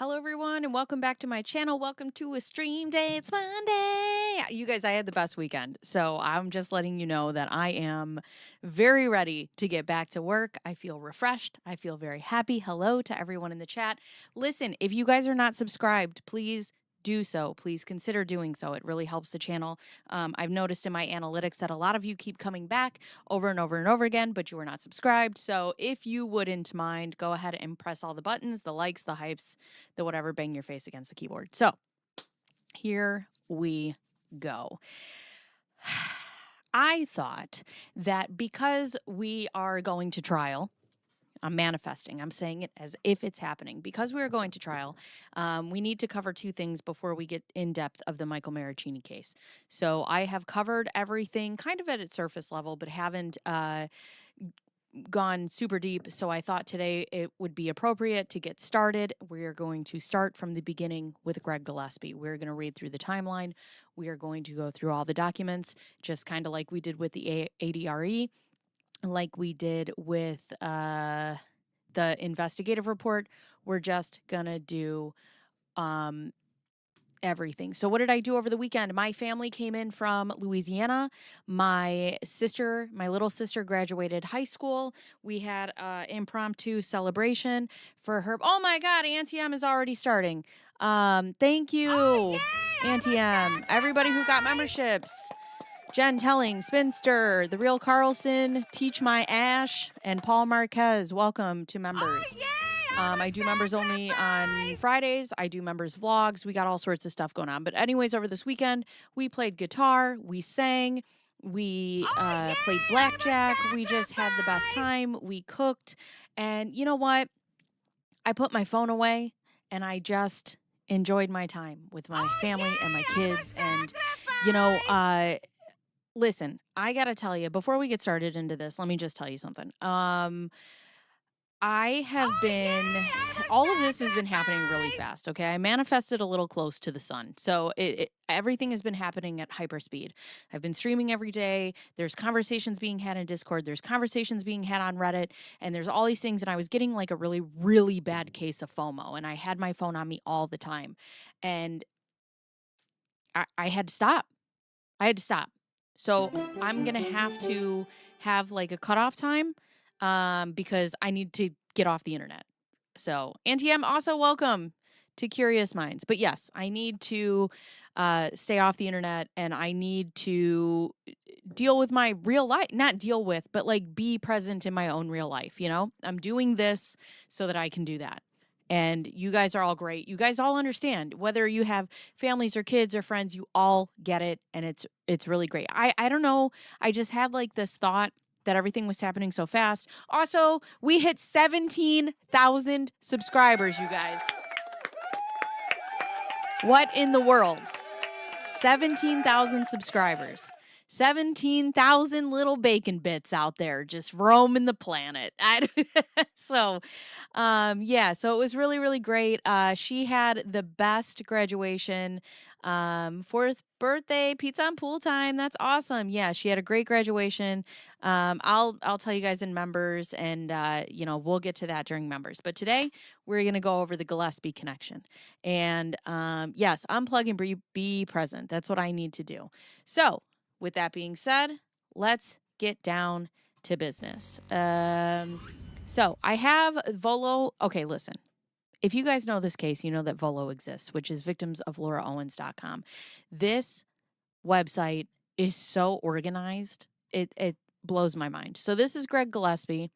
Hello, everyone, and welcome back to my channel. Welcome to a stream day. It's Monday. You guys, I had the best weekend. So I'm just letting you know that I am very ready to get back to work. I feel refreshed. I feel very happy. Hello to everyone in the chat. Listen, if you guys are not subscribed, please do so. Please consider doing so. It really helps the channel. I've noticed in my analytics that a lot of you keep coming back over and over and over again, but you are not subscribed. So if you wouldn't mind, go ahead and press all the buttons, the likes, the hypes, the whatever, bang your face against the keyboard. So here we go. I thought that because we are going to trial, I'm manifesting. I'm saying it as if it's happening. Because we are going to trial, we need to cover two things before we get in depth of the Michael Maricini case. So I have covered everything kind of at its surface level, but haven't gone super deep. So I thought today it would be appropriate to get started. We are going to start from the beginning with Greg Gillespie. We're going to read through the timeline. We are going to go through all the documents, just kind of like we did with the ADRE, like we did with the investigative report. We're just gonna do everything. So what did I do over the weekend? My family came in from Louisiana. My little sister graduated high school. We had an impromptu celebration for her. Oh my God, Auntie M is already starting. Thank you, Auntie M. Everybody who got memberships. Jen Telling, Spinster, The Real Carlson, Teach My Ash, and Paul Marquez. Welcome to members. I do members only on Fridays. I do members vlogs. We got all sorts of stuff going on. But anyways, over this weekend, we played guitar, we sang, we played blackjack. We just had the best time. We cooked. And you know what? I put my phone away and I just enjoyed my time with my family and my kids. And, you know, listen, I got to tell you, before we get started into this, let me just tell you something. I have been, all of this has been happening really fast, okay? I manifested a little close to the sun. So everything has been happening at hyperspeed. I've been streaming every day. There's conversations being had in Discord. There's conversations being had on Reddit. And there's all these things. And I was getting like a really, really bad case of FOMO. And I had my phone on me all the time. And I had to stop. So I'm going to have like a cutoff time because I need to get off the internet. So Auntie M, also welcome to Curious Minds. But yes, I need to stay off the internet and I need to deal with my real life. Not deal with, but like be present in my own real life, you know? I'm doing this so that I can do that. And you guys are all great. You guys all understand. Whether you have families or kids or friends, you all get it. And it's really great. I don't know. I just had like this thought that everything was happening so fast. Also, we hit 17,000 subscribers, you guys. What in the world? 17,000 subscribers. 17,000 little bacon bits out there just roaming the planet. So it was really, really great. She had the best graduation. Fourth birthday, pizza and pool time. That's awesome. Yeah, she had a great graduation. I'll tell you guys in members, and we'll get to that during members. But today we're gonna go over the Gillespie connection. And yes, unplug and be present. That's what I need to do. So with that being said, let's get down to business. So I have Volo. Okay, listen. If you guys know this case, you know that Volo exists, which is victimsoflauraowens.com. This website is so organized. It blows my mind. So this is Greg Gillespie.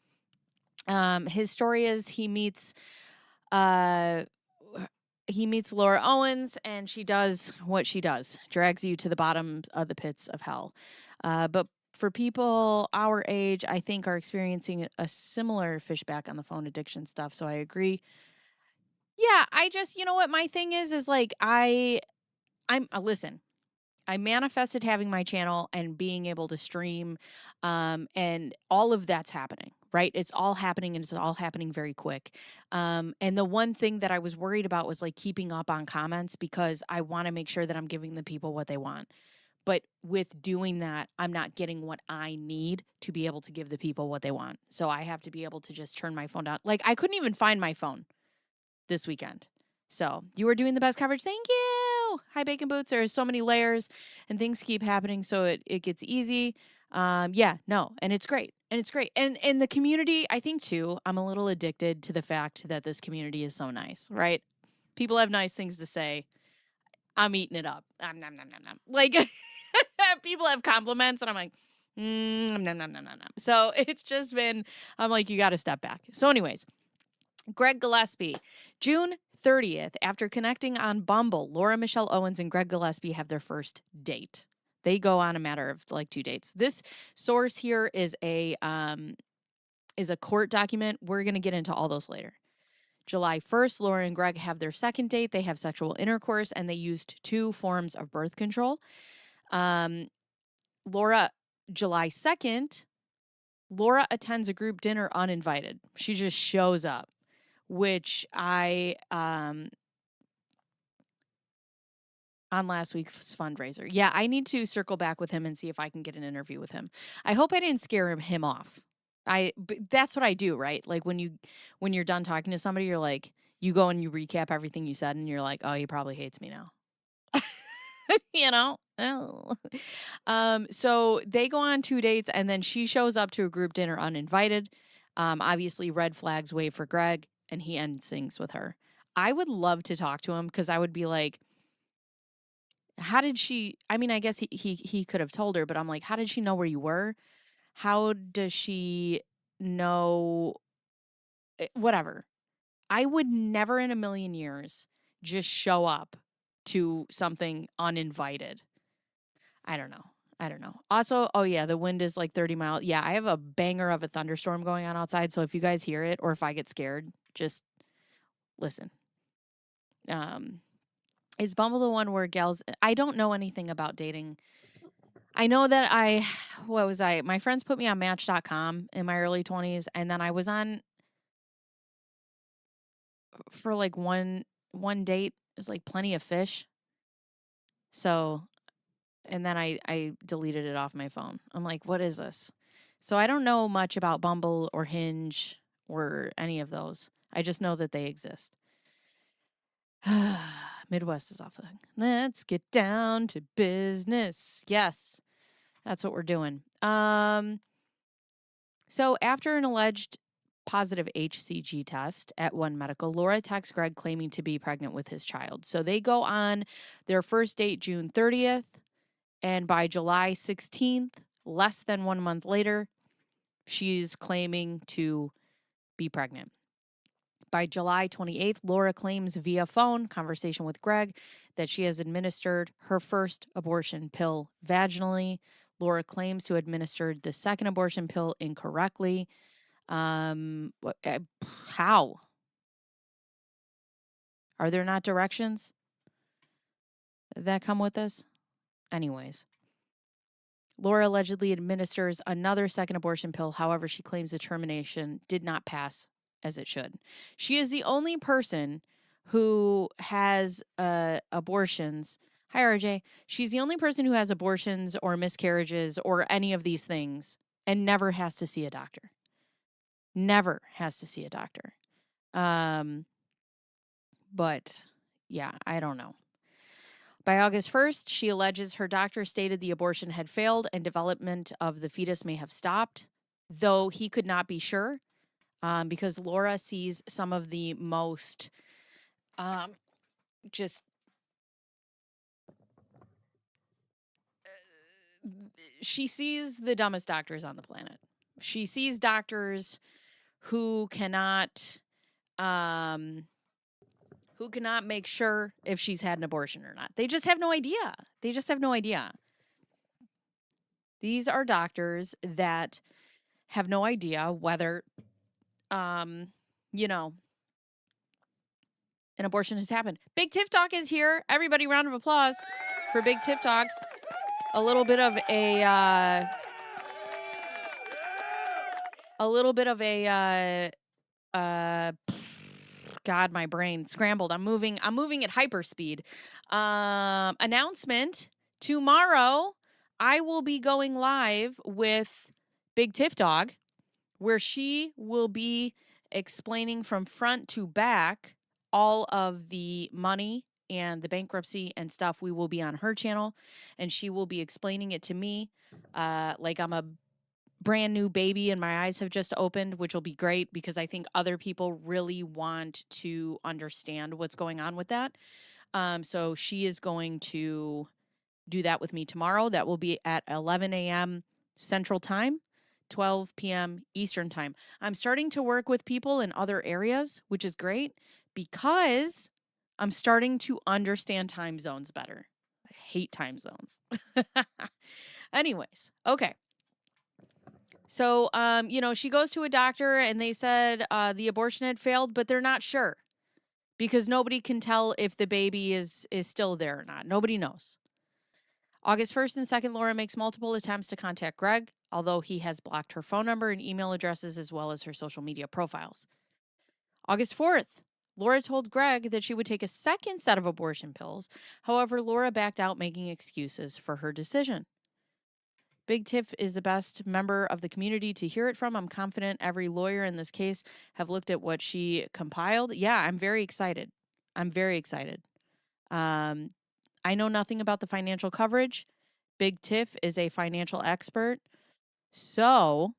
His story is he meets Laura Owens, and she does what she does, drags you to the bottom of the pits of hell. But for people our age, I think are experiencing a similar fishback on the phone addiction stuff. So I agree. Yeah, I just, you know what my thing is like listen, I manifested having my channel and being able to stream, and all of that's happening, right? It's all happening and it's all happening very quick. And the one thing that I was worried about was like keeping up on comments because I want to make sure that I'm giving the people what they want. But with doing that, I'm not getting what I need to be able to give the people what they want. So I have to be able to just turn my phone down. Like I couldn't even find my phone this weekend. So you are doing the best coverage. Thank you. Hi, Bacon Boots. There's so many layers and things keep happening. So it gets easy. Yeah, no. And it's great. And it's great. And the community, I think too, I'm a little addicted to the fact that this community is so nice, right? People have nice things to say. I'm eating it up. Nom, nom, nom, nom, nom. Like people have compliments and I'm like, nom, nom, nom, nom, nom. So it's just been, I'm like, you got to step back. So anyways, Greg Gillespie, June 30th, after connecting on Bumble, Laura Michelle Owens and Greg Gillespie have their first date. They go on a matter of like 2 dates. This source here is a court document. We're going to get into all those later. July 1st, Laura and Greg have their second date. They have sexual intercourse and they used 2 forms of birth control. Laura, July 2nd, Laura attends a group dinner uninvited. She just shows up, which on last week's fundraiser. Yeah, I need to circle back with him and see if I can get an interview with him. I hope I didn't scare him off. But that's what I do, right? Like when you're done talking to somebody, you're like, you go and you recap everything you said and you're like, oh, he probably hates me now. You know? Oh. So they go on 2 dates and then she shows up to a group dinner uninvited. Obviously red flags wave for Greg and he ends things with her. I would love to talk to him because I would be like, how did she, I mean, I guess he could have told her, but I'm like, how did she know where you were? How does she know whatever? I would never in a million years just show up to something uninvited. I don't know. Also, oh yeah, the wind is like 30 miles. Yeah, I have a banger of a thunderstorm going on outside. So if you guys hear it or if I get scared, just listen. Is Bumble the one where gals, I don't know anything about dating. I know that my friends put me on Match.com in my early 20s. And then I was on for like one date. It's like Plenty of Fish. So, and then I deleted it off my phone. I'm like, what is this? So I don't know much about Bumble or Hinge or any of those. I just know that they exist. Midwest is off the hook. Let's get down to business. Yes, that's what we're doing. So after an alleged positive HCG test at One Medical, Laura texts Greg claiming to be pregnant with his child. So they go on their first date June 30th, and by July 16th, less than 1 month later, she's claiming to be pregnant. By July 28th, Laura claims via phone conversation with Greg that she has administered her first abortion pill vaginally. Laura claims to have administered the second abortion pill incorrectly. How? Are there not directions that come with this? Anyways, Laura allegedly administers another second abortion pill. However, she claims the termination did not pass as it should. She is the only person who has abortions. Hi, RJ. She's the only person who has abortions or miscarriages or any of these things and never has to see a doctor. Never has to see a doctor. But yeah, I don't know. By August 1st, she alleges her doctor stated the abortion had failed and development of the fetus may have stopped, though he could not be sure because Laura sees some of the most she sees the dumbest doctors on the planet. She sees doctors who cannot make sure if she's had an abortion or not. They just have no idea. These are doctors that have no idea whether, an abortion has happened. Big Tiff Talk is here. Everybody, round of applause for Big Tiff Talk. A little bit of God, my brain scrambled. I'm moving at hyperspeed. Announcement tomorrow. I will be going live with Big Tiff Dog, where she will be explaining from front to back all of the money and the bankruptcy and stuff, we will be on her channel, and she will be explaining it to me like I'm a brand new baby and my eyes have just opened, which will be great because I think other people really want to understand what's going on with that. So she is going to do that with me tomorrow. That will be at 11 a.m. Central Time, 12 p.m. Eastern Time. I'm starting to work with people in other areas, which is great because I'm starting to understand time zones better. I hate time zones. Anyways, okay. So, she goes to a doctor and they said the abortion had failed, but they're not sure because nobody can tell if the baby is still there or not. Nobody knows. August 1st and 2nd, Laura makes multiple attempts to contact Greg, although he has blocked her phone number and email addresses as well as her social media profiles. August 4th, Laura told Greg that she would take a second set of abortion pills. However, Laura backed out, making excuses for her decision. Big Tiff is the best member of the community to hear it from. I'm confident every lawyer in this case have looked at what she compiled. Yeah, I'm very excited. I'm very excited. I know nothing about the financial coverage. Big Tiff is a financial expert. So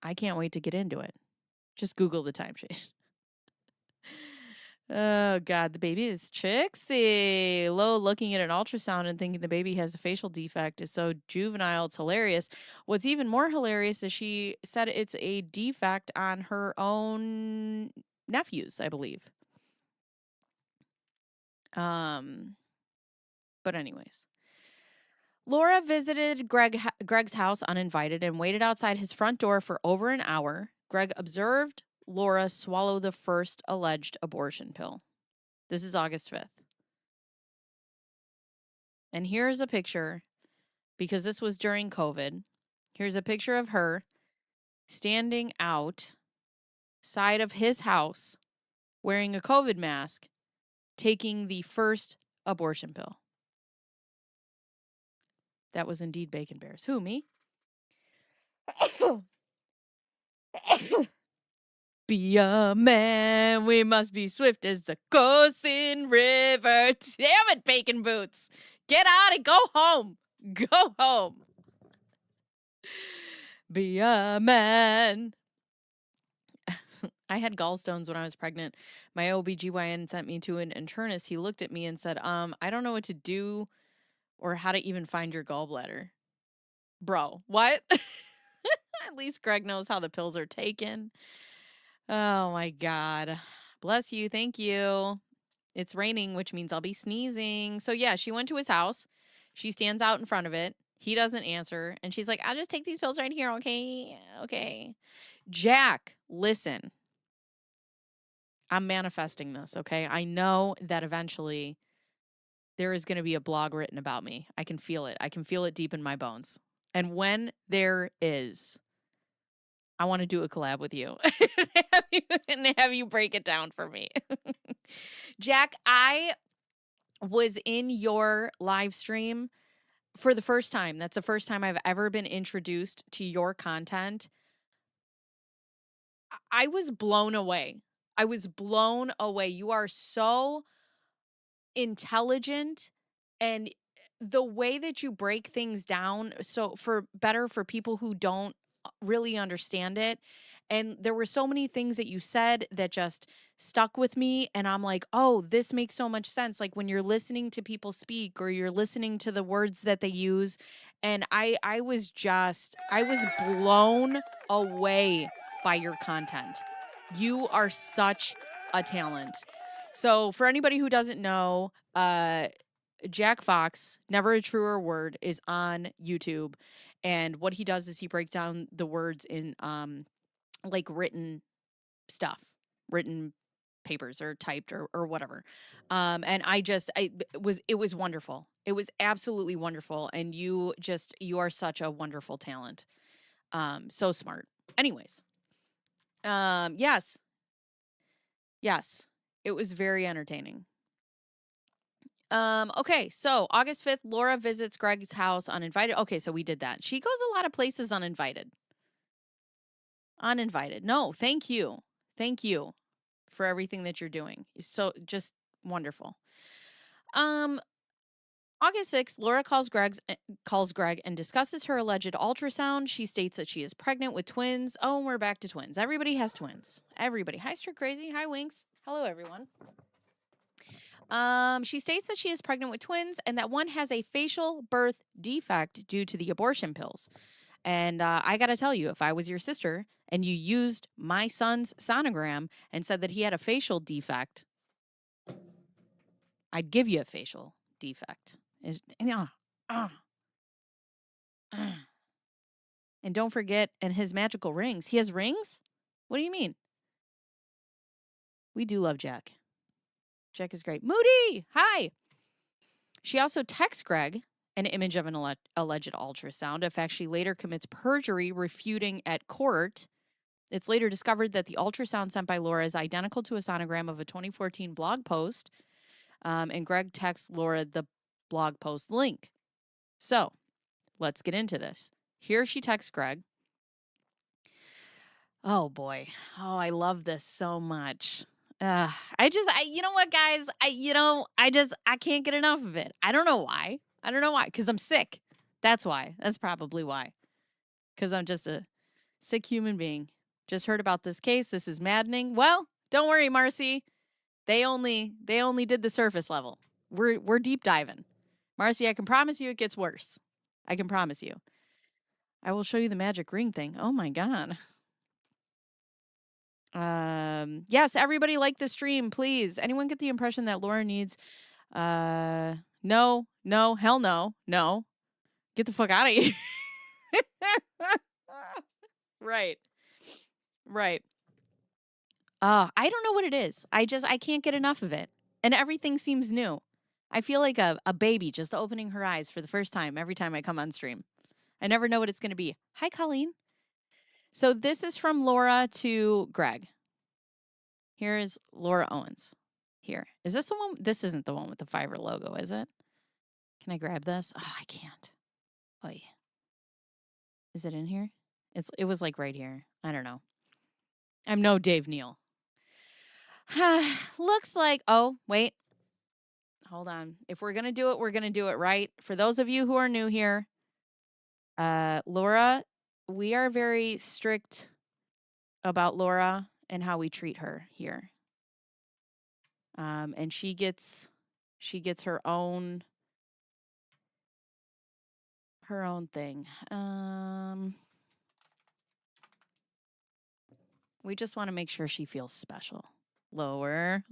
I can't wait to get into it. Just Google the timesheet. Oh, God, the baby is tricksy. Lo looking at an ultrasound and thinking the baby has a facial defect is so juvenile. It's hilarious. What's even more hilarious is she said it's a defect on her own nephews, I believe. But anyways. Laura visited Greg's house uninvited and waited outside his front door for over an hour. Greg observed Laura swallow the first alleged abortion pill. This is August 5th. And here's a picture, because this was during COVID. Here's a picture of her standing outside of his house wearing a COVID mask, taking the first abortion pill. That was indeed Bacon Bears. Who, me? Be a man, we must be swift as the coursing river. Damn it, Bacon Boots. Get out and go home. Go home. Be a man. I had gallstones when I was pregnant. My OBGYN sent me to an internist. He looked at me and said, I don't know what to do or how to even find your gallbladder. Bro, what? At least Greg knows how the pills are taken. Oh my God. Bless you. Thank you. It's raining, which means I'll be sneezing. So yeah, she went to his house. She stands out in front of it. He doesn't answer. And she's like, I'll just take these pills right here. Okay. Okay. Jack, listen. I'm manifesting this. Okay. I know that eventually there is going to be a blog written about me. I can feel it. I can feel it deep in my bones. And when there is, I want to do a collab with you and have you break it down for me. Jack, I was in your live stream for the first time. That's the first time I've ever been introduced to your content. I was blown away. I was blown away. You are so intelligent, and the way that you break things down so for people who don't really understand it. And there were so many things that you said that just stuck with me. And I'm like, oh, this makes so much sense. Like when you're listening to people speak or you're listening to the words that they use. And I was blown away by your content. You are such a talent. So for anybody who doesn't know, Jack Fox, Never a Truer Word, is on YouTube. And what he does is he breaks down the words in like written stuff, written papers or typed or whatever. And it was wonderful. It was absolutely wonderful. And you are such a wonderful talent. So smart. Anyways. Yes. Yes. It was very entertaining. Okay, so August 5th, Laura visits Greg's house uninvited. Okay, so we did that. She goes a lot of places uninvited. Uninvited. No, thank you. Thank you for everything that you're doing. So just wonderful. August 6th, Laura calls Greg and discusses her alleged ultrasound. She states that she is pregnant with twins. Oh, we're back to twins. Everybody has twins. Everybody. Hi, Stir Crazy. Hi, Winks. Hello, everyone. She states that she is pregnant with twins and that one has a facial birth defect due to the abortion pills. And I got to tell you, if I was your sister and you used my son's sonogram and said that he had a facial defect, I'd give you a facial defect. And don't forget, and his magical rings. He has rings? What do you mean? We do love Jack. Jack is great. Moody, hi. She also texts Greg an image of an alleged ultrasound. In fact, she later commits perjury, refuting at court. It's later discovered that the ultrasound sent by Laura is identical to a sonogram of a 2014 blog post. And Greg texts Laura the blog post link. So let's get into this. Here she texts Greg. Oh boy. Oh, I love this so much. You know what, guys? I can't get enough of it. I don't know why. Because I'm sick. That's why. That's probably why. Because I'm just a sick human being. Just heard about this case. This is maddening. Well, don't worry, Marcy. They only did the surface level. We're deep diving. Marcy, I can promise you it gets worse. I can promise you. I will show you the magic ring thing. Oh my God. Yes, everybody like the stream, please. Anyone get the impression that Laura needs no, hell no. Get the fuck out of here. Right. I don't know what it is. I can't get enough of it. And everything seems new. I feel like a baby just opening her eyes for the first time every time I come on stream. I never know what it's going to be. Hi, Colleen. So this is from Laura to Greg. Here is Laura Owens. Here. Is this the one? This isn't the one with the Fiverr logo, is it? Can I grab this? Oh, I can't. Oh, yeah. Is it in here? It was like right here. I don't know. I'm no Dave Neal. Looks like, oh, wait. Hold on. If we're going to do it, we're going to do it right. For those of you who are new here, Laura, we are very strict about Laura and how we treat her here. And she gets her own thing. We just want to make sure she feels special. Lower.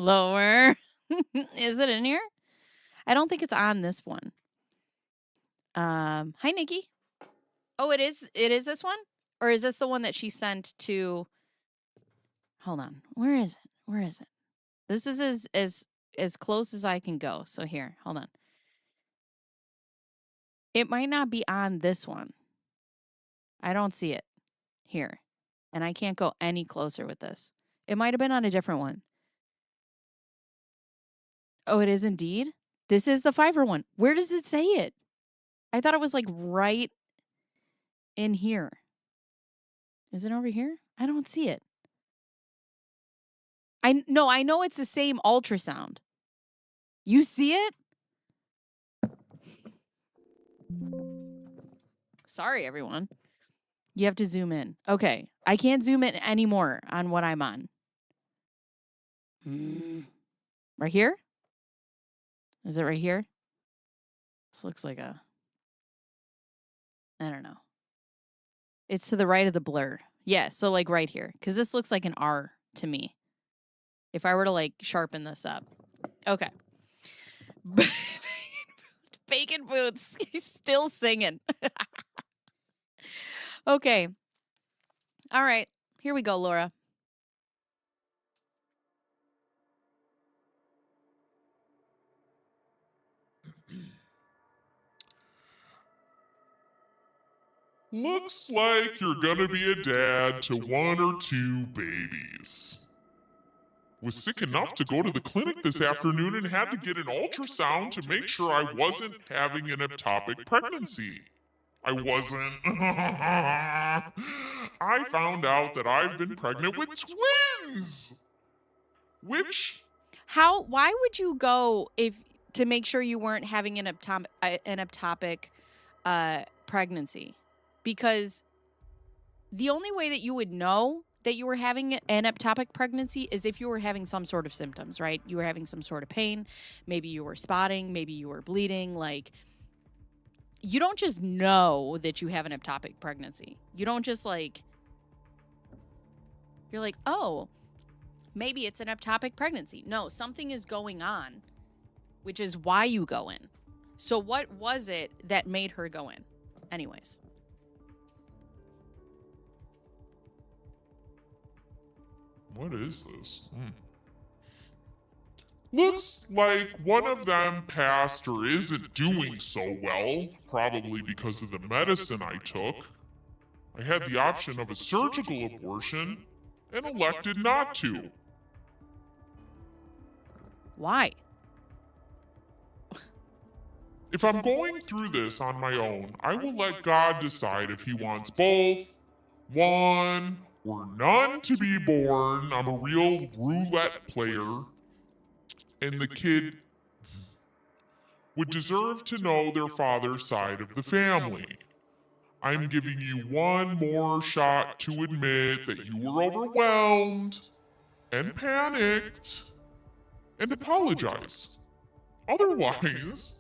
Is it in here? I don't think it's on this one. Hi, Nikki. Oh, it is this one? Or is this the one that she sent to... Hold on. Where is it? This is as close as I can go. So here, hold on. It might not be on this one. I don't see it here. And I can't go any closer with this. It might have been on a different one. Oh, it is indeed? This is the Fiverr one. Where does it say it? I thought it was like right in here. Is it over here? I don't see it. I know it's the same ultrasound. You see it? Sorry, everyone. You have to zoom in. Okay. I can't zoom in anymore on what I'm on. Right here? Is it right here? This looks like I don't know. It's to the right of the blur. Yeah, so like right here. Because this looks like an R to me. If I were to like sharpen this up. Okay. Bacon boots. He's still singing. Okay. All right. Here we go, Laura. Looks like you're gonna be a dad to 1 or 2 babies. Was sick enough to go to the clinic this afternoon and had to get an ultrasound to make sure I wasn't having an ectopic pregnancy. I wasn't. I found out that I've been pregnant with twins! Which, Why would you go to make sure you weren't having an ectopic pregnancy? Because the only way that you would know that you were having an ectopic pregnancy is if you were having some sort of symptoms, right? You were having some sort of pain. Maybe you were spotting. Maybe you were bleeding. Like, you don't just know that you have an ectopic pregnancy. You don't just you're like, oh, maybe it's an ectopic pregnancy. No, something is going on, which is why you go in. So what was it that made her go in? Anyways. what is this? Looks like one of them passed or isn't doing so well, probably because of the medicine I took. I had the option of a surgical abortion and elected not to. Why? If I'm going through this on my own, I will let God decide if He wants both, one, or none to be born. I'm a real roulette player. And the kids would deserve to know their father's side of the family. I'm giving you one more shot to admit that you were overwhelmed and panicked and apologize. Otherwise,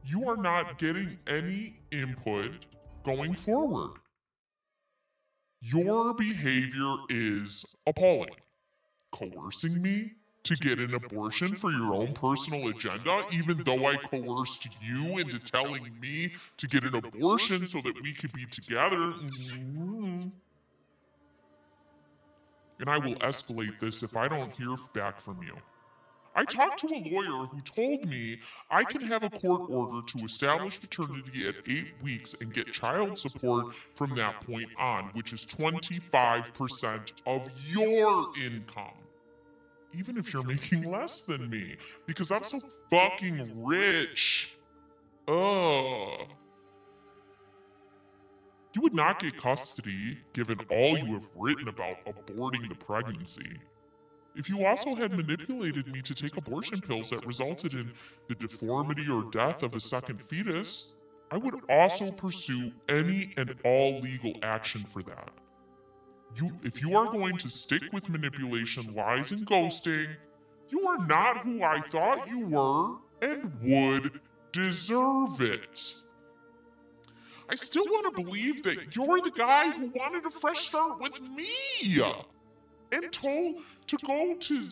you are not getting any input going forward. Your behavior is appalling. Coercing me to get an abortion for your own personal agenda, even though I coerced you into telling me to get an abortion so that we could be together. And I will escalate this if I don't hear back from you. I talked to a lawyer who told me I can have a court order to establish paternity at 8 weeks and get child support from that point on, which is 25% of your income. Even if you're making less than me, because I'm so fucking rich. Ugh. You would not get custody given all you have written about aborting the pregnancy. If you also had manipulated me to take abortion pills that resulted in the deformity or death of a second fetus, I would also pursue any and all legal action for that. If you are going to stick with manipulation, lies, and ghosting, you are not who I thought you were and would deserve it. I still want to believe that you're the guy who wanted a fresh start with me and told to go to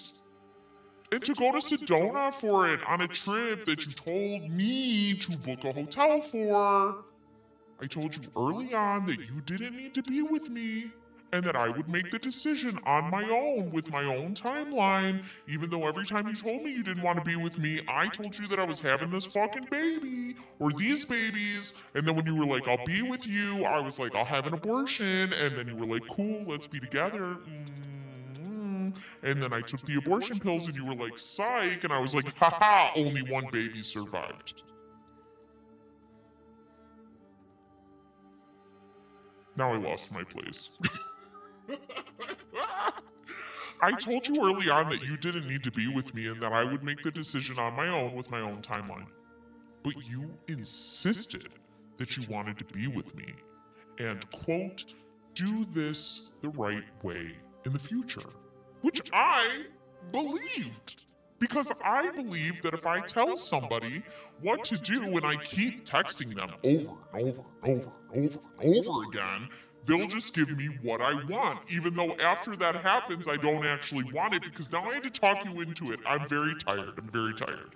Sedona for it on a trip that you told me to book a hotel for. I told you early on that you didn't need to be with me and that I would make the decision on my own with my own timeline, even though every time you told me you didn't want to be with me, I told you that I was having this fucking baby or these babies. And then when you were like, I'll be with you, I was like, I'll have an abortion. And then you were like, cool, let's be together. And then I took the abortion pills and you were like, psych. And I was like, haha, only one baby survived. Now I lost my place. I told you early on that you didn't need to be with me and that I would make the decision on my own with my own timeline. But you insisted that you wanted to be with me and, quote, do this the right way in the future. Which I believed. Because I believe that if I tell somebody what to do and I keep texting them over and over and over and over and over again, they'll just give me what I want, even though after that happens, I don't actually want it because now I had to talk you into it. I'm very tired. I'm very tired.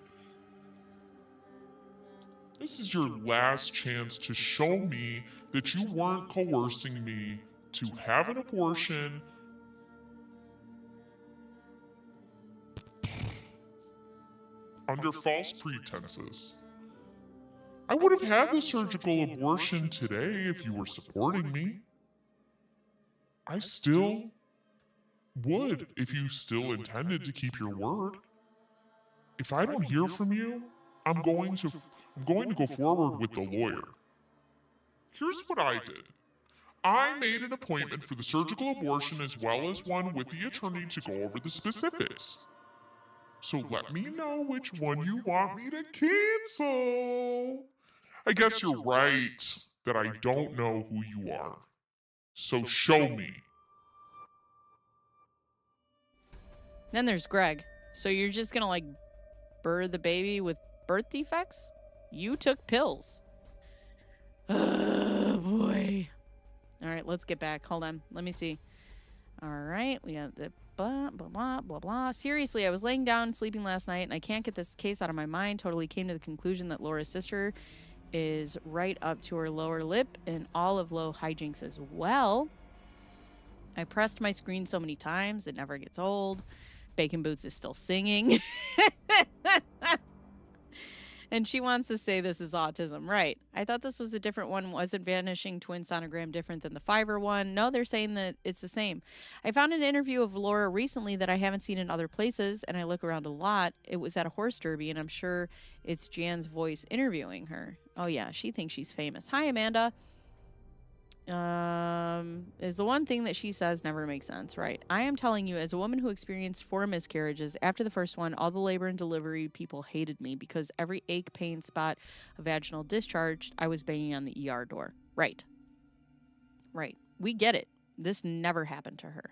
This is your last chance to show me that you weren't coercing me to have an abortion under false pretenses. I would have had the surgical abortion today if you were supporting me. I still would if you still intended to keep your word. If I don't hear from you, I'm going to go forward with the lawyer. Here's what I did. I made an appointment for the surgical abortion as well as one with the attorney to go over the specifics. So let me know which one you want me to cancel. I guess you're right that I don't know who you are. So show me. Then there's Greg. So you're just gonna like birth the baby with birth defects? You took pills. Oh boy. All right, let's get back. Hold on. Let me see. All right, we got the blah, blah, blah, blah, blah. Seriously, I was laying down sleeping last night and I can't get this case out of my mind. Totally came to the conclusion that Laura's sister is right up to her lower lip and all of low hijinks as well. I pressed my screen so many times, it never gets old. Bacon Boots is still singing. And she wants to say this is autism. Right. I thought this was a different one. Wasn't Vanishing Twin Sonogram different than the Fiverr one? No, they're saying that it's the same. I found an interview of Laura recently that I haven't seen in other places, and I look around a lot. It was at a horse derby, and I'm sure it's Jan's voice interviewing her. Oh, yeah. She thinks she's famous. Hi, Amanda. Is the one thing that she says never makes sense, right? I am telling you, as a woman who experienced 4 miscarriages, after the first one, all the labor and delivery people hated me because every ache, pain, spot of vaginal discharge, I was banging on the ER door. Right. Right. We get it. This never happened to her.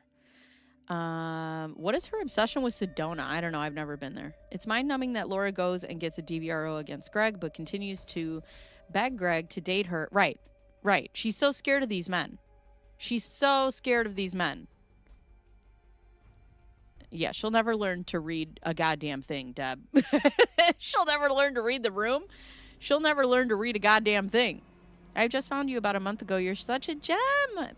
What is her obsession with Sedona? I don't know. I've never been there. It's mind-numbing that Laura goes and gets a DVRO against Greg, but continues to beg Greg to date her. Right. Right. She's so scared of these men. She's so scared of these men. Yeah, she'll never learn to read a goddamn thing, Deb. She'll never learn to read the room. She'll never learn to read a goddamn thing. I just found you about a month ago. You're such a gem.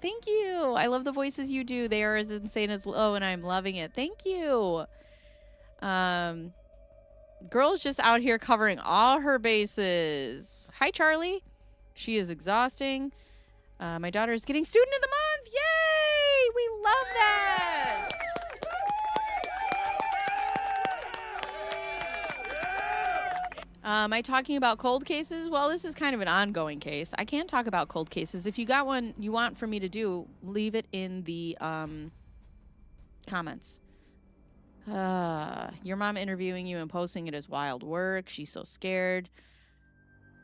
Thank you. I love the voices you do. They are as insane as low, and I'm loving it. Thank you. Girl's just out here covering all her bases. Hi, Charlie. She is exhausting. My daughter is getting Student of the Month. Yay! We love that. Am I talking about cold cases? Well, this is kind of an ongoing case. I can't talk about cold cases. If you got one you want for me to do, leave it in the comments. Your mom interviewing you and posting it as wild work. She's so scared.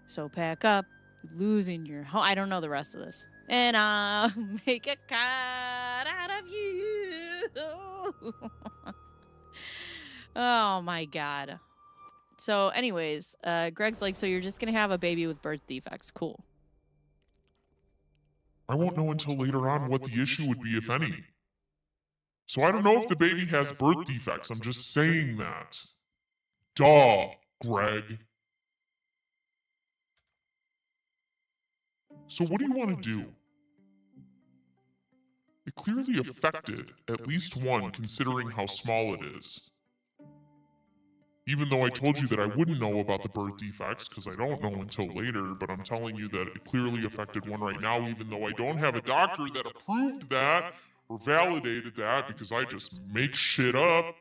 So pack up. Losing your home. I don't know the rest of this. And I'll make a cut out of you. Oh my God. So anyways, Greg's like, so you're just going to have a baby with birth defects. Cool. I won't know until later on what the issue would be, if any. So I don't know if the baby has birth defects. I'm just saying that. Duh, Greg. So what do you want to do? It clearly affected at least one, considering how small it is. Even though I told you that I wouldn't know about the birth defects, because I don't know until later, but I'm telling you that it clearly affected one right now, even though I don't have a doctor that approved that or validated that, because I just make shit up.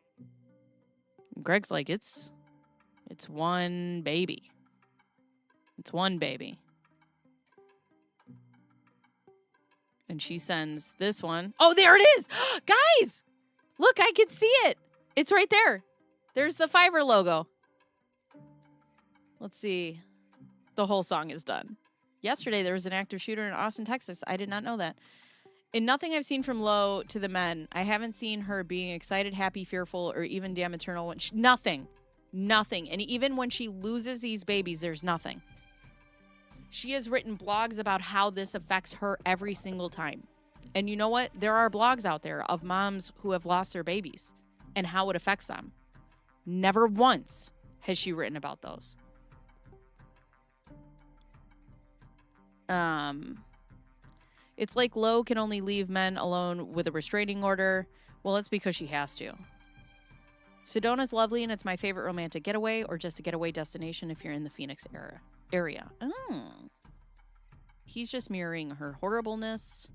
Greg's like, it's one baby. It's one baby. And she sends this one. Oh, there it is. Guys, look, I can see it. It's right there. There's the Fiverr logo. Let's see. The whole song is done. Yesterday, there was an active shooter in Austin, Texas. I did not know that. In nothing I've seen from Lo to the men, I haven't seen her being excited, happy, fearful, or even damn maternal. Nothing. Nothing. And even when she loses these babies, there's nothing. She has written blogs about how this affects her every single time. And you know what? There are blogs out there of moms who have lost their babies and how it affects them. Never once has she written about those. It's like Lo can only leave men alone with a restraining order. Well, it's because she has to. Sedona's lovely, and it's my favorite romantic getaway or just a getaway destination if you're in the Phoenix area. Oh. He's just mirroring her horribleness.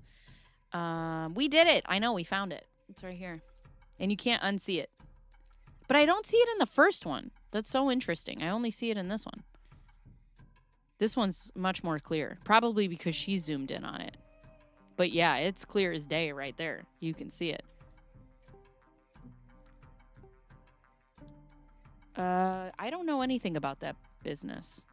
We did it. I know, we found it. It's right here. And you can't unsee it. But I don't see it in the first one. That's so interesting. I only see it in this one. This one's much more clear. Probably because she zoomed in on it. But yeah, it's clear as day right there. You can see it. I don't know anything about that business.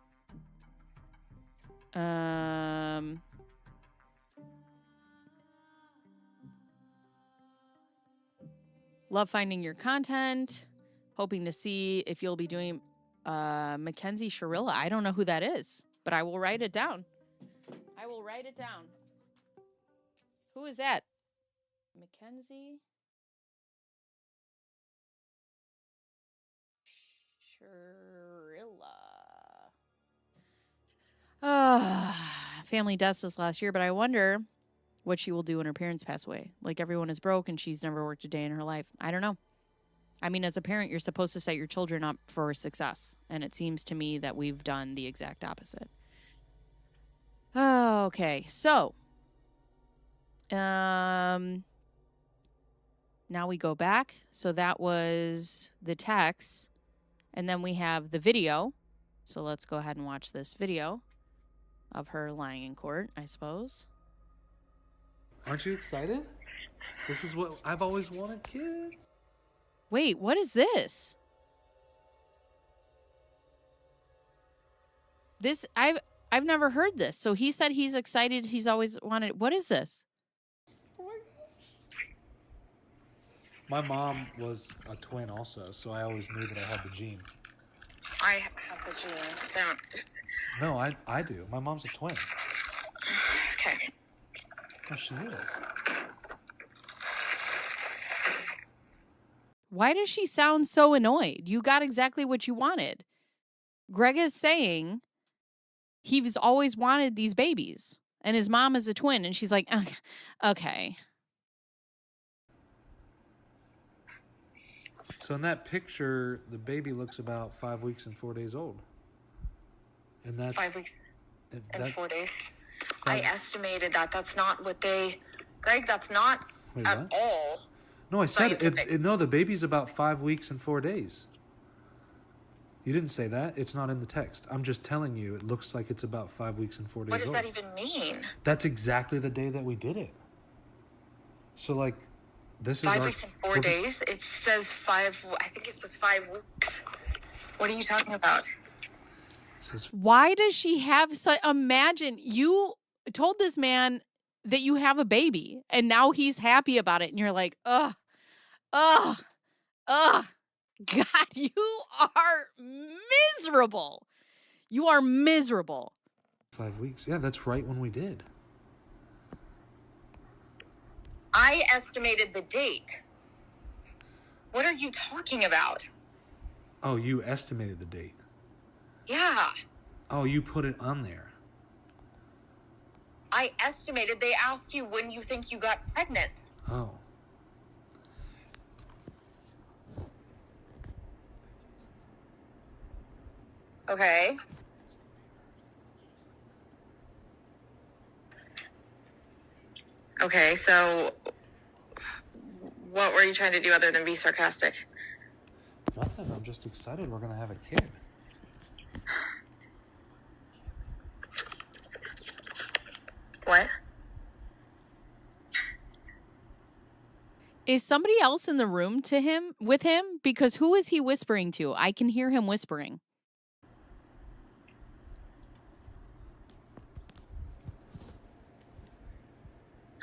Love finding your content. Hoping to see if you'll be doing Mackenzie Sharilla. I don't know who that is, but I will write it down. Who is that? Mackenzie Sharilla. Family deaths this last year, but I wonder what she will do when her parents pass away. Like, everyone is broke and she's never worked a day in her life. I don't know. I mean, as a parent, you're supposed to set your children up for success. And it seems to me that we've done the exact opposite. Okay, so now we go back. So that was the text. And then we have the video. So let's go ahead and watch this video of her lying in court, I suppose. Aren't you excited? This is what I've always wanted, kids. Wait, what is this? I've never heard this. So he said he's excited. He's always wanted. What is this? My mom was a twin also, so I always knew that I had the gene. I have the gene. Don't. No, I do. My mom's a twin. Okay. Oh, she is. Why does she sound so annoyed? You got exactly what you wanted. Greg is saying he's always wanted these babies, and his mom is a twin, and she's like, okay. So in that picture, the baby looks about 5 weeks and 4 days old. And that's 5 weeks and 4 days. I estimated that. That's not what they... Greg, that's not Wait, at what? all. No, I said scientific. no, the baby's about 5 weeks and 4 days. You didn't say that. It's not in the text. I'm just telling you, it looks like it's about 5 weeks and 4 days What does old. that even mean? That's exactly the day that we did it. So, like, this is 5 weeks and 4 days? It says 5... I think it was 5 weeks. What are you talking about? Why does she have such... Imagine, you told this man that you have a baby, and now he's happy about it, and you're like, ugh. God, you are miserable. You are miserable. 5 weeks. Yeah, that's right when we did. I estimated the date. What are you talking about? Oh, you estimated the date. Yeah. Oh, you put it on there. I estimated. They ask you when you think you got pregnant. Oh. Okay. Okay, so what were you trying to do other than be sarcastic? Nothing. I'm just excited we're going to have a kid. What? Is somebody else in the room with him? Because who is he whispering to? I can hear him whispering.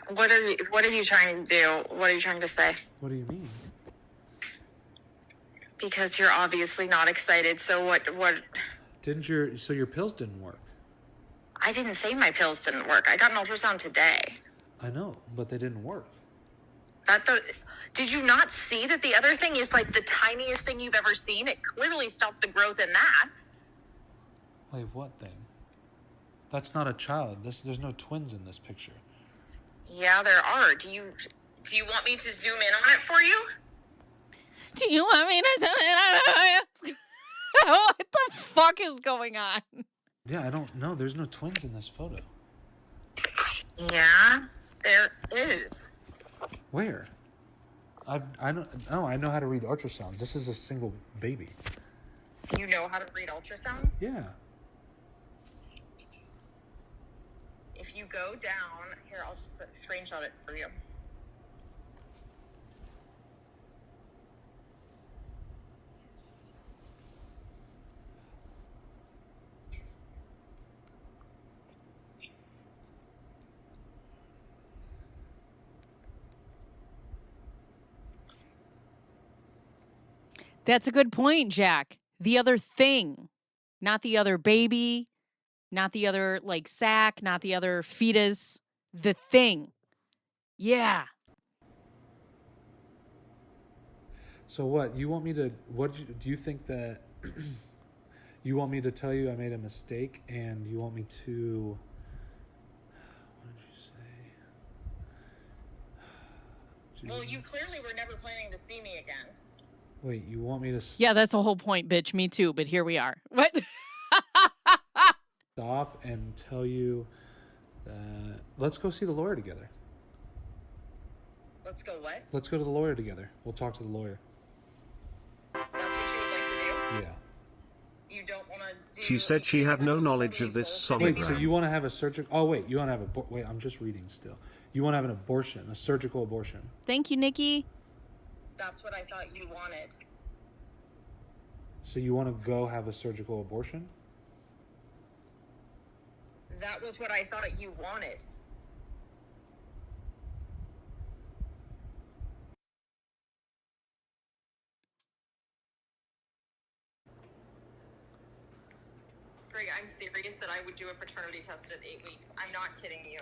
What are you trying to do? What are you trying to say? What do you mean? Because you're obviously not excited. So what So your pills didn't work? I didn't say my pills didn't work. I got an ultrasound today. I know, but they didn't work. Did you not see that the other thing is like the tiniest thing you've ever seen? It clearly stopped the growth in that. Wait, what thing? That's not a child. There's no twins in this picture. Yeah, there are. Do you want me to zoom in on it for you? Do you want me to zoom in on it? What the fuck is going on? Yeah, I don't know. There's no twins in this photo. Yeah, there is. Where? I don't know. I know how to read ultrasounds. This is a single baby. You know how to read ultrasounds? Yeah. If you go down, here, I'll just screenshot it for you. That's a good point, Jack. The other thing, not the other baby, not the other like sack, not the other fetus, the thing. Yeah. So what? You want me to? Do you think that? You want me to tell you I made a mistake, and you want me to? What did you say? Well, you clearly were never planning to see me again. Wait, you want me to? Yeah, that's the whole point, bitch. Me too, but here we are. What? Stop and tell you that let's go see the lawyer together. Let's go what? Let's go to the lawyer together. We'll talk to the lawyer. That's what you would like to do? Yeah. You don't want to do... She said she had no knowledge of this Wait, sonogram. so you want to have a surgical... Oh, wait, you want to have a... Wait, I'm just reading still. You want to have an abortion, a surgical abortion. Thank you, Nikki. That's what I thought you wanted. So you want to go have a surgical abortion? That was what I thought you wanted. Greg, I'm serious that I would do a paternity test at 8 weeks. I'm not kidding you.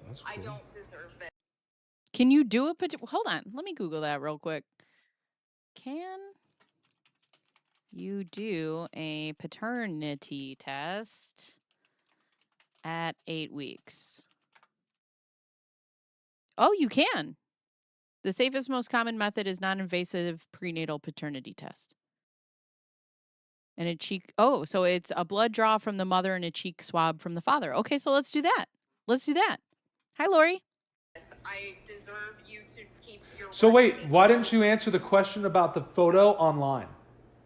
That's cool. I don't deserve this. Can you do a hold on, let me Google that real quick. Can you do a paternity test at 8 weeks? Oh, you can. The safest, most common method is non-invasive prenatal paternity test. And a cheek, oh, so it's a blood draw from the mother and a cheek swab from the father. Okay, so let's do that. Let's do that. Hi, Lori. I deserve you to keep your... So wait, why didn't you answer the question about the photo online?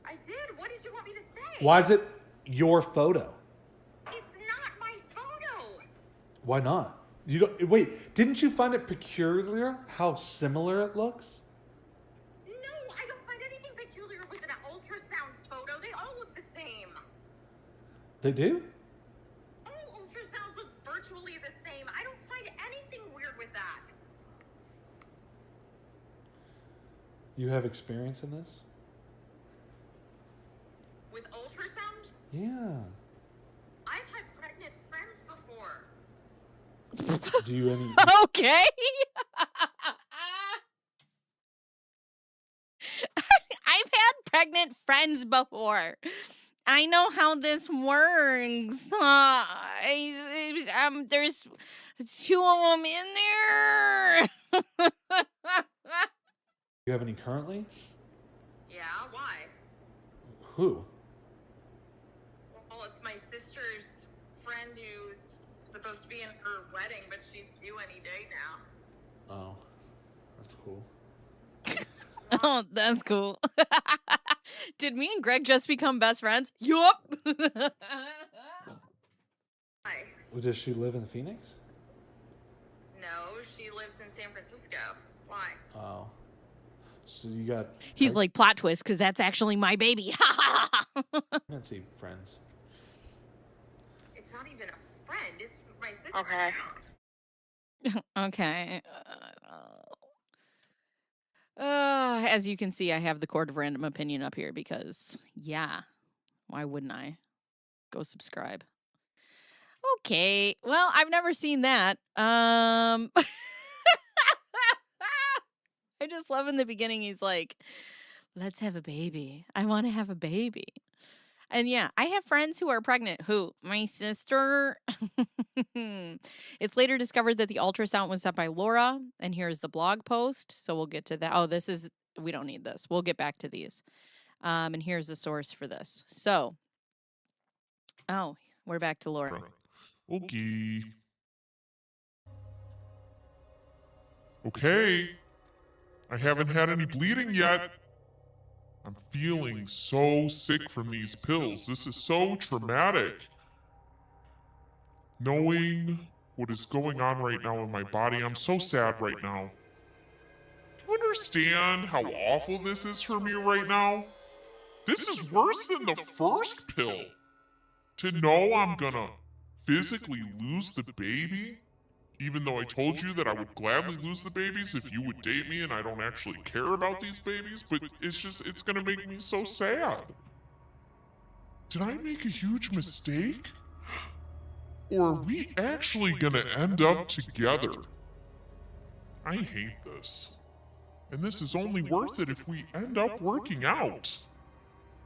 I did. What did you want me to say? Why is it your photo? It's not my photo. Why not? You don't wait, didn't you find it peculiar how similar it looks? No, I don't find anything peculiar with an ultrasound photo. They all look the same. They do? All ultrasounds look virtually the same. I don't find anything weird with that. You have experience in this? With ultrasound? Yeah. I've had pregnant friends before. Do you any Okay. I've had pregnant friends before. I know how this works. There's two of them in there. you have any currently? Yeah, why? Who? Well, it's my sister's friend who's supposed to be in her wedding, but she's due any day now. Oh. That's cool. Oh, that's cool. Did me and Greg just become best friends? Yup. Why? Well, does she live in Phoenix? No, she lives in San Francisco. Why? Oh. So you got He's like, plot twist, because that's actually my baby. pregnancy friends. It's not even a friend. It's my sister. Okay. Okay. As you can see, I have the court of random opinion up here because, yeah, why wouldn't I? Go subscribe. Okay. Well, I've never seen that. I just love in the beginning, he's like, let's have a baby. I want to have a baby. And yeah, I have friends who are pregnant. Who? My sister. It's later discovered that the ultrasound was set by Laura. And here's the blog post. So we'll get to that. Oh, we don't need this. We'll get back to these. And here's the source for this. So, we're back to Laura. Okay. Okay. I haven't had any bleeding yet. I'm feeling so sick from these pills. This is so traumatic. Knowing what is going on right now in my body. I'm so sad right now. Do you understand how awful this is for me right now? This is worse than the first pill. To know I'm gonna physically lose the baby, even though I told you that I would gladly lose the babies if you would date me and I don't actually care about these babies, but it's gonna make me so sad. Did I make a huge mistake? Or are we actually gonna end up together? I hate this. And this is only worth it if we end up working out.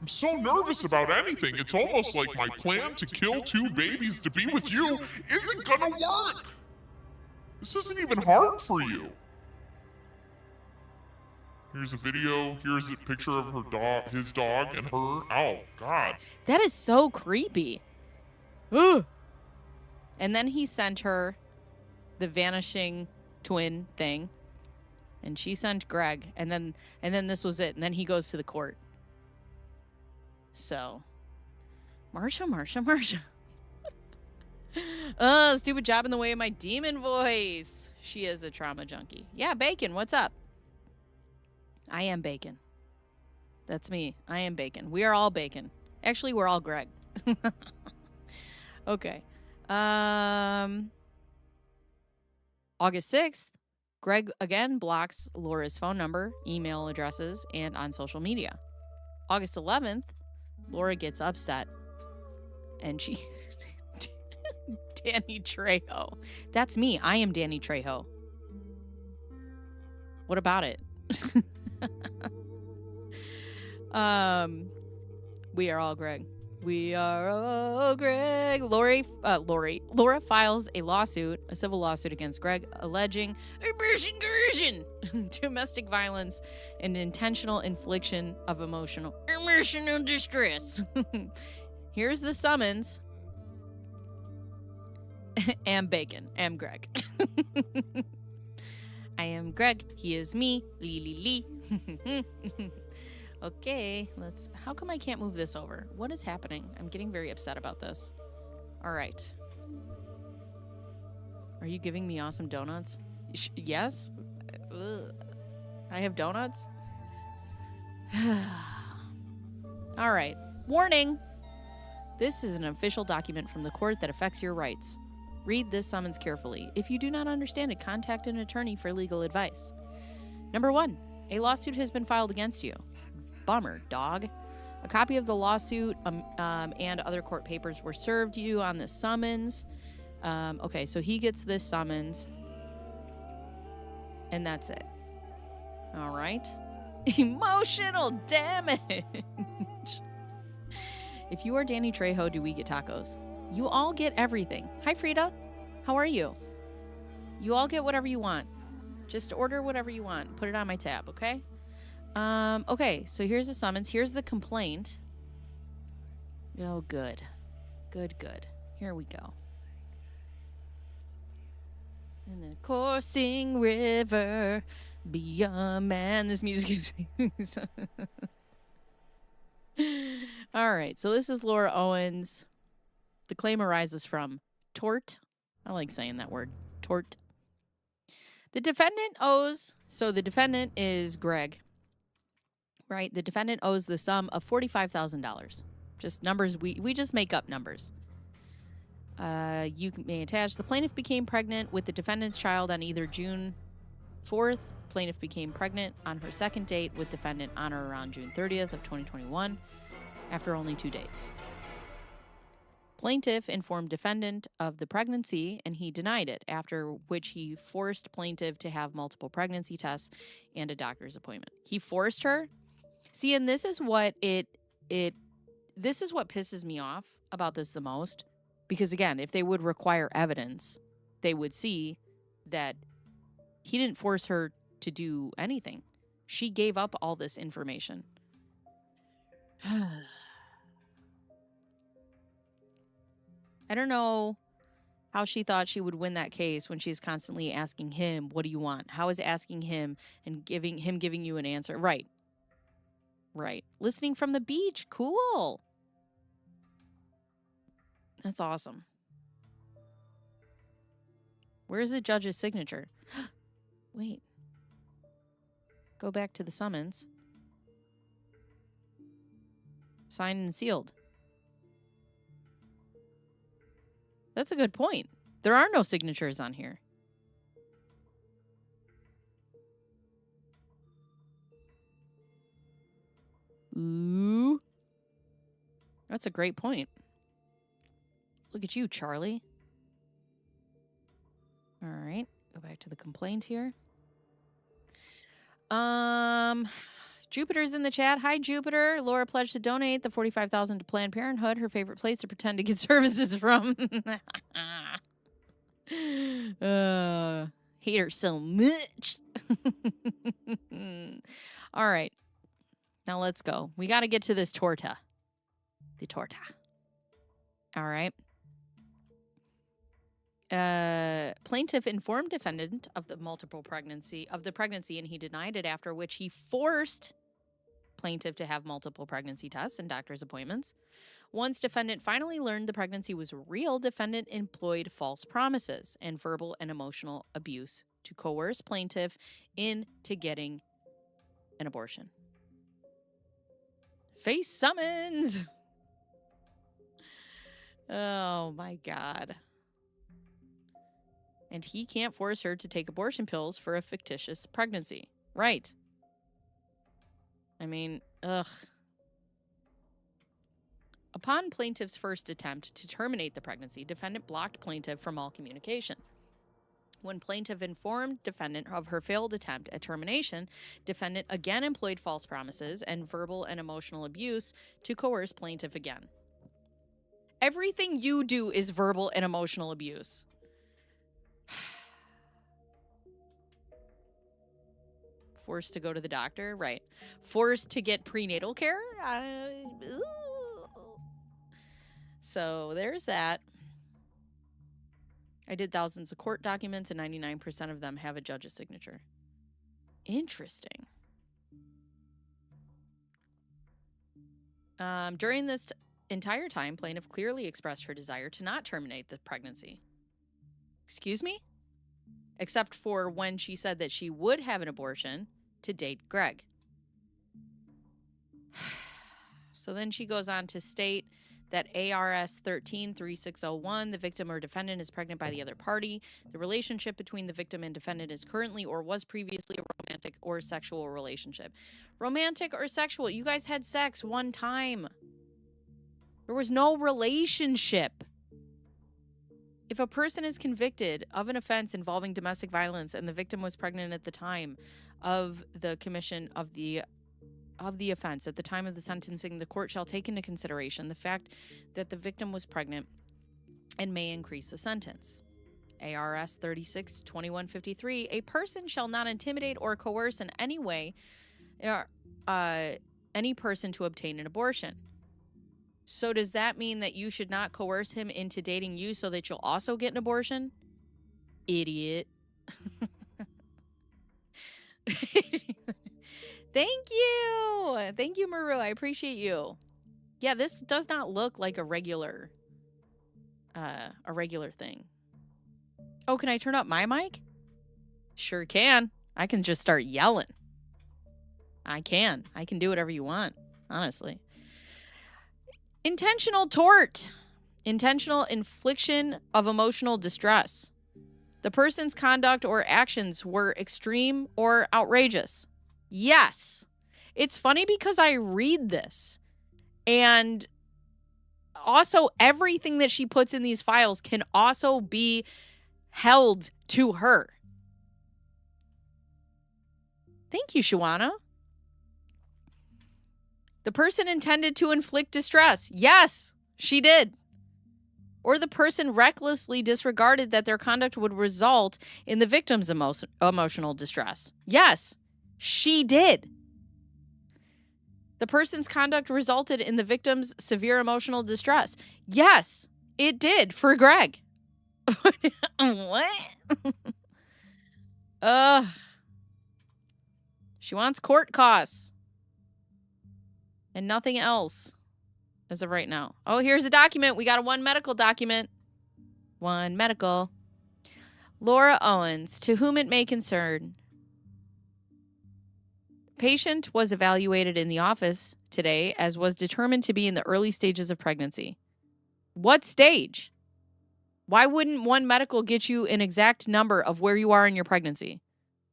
I'm so nervous about anything. It's almost like my plan to kill 2 babies to be with you isn't gonna work. This isn't even hard for you. Here's a video. Here's a picture of her dog, his dog, and her. Oh, God. That is so creepy. Ugh. And then he sent her the vanishing twin thing. And she sent Greg. And then this was it. And then he goes to the court. So, Marsha. Oh, stupid job in the way of my demon voice. She is a trauma junkie. Yeah, Bacon, what's up? I am Bacon. That's me. I am Bacon. We are all Bacon. Actually, we're all Greg. Okay. August 6th, Greg again blocks Laura's phone number, email addresses, and on social media. August 11th, Laura gets upset and she... Danny Trejo. That's me. I am Danny Trejo. What about it? We are all Greg. We are all Greg. Laura files a lawsuit, a civil lawsuit against Greg, alleging coercion, domestic violence, and intentional infliction of emotional distress. Here's the summons. Am Bacon. Am Greg. I am Greg. He is me. Lee. Okay, how come I can't move this over? What is happening? I'm getting very upset about this. All right. Are you giving me awesome donuts? Yes? Ugh. I have donuts? All right. Warning! This is an official document from the court that affects your rights. Read this summons carefully. If you do not understand it, contact an attorney for legal advice. Number 1, a lawsuit has been filed against you. Bummer, dog. A copy of the lawsuit and other court papers were served you on this summons. Okay, so he gets this summons. And that's it. All right. Emotional damage. If you are Danny Trejo, do we get tacos? You all get everything. Hi, Frida. How are you? You all get whatever you want. Just order whatever you want. Put it on my tab, okay? Okay, so here's the summons. Here's the complaint. Oh, good. Good. Here we go. In the coursing river, beyond man. This music is... All right, so this is Laura Owens. The claim arises from tort. I like saying that word. Tort. The defendant is Greg. Right? The defendant owes the sum of $45,000. Just numbers. We just make up numbers. You may attach. The plaintiff became pregnant with the defendant's child on either June 4th. Plaintiff became pregnant on her second date with defendant on or around June 30th of 2021 after only 2 dates. Plaintiff informed defendant of the pregnancy and he denied it, after which he forced plaintiff to have multiple pregnancy tests and a doctor's appointment. He forced her. See, and this is what this is what pisses me off about this the most, because again, if they would require evidence, they would see that he didn't force her to do anything. She gave up all this information. I don't know how she thought she would win that case when she's constantly asking him, what do you want? How is asking him and giving you an answer? Right. Listening from the beach. Cool. That's awesome. Where's the judge's signature? Wait. Go back to the summons. Signed and sealed. That's a good point. There are no signatures on here. Ooh. That's a great point. Look at you, Charlie. All right. Go back to the complaint here. Jupiter's in the chat. Hi, Jupiter. Laura pledged to donate the $45,000 to Planned Parenthood, her favorite place to pretend to get services from. Hate her so much. All right. Now let's go. We got to get to this torta. The torta. All right. Plaintiff informed defendant of the pregnancy, and he denied it, after which he forced plaintiff to have multiple pregnancy tests and doctor's appointments. Once defendant finally learned the pregnancy was real, defendant employed false promises and verbal and emotional abuse to coerce plaintiff into getting an abortion. Face summons. Oh my God. And he can't force her to take abortion pills for a fictitious pregnancy. Right. I mean, ugh. Upon plaintiff's first attempt to terminate the pregnancy, defendant blocked plaintiff from all communication. When plaintiff informed defendant of her failed attempt at termination, defendant again employed false promises and verbal and emotional abuse to coerce plaintiff again. Everything you do is verbal and emotional abuse. Forced to go to the doctor? Right. Forced to get prenatal care? So there's that. I did thousands of court documents, and 99% of them have a judge's signature. Interesting. During this entire time, plaintiff clearly expressed her desire to not terminate the pregnancy. Excuse me? Except for when she said that she would have an abortion to date Greg. So then she goes on to state that ARS 133601, the victim or defendant is pregnant by the other party. The relationship between the victim and defendant is currently or was previously a romantic or sexual relationship. Romantic or sexual? You guys had sex one time. There was no relationship. If a person is convicted of an offense involving domestic violence and the victim was pregnant at the time of the commission of the offense, at the time of the sentencing, the court shall take into consideration the fact that the victim was pregnant and may increase the sentence. ARS 362153, a person shall not intimidate or coerce in any way any person to obtain an abortion. So does that mean that you should not coerce him into dating you so that you'll also get an abortion? Idiot. Thank you. Thank you, Maru. I appreciate you. Yeah, this does not look like a regular thing. Oh, can I turn up my mic? Sure can. I can just start yelling. I can do whatever you want, honestly. Intentional tort. Intentional infliction of emotional distress. The person's conduct or actions were extreme or outrageous. Yes. It's funny because I read this, and also everything that she puts in these files can also be held to her. Thank you, Shawana. The person intended to inflict distress. Yes, she did. Or the person recklessly disregarded that their conduct would result in the victim's emotional distress. Yes, she did. The person's conduct resulted in the victim's severe emotional distress. Yes, it did for Greg. What? She wants court costs. And nothing else as of right now. Oh, here's a document. We got one medical document. One medical. Laura Owens, to whom it may concern. Patient was evaluated in the office today as was determined to be in the early stages of pregnancy. What stage? Why wouldn't One Medical get you an exact number of where you are in your pregnancy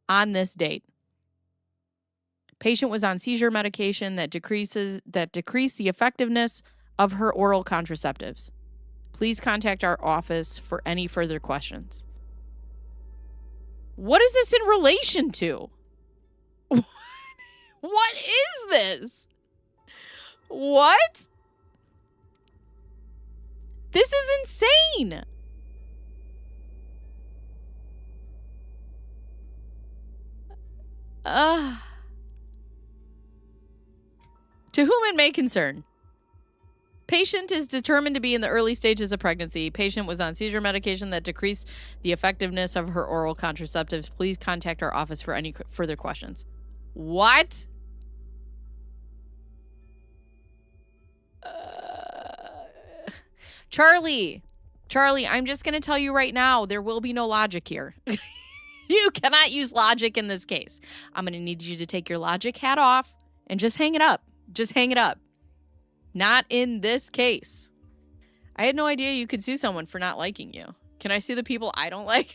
on this date? Patient was on seizure medication that decrease the effectiveness of her oral contraceptives. Please contact our office for any further questions. What is this in relation to? What is this? What? This is insane. To whom it may concern. Patient is determined to be in the early stages of pregnancy. Patient was on seizure medication that decreased the effectiveness of her oral contraceptives. Please contact our office for any further questions. What? Charlie, I'm just going to tell you right now, there will be no logic here. You cannot use logic in this case. I'm going to need you to take your logic hat off and just hang it up. Just hang it up. Not in this case. I had no idea you could sue someone for not liking you. Can I sue the people I don't like?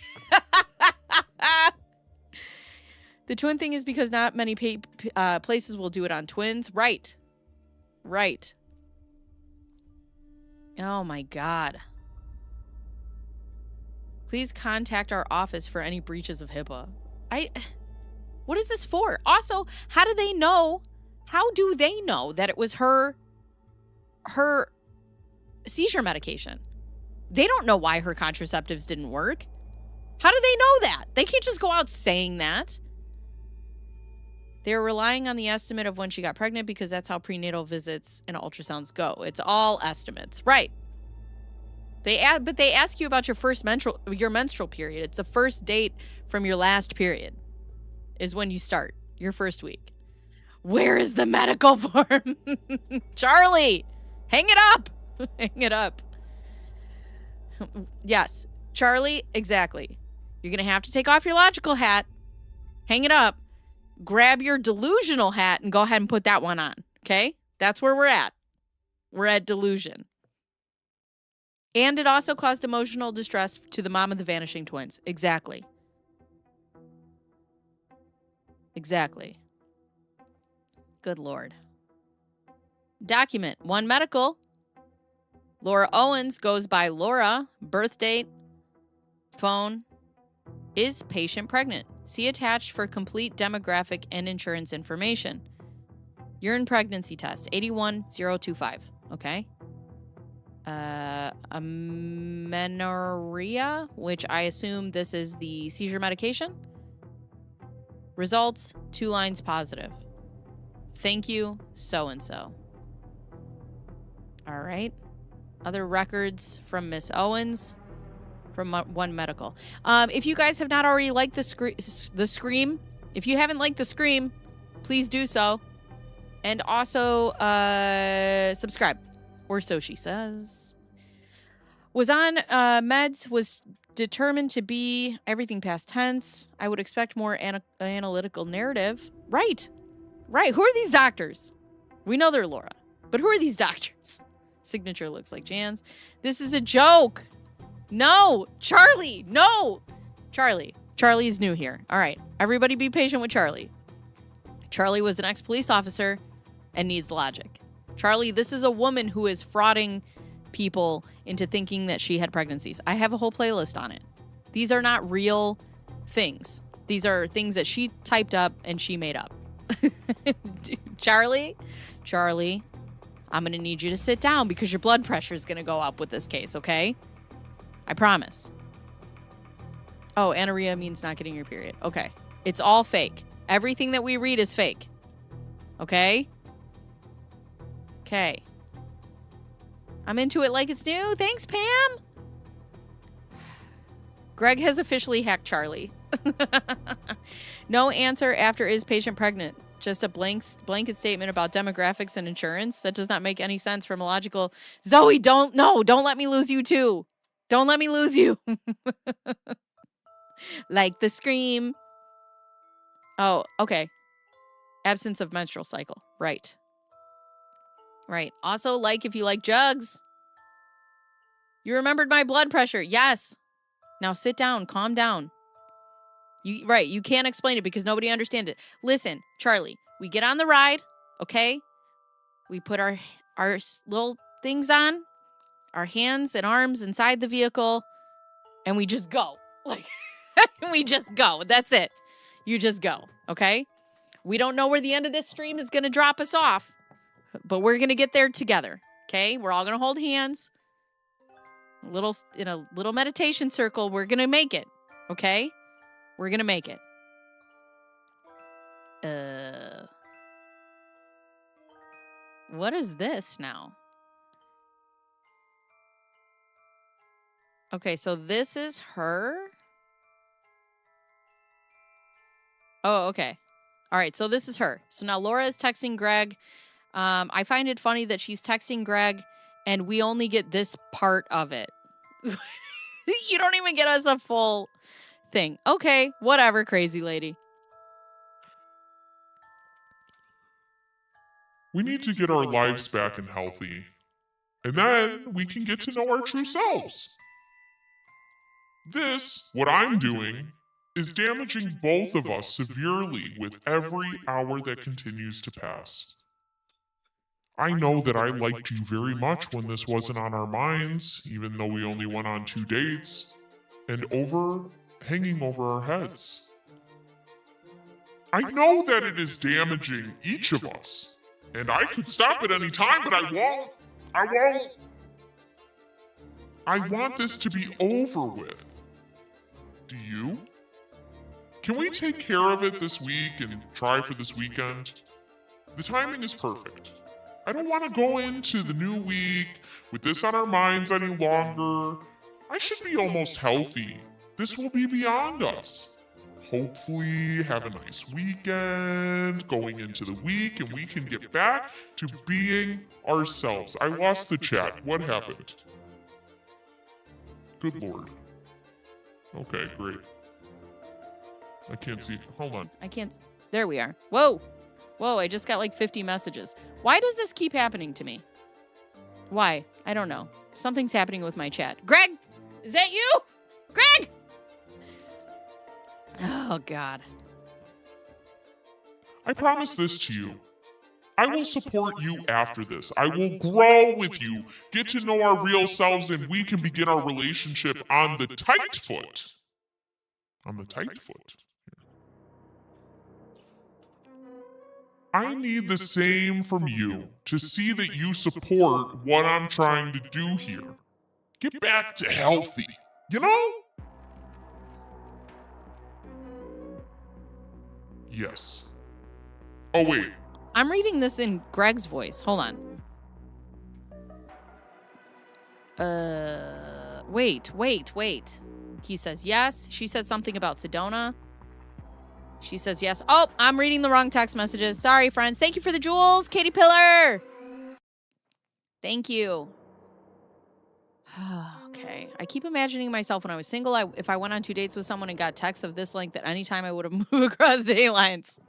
The twin thing is because not many places will do it on twins. Right. Oh my God. Please contact our office for any breaches of HIPAA. What is this for? Also, how do they know? How do they know that it was her seizure medication? They don't know why her contraceptives didn't work. How do they know that? They can't just go out saying that. They're relying on the estimate of when she got pregnant because that's how prenatal visits and ultrasounds go. It's all estimates. Right. But they ask you about your menstrual period. It's the first date from your last period is when you start your first week. Where is the medical form? Charlie, hang it up. Hang it up. Yes, Charlie, exactly. You're going to have to take off your logical hat, hang it up, grab your delusional hat, and go ahead and put that one on, okay? That's where we're at. We're at delusion. And it also caused emotional distress to the mom of the vanishing twins. Exactly. Good Lord. Document. One Medical. Laura Owens goes by Laura. Birth date. Phone. Is patient pregnant? See attached for complete demographic and insurance information. Urine pregnancy test. 81025. Okay. Amenorrhea, which I assume this is the seizure medication. Results, 2 lines positive. Thank you, so-and-so. All right. Other records from Miss Owens from One Medical. If you guys have not already liked the Scream, if you haven't liked the Scream, please do so. And also subscribe. Or so she says. Was on meds, was determined to be everything past tense. I would expect more analytical narrative. Right. Who are these doctors? We know they're Laura. But who are these doctors? Signature looks like Jan's. This is a joke. No. Charlie. No. Charlie is new here. All right. Everybody be patient with Charlie. Charlie was an ex-police officer and needs logic. Charlie, this is a woman who is frauding people into thinking that she had pregnancies. I have a whole playlist on it. These are not real things. These are things that she typed up and she made up. Charlie, I'm going to need you to sit down because your blood pressure is going to go up with this case, okay? I promise. Oh, anorrhea means not getting your period. Okay. It's all fake. Everything that we read is fake. Okay? Okay. I'm into it like it's new. Thanks, Pam. Greg has officially hacked Charlie. No answer after is patient pregnant. Just a blanket statement about demographics and insurance. That does not make any sense from a logical... Zoe, don't let me lose you too. Don't let me lose you. Like the scream. Oh, okay. Absence of menstrual cycle. Right. Right. Also, like if you like jugs. You remembered my blood pressure. Yes. Now sit down. Calm down. You can't explain it because nobody understands it. Listen, Charlie, we get on the ride, okay? We put our little things on, our hands and arms inside the vehicle, and we just go. Like, we just go. That's it. You just go, okay? We don't know where the end of this stream is going to drop us off, but we're going to get there together, okay? We're all going to hold hands. In a little meditation circle, we're going to make it, okay? We're going to make it. What is this now? Okay, so this is her. Oh, okay. All right, so this is her. So now Laura is texting Greg. I find it funny that she's texting Greg and we only get this part of it. You don't even get us a full thing. Okay, whatever, crazy lady. We need to get our lives back and healthy. And then we can get to know our true selves. This, what I'm doing, is damaging both of us severely with every hour that continues to pass. I know that I liked you very much when this wasn't on our minds, even though we only went on 2 dates, and hanging over our heads. I know that it is damaging each of us, and I could stop at any time, but I won't. I want this to be over with. Do you? Can we take care of it this week and try for this weekend? The timing is perfect. I don't want to go into the new week with this on our minds any longer. I should be almost healthy. This will be beyond us. Hopefully have a nice weekend going into the week and we can get back to being ourselves. I lost the chat. What happened? Good Lord. Okay, great. I can't see. Hold on. I can't. There we are. Whoa. I just got like 50 messages. Why does this keep happening to me? Why? I don't know. Something's happening with my chat. Greg, is that you? Greg! Oh, God. I promise this to you. I will support you after this. I will grow with you, get to know our real selves, and we can begin our relationship on the tight foot. On the tight foot. I need the same from you to see that you support what I'm trying to do here. Get back to healthy, you know? Yes. Oh, wait. I'm reading this in Greg's voice. Hold on. Wait. He says yes. She said something about Sedona. She says yes. Oh, I'm reading the wrong text messages. Sorry, friends. Thank you for the jewels, Katie Pillar. Thank you. Okay. I keep imagining myself when I was single. If I went on 2 dates with someone and got texts of this length at any time, I would have moved across state lines.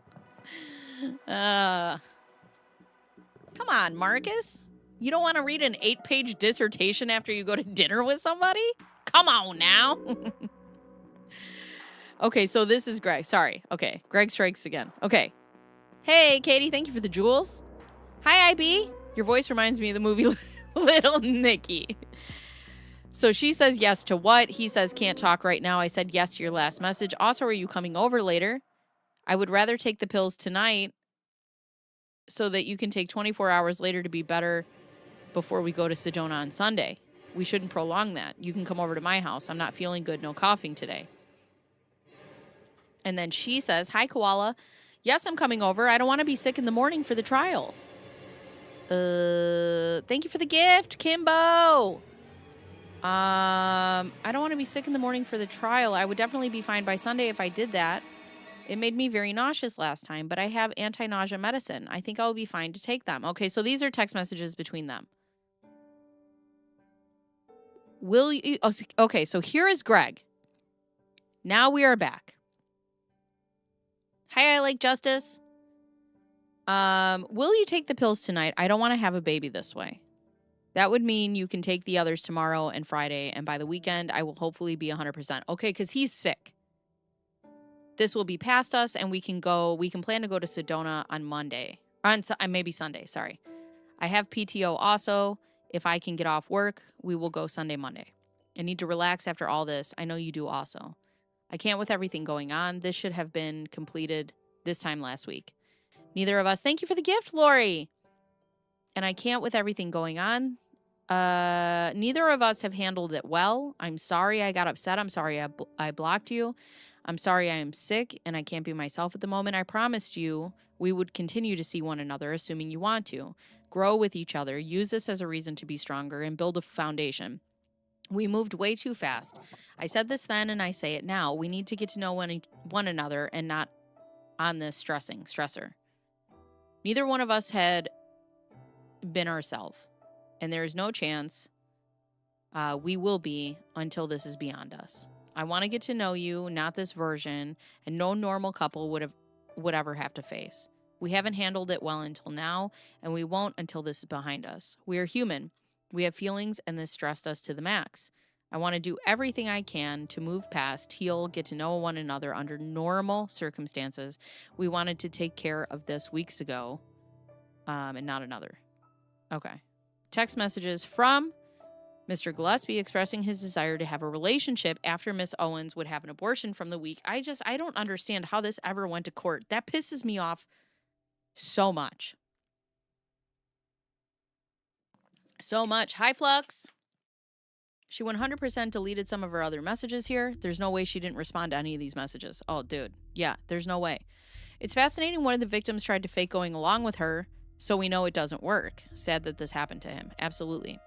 Come on, Marcus. You don't want to read an 8-page dissertation after you go to dinner with somebody? Come on now. Okay, so this is Greg. Sorry. Okay, Greg strikes again. Okay. Hey, Katie, thank you for the jewels. Hi, IB. Your voice reminds me of the movie Little Nicky. So she says yes to what? He says can't talk right now. I said yes to your last message. Also, are you coming over later? I would rather take the pills tonight so that you can take 24 hours later to be better before we go to Sedona on Sunday. We shouldn't prolong that. You can come over to my house. I'm not feeling good. No coughing today. And then she says, hi, Koala. Yes, I'm coming over. I don't want to be sick in the morning for the trial. Thank you for the gift, Kimbo. I don't want to be sick in the morning for the trial. I would definitely be fine by Sunday if I did that. It made me very nauseous last time, but I have anti-nausea medicine. I think I'll be fine to take them. Okay, so these are text messages between them. Will you... Okay, so here is Greg. Now we are back. Hi, I like justice. Will you take the pills tonight? I don't want to have a baby this way. That would mean you can take the others tomorrow and Friday, and by the weekend, I will hopefully be 100%. Okay, because he's sick. This will be past us, and we can plan to go to Sedona on Monday. Maybe Sunday, sorry. I have PTO also. If I can get off work, we will go Sunday, Monday. I need to relax after all this. I know you do also. I can't with everything going on. This should have been completed this time last week. Neither of us. Thank you for the gift, Lori. And I can't with everything going on. Neither of us have handled it well. I'm sorry I got upset. I'm sorry I blocked you. I'm sorry I am sick and I can't be myself at the moment. I promised you we would continue to see one another, assuming you want to. Grow with each other. Use this as a reason to be stronger and build a foundation. We moved way too fast. I said this then and I say it now. We need to get to know one another and not on this stressor. Neither one of us had been ourselves. And there is no chance we will be until this is beyond us. I want to get to know you, not this version, and no normal couple would ever have to face. We haven't handled it well until now, and we won't until this is behind us. We are human. We have feelings, and this stressed us to the max. I want to do everything I can to move past, heal, get to know one another under normal circumstances. We wanted to take care of this weeks ago, and not another. Okay. Text messages from Mr. Gillespie expressing his desire to have a relationship after Miss Owens would have an abortion from the week. I don't understand how this ever went to court. That pisses me off so much. So much. Hi, Flux. She 100% deleted some of her other messages here. There's no way she didn't respond to any of these messages. Oh, dude. Yeah, there's no way. It's fascinating one of the victims tried to fake going along with her, so we know it doesn't work. Sad that this happened to him. Absolutely.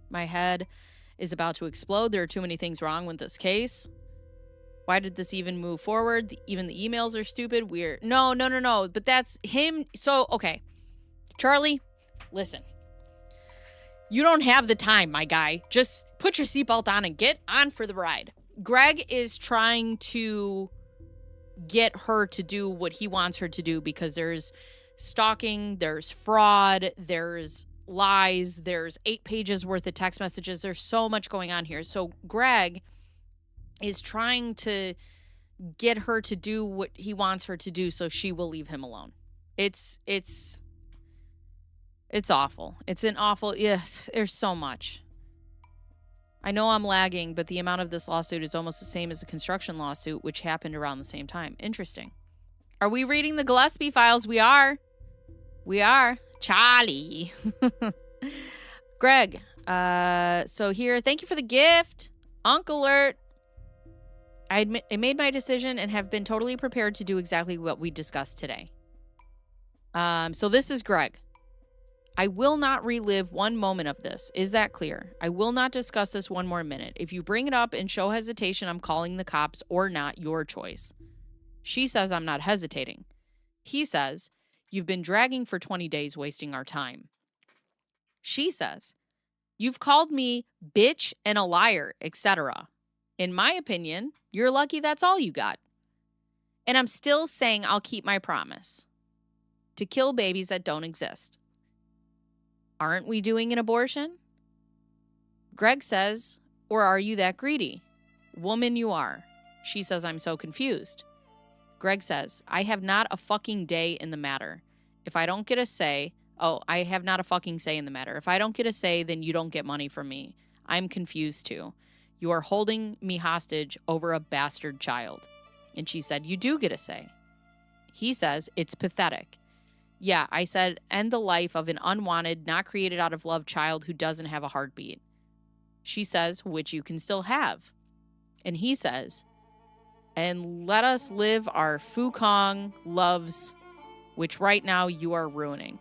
My head is about to explode. There are too many things wrong with this case. Why did this even move forward? Even the emails are stupid. Weird. No. But that's him. So, okay. Charlie, listen. You don't have the time, my guy. Just put your seatbelt on and get on for the ride. Greg is trying to get her to do what he wants her to do because there's stalking, there's fraud, there's lies, there's 8 pages worth of text messages. There's so much going on here. So Greg is trying to get her to do what he wants her to do so she will leave him alone. It's awful. It's an awful, yes, there's so much. I know I'm lagging, but the amount of this lawsuit is almost the same as the construction lawsuit, which happened around the same time. Interesting. Are we reading the Gillespie files? We are. Charlie. Greg. So here, thank you for the gift. Uncle Alert. I made my decision and have been totally prepared to do exactly what we discussed today. So this is Greg. I will not relive one moment of this. Is that clear? I will not discuss this one more minute. If you bring it up and show hesitation, I'm calling the cops or not, your choice. She says I'm not hesitating. He says, you've been dragging for 20 days, wasting our time. She says, you've called me bitch and a liar, etc. In my opinion, you're lucky that's all you got. And I'm still saying I'll keep my promise to kill babies that don't exist. Aren't we doing an abortion? Greg says, or are you that greedy? Woman, you are. She says, I'm so confused. Greg says, I have not a fucking day in the matter. If I don't get a say, I have not a fucking say in the matter. If I don't get a say, then you don't get money from me. I'm confused too. You are holding me hostage over a bastard child. And she said, you do get a say. He says, it's pathetic. Yeah, I said, end the life of an unwanted, not created out of love child who doesn't have a heartbeat. She says, which you can still have. And he says, and let us live our Fukong loves, which right now you are ruining.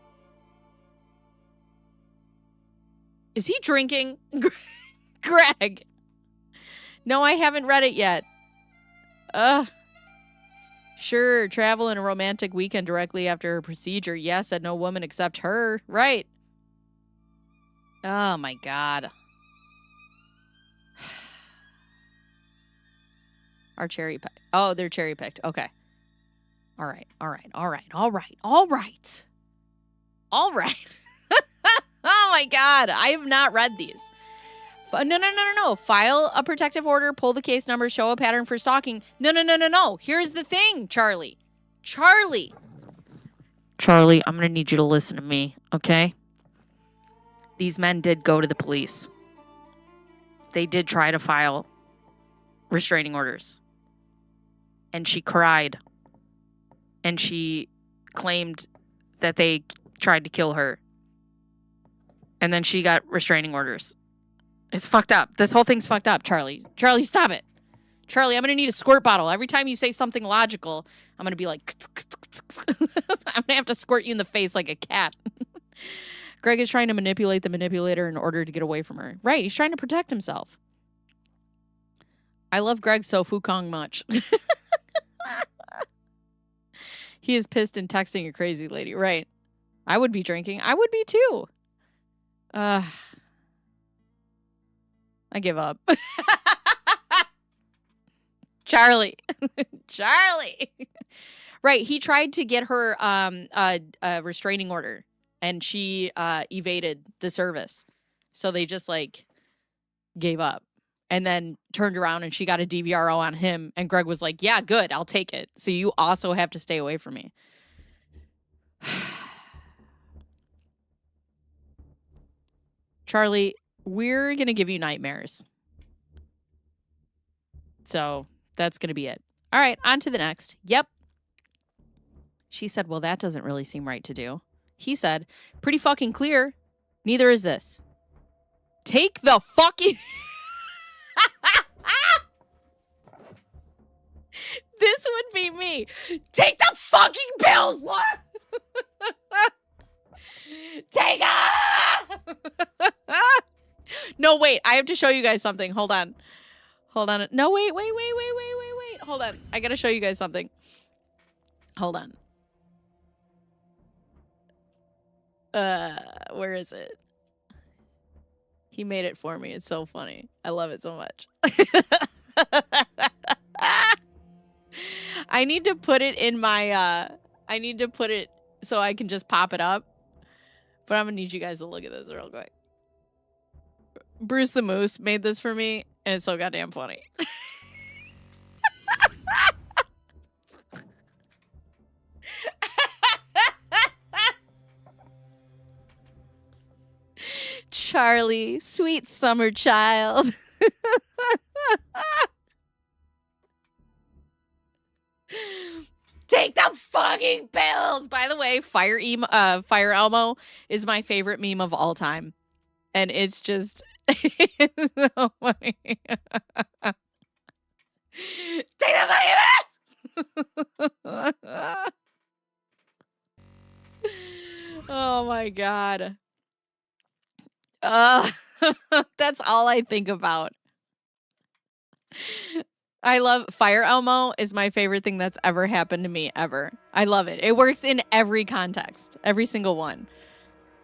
Is he drinking? Greg. No, I haven't read it yet. Sure, travel in a romantic weekend directly after her procedure. Yes, said no woman except her. Right. Oh, my God. Are cherry picked. Oh, they're cherry picked. Okay. All right. Oh my God. I have not read these. No. File a protective order, pull the case number, show a pattern for stalking. No. Here's the thing, Charlie, I'm going to need you to listen to me, okay? These men did go to the police. They did try to file restraining orders. And she cried. And she claimed that they tried to kill her. And then she got restraining orders. It's fucked up. This whole thing's fucked up, Charlie. Charlie, stop it. Charlie, I'm going to need a squirt bottle. Every time you say something logical, I'm going to be like, I'm going to have to squirt you in the face like a cat. Greg is trying to manipulate the manipulator in order to get away from her. Right, he's trying to protect himself. I love Greg so Fukong much. He is pissed and texting a crazy lady. Right. I would be drinking. I would be too. I give up. Charlie. Right. He tried to get her a restraining order and she evaded the service. So they just like gave up and then turned around and she got a DVRO on him. And Greg was like, yeah, good. I'll take it. So you also have to stay away from me. Charlie, we're going to give you nightmares. So that's going to be it. All right, on to the next. Yep. She said, well, that doesn't really seem right to do. He said, pretty fucking clear. Neither is this. Take the fucking... This would be me. Take the fucking pills, Laura. Take it. No, wait. I have to show you guys something. Hold on. No, wait. Hold on. I got to show you guys something. Hold on. Where is it? He made it for me. It's so funny. I love it so much. I need to put it in my, I need to put it so I can just pop it up. But I'm going to need you guys to look at this real quick. Bruce the Moose made this for me, and it's so goddamn funny. Charlie, sweet summer child. Take the fucking pills. By the way, Fire Elmo is my favorite meme of all time. And it's just it's so funny. Take the fucking pills. Oh my God. That's all I think about. I love Fire Elmo is my favorite thing that's ever happened to me ever. I love it. It works in every context, every single one.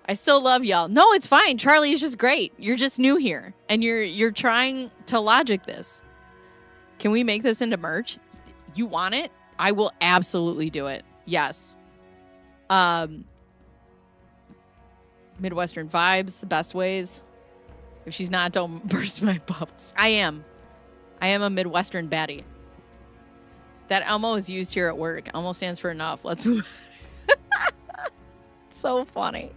I still love y'all. No, it's fine. Charlie is just great. You're just new here and you're trying to logic this. Can we make this into merch? You want it? I will absolutely do it. Yes. Midwestern vibes, the best ways. If she's not, don't burst my bubbles. I am a Midwestern baddie. That Elmo is used here at work. Elmo stands for enough. Let's move. So funny.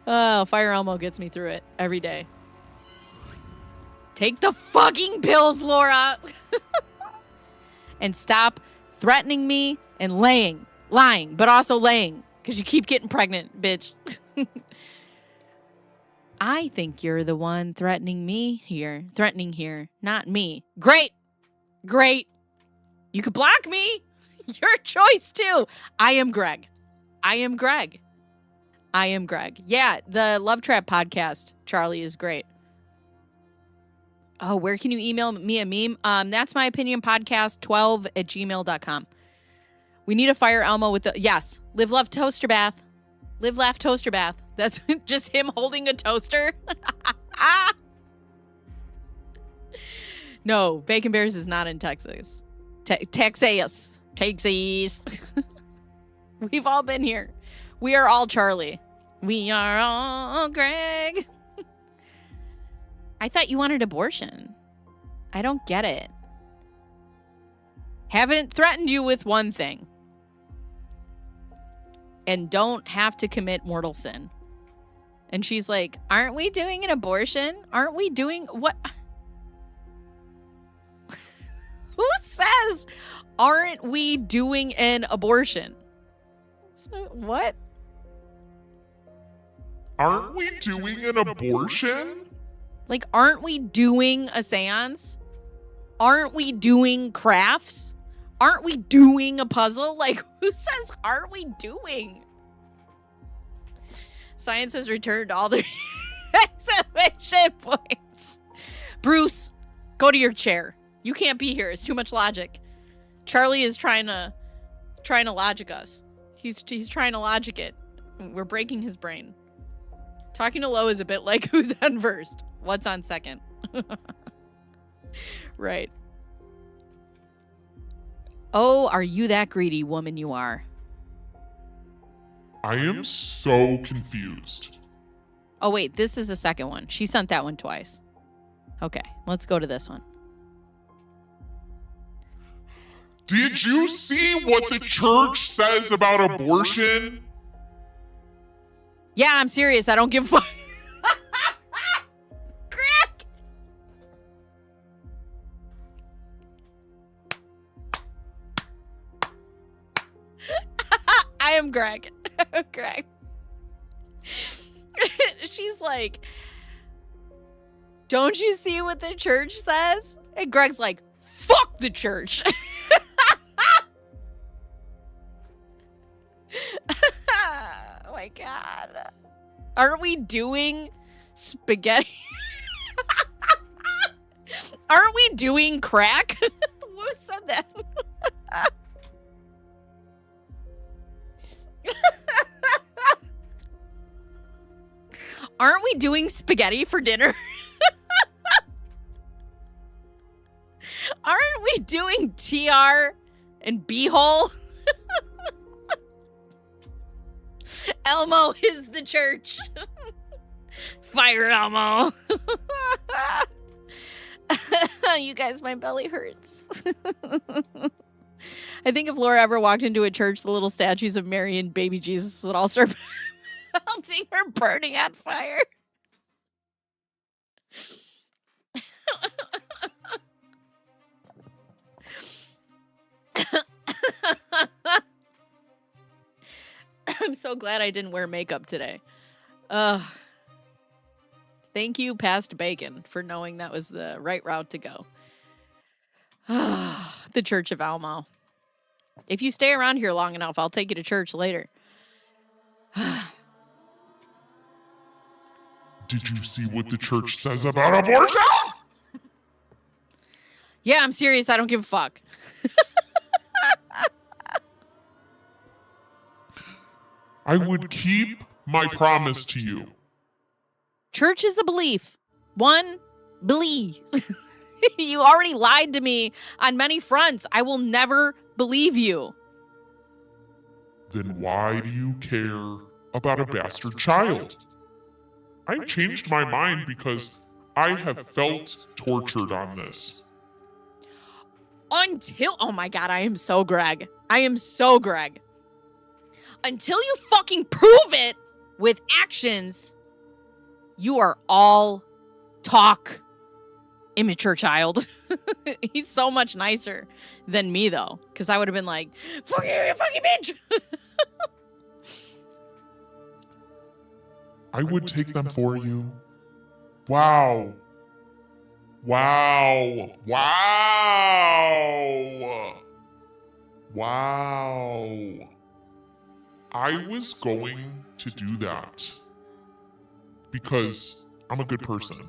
Oh, Fire Elmo gets me through it every day. Take the fucking pills, Laura. And stop threatening me and lying, but also laying, because you keep getting pregnant, bitch. I think you're the one threatening here, not me. Great. You could block me. Your choice too. I am Greg. Yeah, the Love Trap podcast, Charlie, is great. Oh, where can you email me a meme? That's my opinion podcast 12@gmail.com. We need a Fire Elmo with the, yes, live, love, toaster bath. Live, laugh, toaster bath. That's just him holding a toaster. No, Bacon Bears is not in Texas. Texas. We've all been here. We are all Charlie. We are all Greg. I thought you wanted abortion. I don't get it. Haven't threatened you with one thing. And don't have to commit mortal sin. And she's like, aren't we doing an abortion? Aren't we doing what? Who says, aren't we doing an abortion? So, what? Aren't we doing an abortion? Like, aren't we doing a seance? Aren't we doing crafts? Aren't we doing a puzzle? Like, who says, aren't we doing? Science has returned all their exclamation points. Bruce, go to your chair. You can't be here. It's too much logic. Charlie is trying to logic us. He's trying to logic it. We're breaking his brain. Talking to Lo is a bit like who's on first. What's on second? Right. Oh, are you that greedy, woman you are? I am so confused. Oh, wait, this is the second one. She sent that one twice. Okay, let's go to this one. Did you see what the church says about abortion? Yeah, I'm serious. I don't give a fuck. Greg! I am Greg. Greg. She's like, don't you see what the church says? And Greg's like, fuck the church. Oh my God. Aren't we doing spaghetti? Aren't we doing crack? Who said that? Aren't we doing spaghetti for dinner? Aren't we doing TR and B-hole? Elmo is the church. Fire Elmo. You guys, my belly hurts. I think if Laura ever walked into a church, the little statues of Mary and baby Jesus would all start melting or burning on fire. I'm so glad I didn't wear makeup today. Thank you, past bacon, for knowing that was the right route to go. The Church of Elmo. If you stay around here long enough, I'll take you to church later. Did you see what the church says about abortion? Yeah, I'm serious. I don't give a fuck. I would keep my promise to you. Church is a belief. One, believe. You already lied to me on many fronts. I will never believe you. Then why do you care about a bastard child? I've changed my mind because I have felt tortured on this. Oh my God, I am so Greg. I am so Greg. Until you fucking prove it with actions, you are all talk, immature child. He's so much nicer than me, though, because I would have been like, fuck you, you fucking bitch. I would take them for you. Wow. Wow. Wow. Wow. I was going to do that because I'm a good person.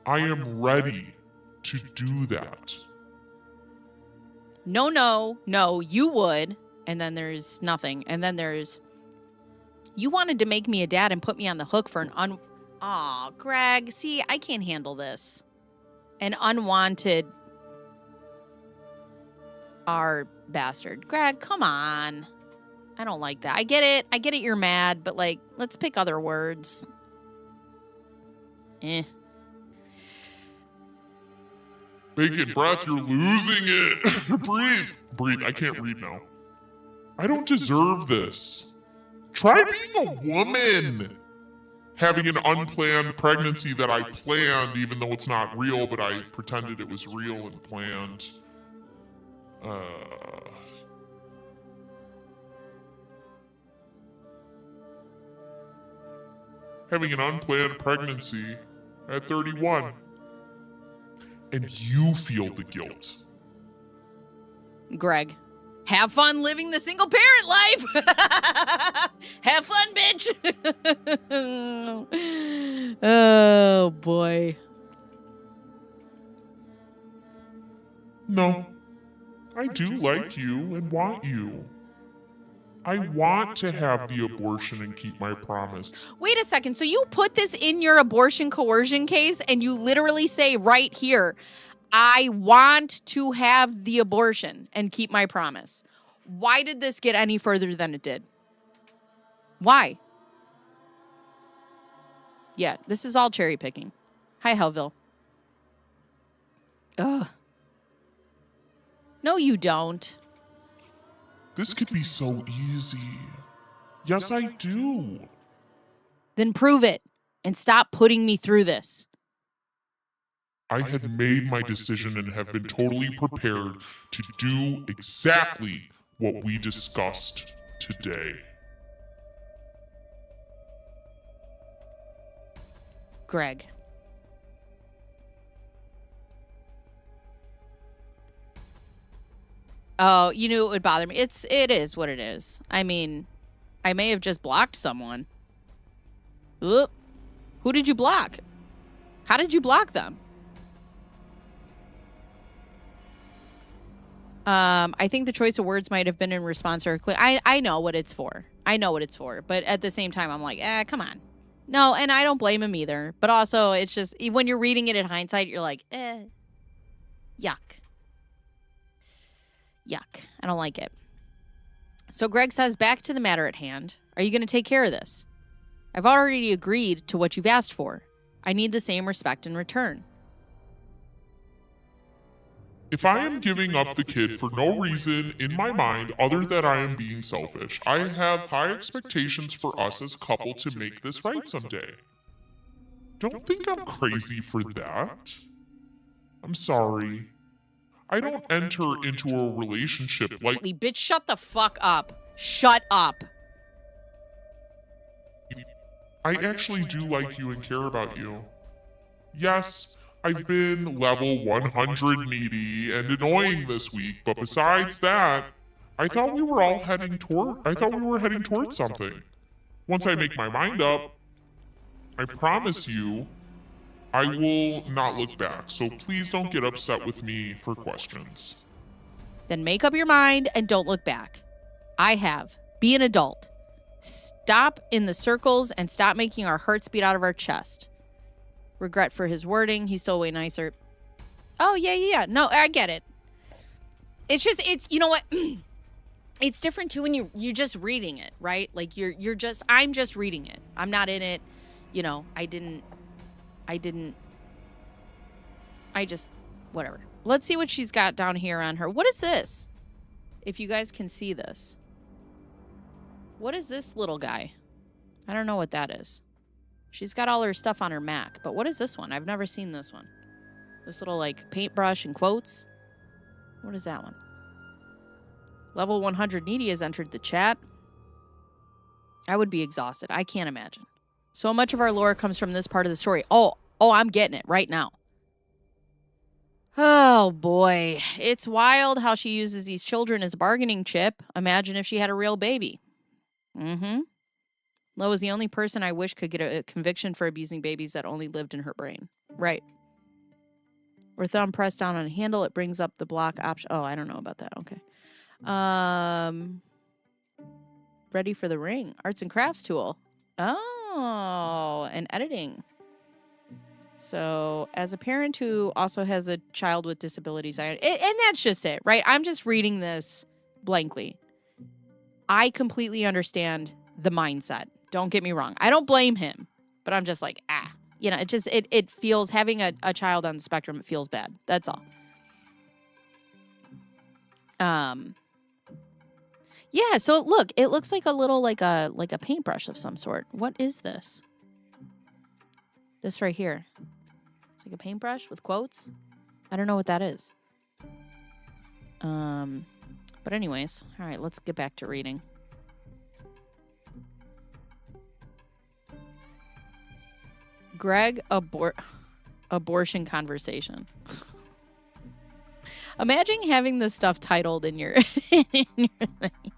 I am ready to do that. No, you would. And then there's nothing. And then there's, you wanted to make me a dad and put me on the hook for an Aw, Greg, see, I can't handle this. An unwanted R bastard. Greg, come on. I don't like that. I get it. You're mad, but like, let's pick other words. Bacon breath, you're losing it. Breathe. Breathe. I can't read now. I don't deserve this. Try being a woman. Having an unplanned pregnancy that I planned, even though it's not real, but I pretended it was real and planned. Having an unplanned pregnancy at 31. And you feel the guilt. Greg, have fun living the single parent life. Have fun, bitch. Oh, boy. No, I do like you and want you. I want to have the abortion and keep my promise. Wait a second. So you put this in your abortion coercion case and you literally say right here, I want to have the abortion and keep my promise. Why did this get any further than it did? Why? Yeah, this is all cherry picking. Hi, Hellville. Ugh. No, you don't. This could be so easy. Yes, I do. Then prove it and stop putting me through this. I had made my decision and have been totally prepared to do exactly what we discussed today. Greg. Oh, you knew it would bother me. It is what it is. I mean, I may have just blocked someone. Oop. Who did you block? How did you block them? I think the choice of words might have been in response to her. I know what it's for. But at the same time, I'm like, come on. No, and I don't blame him either. But also, it's just, when you're reading it in hindsight, you're like, yuck. Yuck. I don't like it. So Greg says, back to the matter at hand. Are you going to take care of this? I've already agreed to what you've asked for. I need the same respect in return. If I am giving up the kid for no reason in my mind other than I am being selfish, I have high expectations for us as a couple to make this right someday. Don't think I'm crazy for that. I'm sorry. I don't enter into a relationship like... Bitch, shut the fuck up. Shut up. I actually do like you and care about you. Yes, I've been level 100 needy and annoying this week, but besides that, I thought we were heading towards something. Once I make my mind up, I promise you, I will not look back, so please don't get upset with me for questions. Then make up your mind and don't look back. I have. Be an adult. Stop in the circles and stop making our hearts beat out of our chest. Regret for his wording. He's still way nicer. Oh, yeah. No, I get it. It's just, you know what? It's different too when you're just reading it, right? Like I'm just reading it. I'm not in it. You know, whatever. Let's see what she's got down here on her. What is this? If you guys can see this. What is this little guy? I don't know what that is. She's got all her stuff on her Mac, but what is this one? I've never seen this one. This little, like, paintbrush and quotes. What is that one? Level 100 Needy has entered the chat. I would be exhausted. I can't imagine. So much of our lore comes from this part of the story. Oh, I'm getting it right now. Oh, boy. It's wild how she uses these children as a bargaining chip. Imagine if she had a real baby. Mm-hmm. Lo is the only person I wish could get a conviction for abusing babies that only lived in her brain. Right. Or thumb pressed down on a handle, it brings up the block option. Oh, I don't know about that. Okay. Ready for the ring. Arts and crafts tool. Oh, and editing. So, as a parent who also has a child with disabilities, and that's just it, right? I'm just reading this blankly. I completely understand the mindset. Don't get me wrong. I don't blame him, but I'm just like, it feels, having a child on the spectrum, it feels bad. That's all. Yeah, so look, it looks like a little like a paintbrush of some sort. What is this? This right here. It's like a paintbrush with quotes. I don't know what that is. But anyways, all right, let's get back to reading. Greg abortion conversation. Imagine having this stuff titled in your in your thing.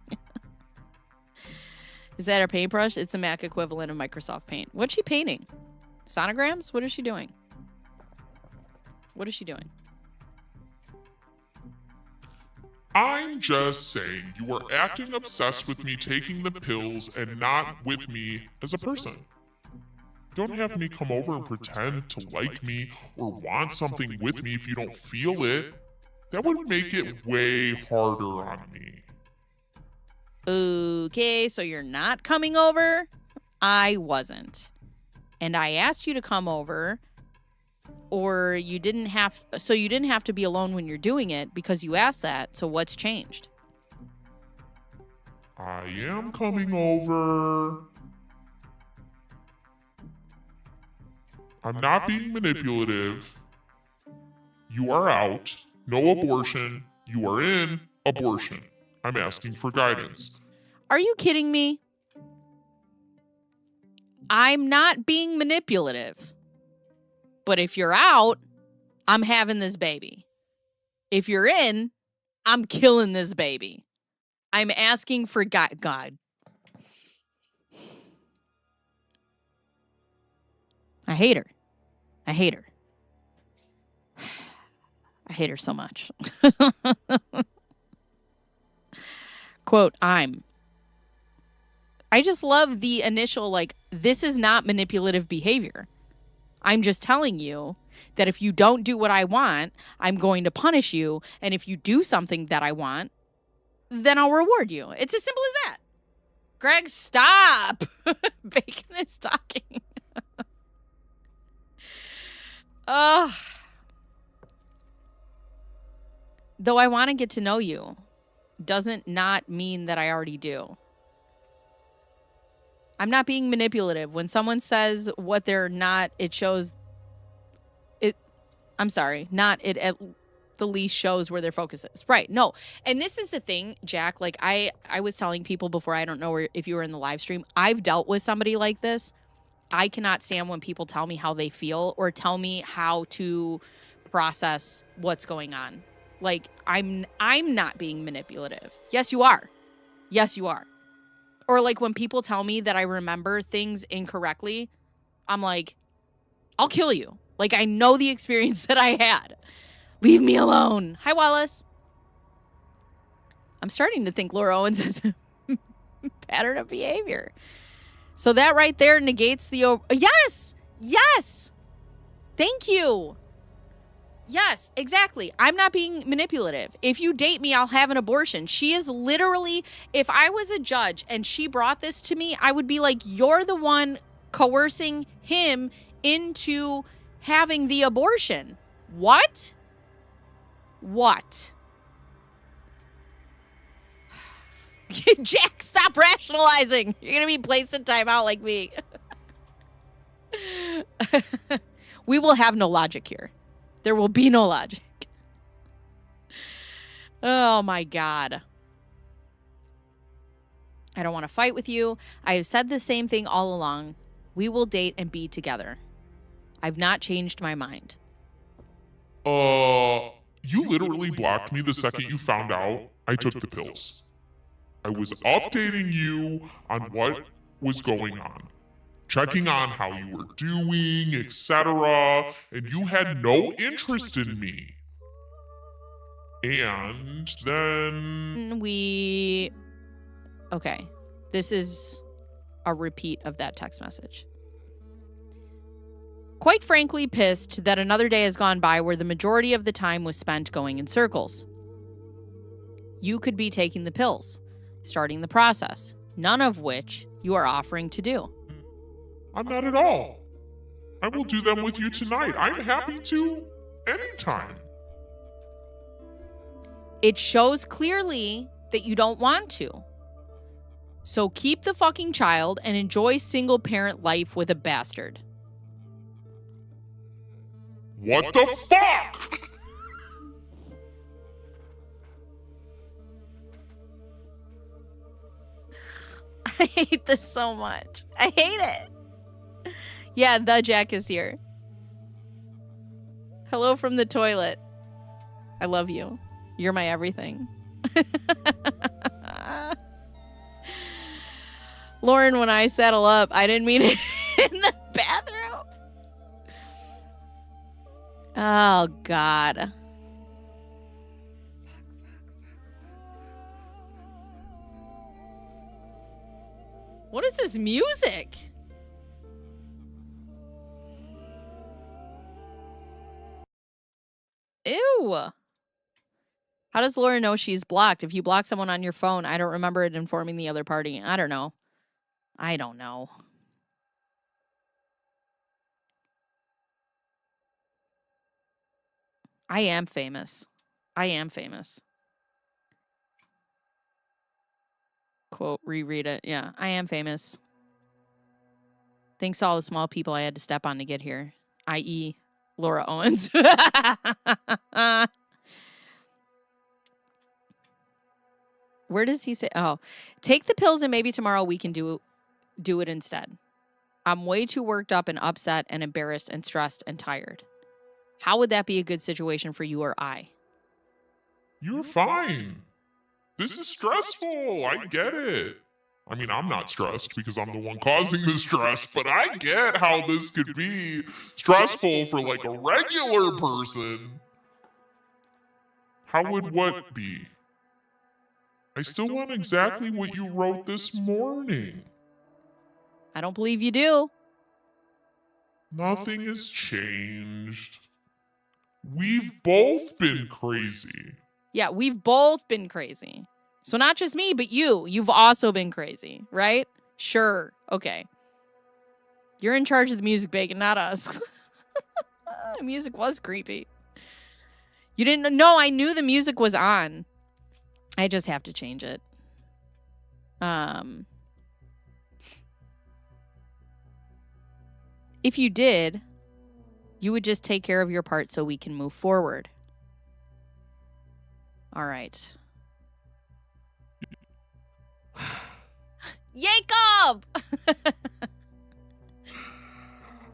Is that a paintbrush? It's a Mac equivalent of Microsoft Paint. What's she painting? Sonograms? What is she doing? What is she doing? I'm just saying you are acting obsessed with me taking the pills and not with me as a person. Don't have me come over and pretend to like me or want something with me if you don't feel it. That would make it way harder on me. Okay, so you're not coming over? I wasn't. And I asked you to come over, or you didn't have to be alone when you're doing it because you asked that. So what's changed? I am coming over. I'm not being manipulative. You are out. No abortion. You are in. Abortion. I'm asking for guidance. Are you kidding me? I'm not being manipulative. But if you're out, I'm having this baby. If you're in, I'm killing this baby. I'm asking for God. I hate her. I hate her. I hate her so much. Quote, I just love the initial, like, this is not manipulative behavior. I'm just telling you that if you don't do what I want, I'm going to punish you. And if you do something that I want, then I'll reward you. It's as simple as that. Greg, stop. Bacon is talking. Though I want to get to know you, doesn't not mean that I already do. I'm not being manipulative. When someone says what they're not, it shows it. I'm sorry, not it at the least shows where their focus is. Right. No. And this is the thing, Jack, like I was telling people before, I don't know if you were in the live stream, I've dealt with somebody like this. I cannot stand when people tell me how they feel or tell me how to process what's going on. Like, I'm not being manipulative. Yes, you are. Yes, you are. Or like when people tell me that I remember things incorrectly, I'm like, I'll kill you. Like, I know the experience that I had. Leave me alone. Hi, Wallace. I'm starting to think Laura Owens has a pattern of behavior. So that right there negates the... Yes! Yes! Thank you. Yes, exactly. I'm not being manipulative. If you date me, I'll have an abortion. She is literally, if I was a judge and she brought this to me, I would be like, you're the one coercing him into having the abortion. What? What? Jack, stop rationalizing. You're going to be placed in timeout like me. We will have no logic here. There will be no logic. Oh, my God. I don't want to fight with you. I have said the same thing all along. We will date and be together. I've not changed my mind. You literally blocked me the second you found out I took the pills. I was updating you on what was going on. Checking on how you were doing, etc., and you had no interest in me. And then... Okay. This is a repeat of that text message. Quite frankly pissed that another day has gone by where the majority of the time was spent going in circles. You could be taking the pills, starting the process, none of which you are offering to do. I'm not at all. I will do them with you tonight. I'm happy to anytime. It shows clearly that you don't want to. So keep the fucking child and enjoy single parent life with a bastard. What the fuck? I hate this so much. I hate it. Yeah, the Jack is here. Hello from the toilet. I love you. You're my everything. Lauren, when I settle up, I didn't mean it in the bathroom. Oh, God. What is this music? Ew. How does Laura know she's blocked? If you block someone on your phone, I don't remember it informing the other party. I don't know. I don't know. I am famous. I am famous. Quote, reread it. Yeah, I am famous. Thanks to all the small people I had to step on to get here, i.e. Laura Owens. Where does he say? Oh, take the pills and maybe tomorrow we can do it instead. I'm way too worked up and upset and embarrassed and stressed and tired. How would that be a good situation for you or I? You're fine. This is stressful. I get it. I mean, I'm not stressed because I'm the one causing the stress, but I get how this could be stressful for like a regular person. How would what be? I still want exactly what you wrote this morning. I don't believe you do. Nothing has changed. We've both been crazy. Yeah, we've both been crazy. So not just me, but you. You've also been crazy, right? Sure. Okay. You're in charge of the music, Bacon, not us. The music was creepy. You didn't know. I knew the music was on. I just have to change it. If you did, you would just take care of your part so we can move forward. All right. Jacob!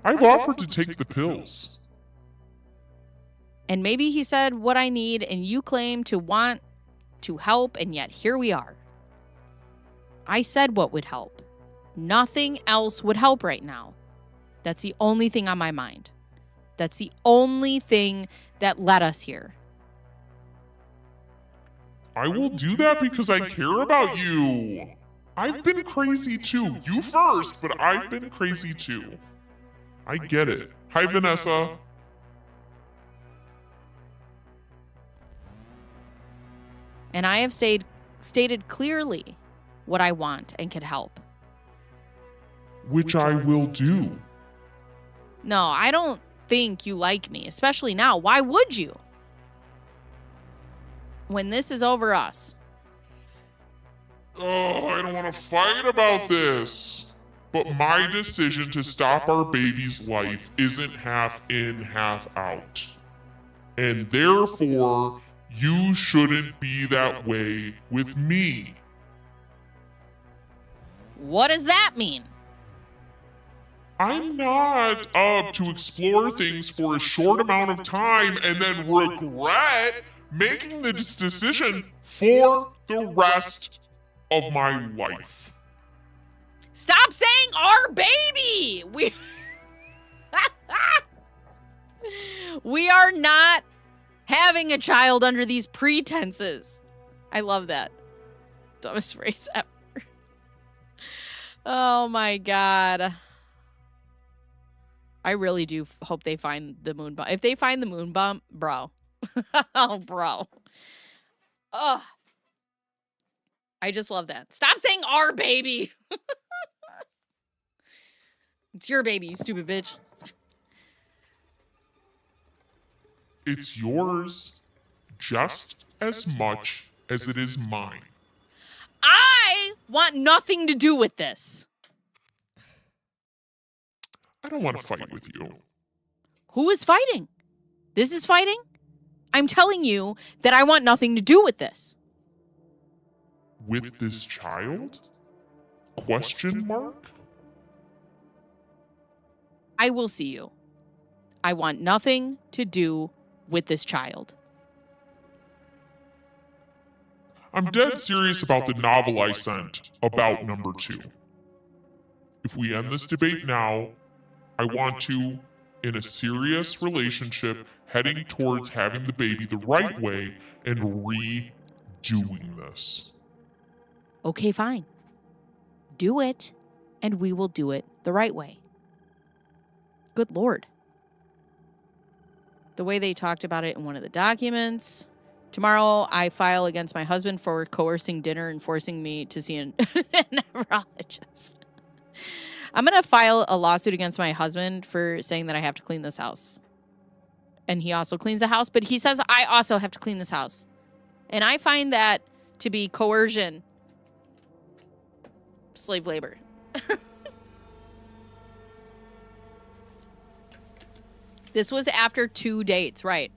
I've offered to take the pills. And maybe he said what I need, and you claim to want to help, and yet here we are. I said what would help. Nothing else would help right now. That's the only thing on my mind. That's the only thing that led us here. I will do that because I care about you. I've been crazy too. You first, but I've been crazy too. I get it. Hi, Vanessa. And I have stated clearly what I want and can help. Which I will do. No, I don't think you like me, especially now. Why would you? When this is over us. Oh, I don't want to fight about this. But my decision to stop our baby's life isn't half in, half out. And therefore, you shouldn't be that way with me. What does that mean? I'm not up to explore things for a short amount of time and then regret making this decision for the rest of my life. Stop saying our baby! We are not having a child under these pretenses. I love that. Dumbest phrase ever. Oh my God. I really do hope they find the moon bump. If they find the moon bump, bro. Oh, bro. Ugh. I just love that. Stop saying our baby. It's your baby, you stupid bitch. It's yours just as much as it is mine. I want nothing to do with this. I don't want to fight with you. Who is fighting? This is fighting? I'm telling you that I want nothing to do with this. With this child? Question mark? I will see you. I want nothing to do with this child. I'm dead serious about the novel I sent about number 2. If we end this debate now, I want to, in a serious relationship, heading towards having the baby the right way and redoing this. Okay, fine. Do it, and we will do it the right way. Good Lord. The way they talked about it in one of the documents. Tomorrow, I file against my husband for coercing dinner and forcing me to see a nephrologist. I'm going to file a lawsuit against my husband for saying that I have to clean this house. And he also cleans the house, but he says I also have to clean this house. And I find that to be coercion. Slave labor. This was after 2 dates, right?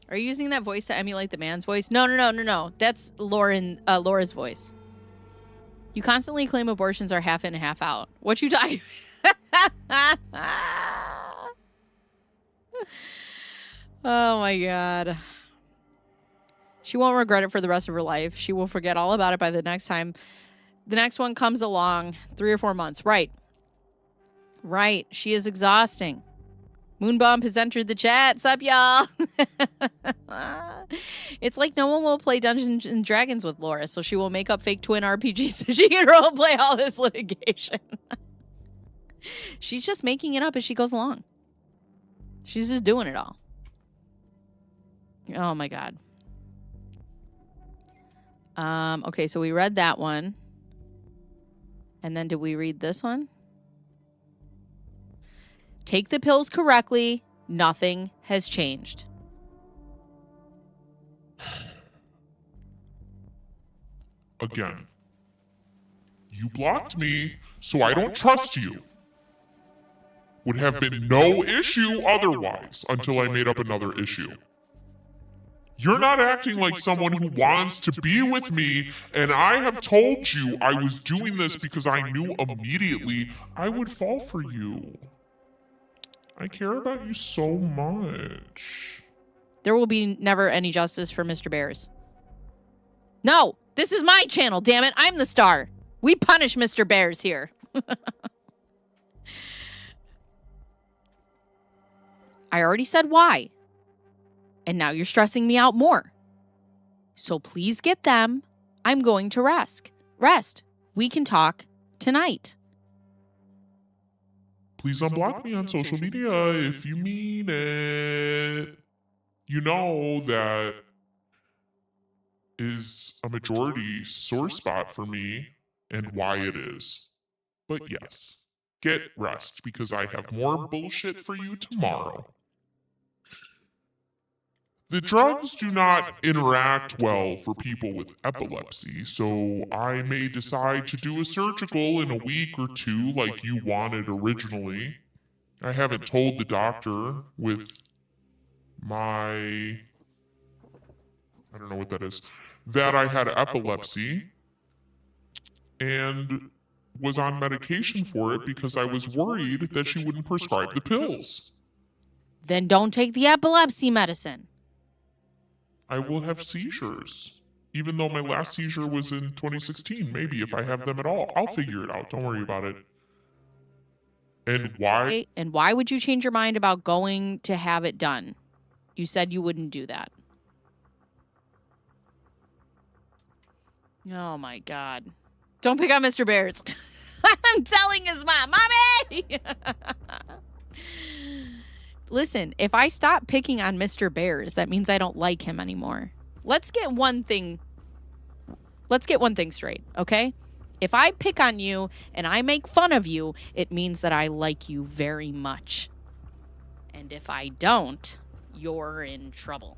Are you using that voice to emulate the man's voice? No. That's Laura's voice. You constantly claim abortions are half in, half out. What you talking? Oh my God. She won't regret it for the rest of her life. She will forget all about it by the next time. The next one comes along, 3 or 4 months. Right. She is exhausting. Moon Bump has entered the chat. Sup, y'all? It's like no one will play Dungeons and Dragons with Laura, so she will make up fake twin RPGs so she can roleplay all this litigation. She's just making it up as she goes along. She's just doing it all. Oh, my God. Okay, so we read that one. And then did we read this one? Take the pills correctly. Nothing has changed. Again, you blocked me, so I don't trust you. Would have been no issue otherwise until I made up another issue. You're not acting like someone who wants to be with me, and I have told you I was doing this because I knew immediately I would fall for you. I care about you so much. There will be never any justice for Mr. Bears. No, this is my channel, damn it. I'm the star. We punish Mr. Bears here. I already said why. And now you're stressing me out more. So please get them. I'm going to rest. We can talk tonight. Please unblock me on social media if you mean it. You know that is a majority sore spot for me and why it is. But yes, get rest because I have more bullshit for you tomorrow. The drugs do not interact well for people with epilepsy, so I may decide to do a surgical in a week or 2 like you wanted originally. I haven't told the doctor with my... I don't know what that is. That I had epilepsy and was on medication for it because I was worried that she wouldn't prescribe the pills. Then don't take the epilepsy medicine. I will have seizures. Even though my last seizure was in 2016, maybe if I have them at all. I'll figure it out. Don't worry about it. And why? And why would you change your mind about going to have it done? You said you wouldn't do that. Oh my God. Don't pick on Mr. Bears. I'm telling his mom, Mommy! Listen, if I stop picking on Mr. Bears, that means I don't like him anymore. Let's get one thing straight, okay? If I pick on you and I make fun of you, it means that I like you very much. And if I don't, you're in trouble.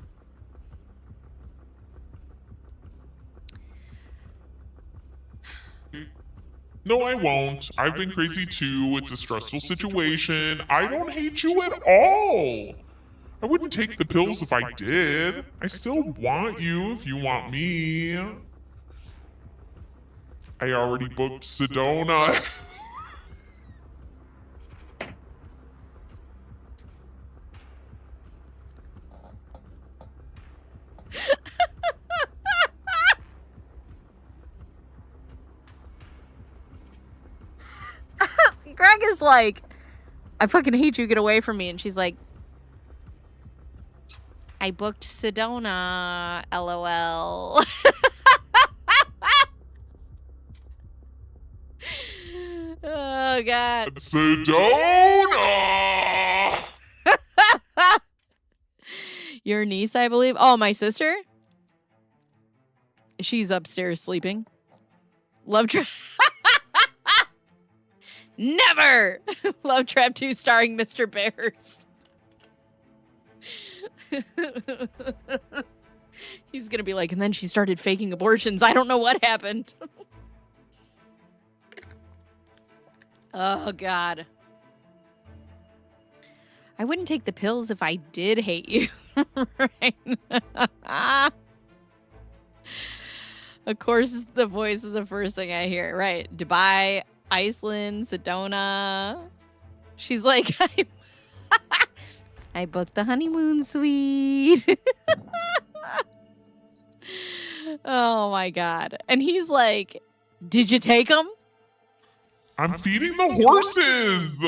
No, I won't. I've been crazy too. It's a stressful situation. I don't hate you at all. I wouldn't take the pills if I did. I still want you if you want me. I already booked Sedona. Greg is like, I fucking hate you, get away from me. And she's like, I booked Sedona, LOL. Oh, God. Sedona! Your niece, I believe. Oh, my sister? She's upstairs sleeping. Love Trap. Never! Love Trap 2 starring Mr. Bears. He's going to be like, and then she started faking abortions. I don't know what happened. Oh, God. I wouldn't take the pills if I did hate you. Right? Of course, the voice is the first thing I hear. Right. Dubai, Iceland, Sedona. She's like, I booked the honeymoon suite. Oh, my God. And he's like, did you take them? I'm feeding the horses!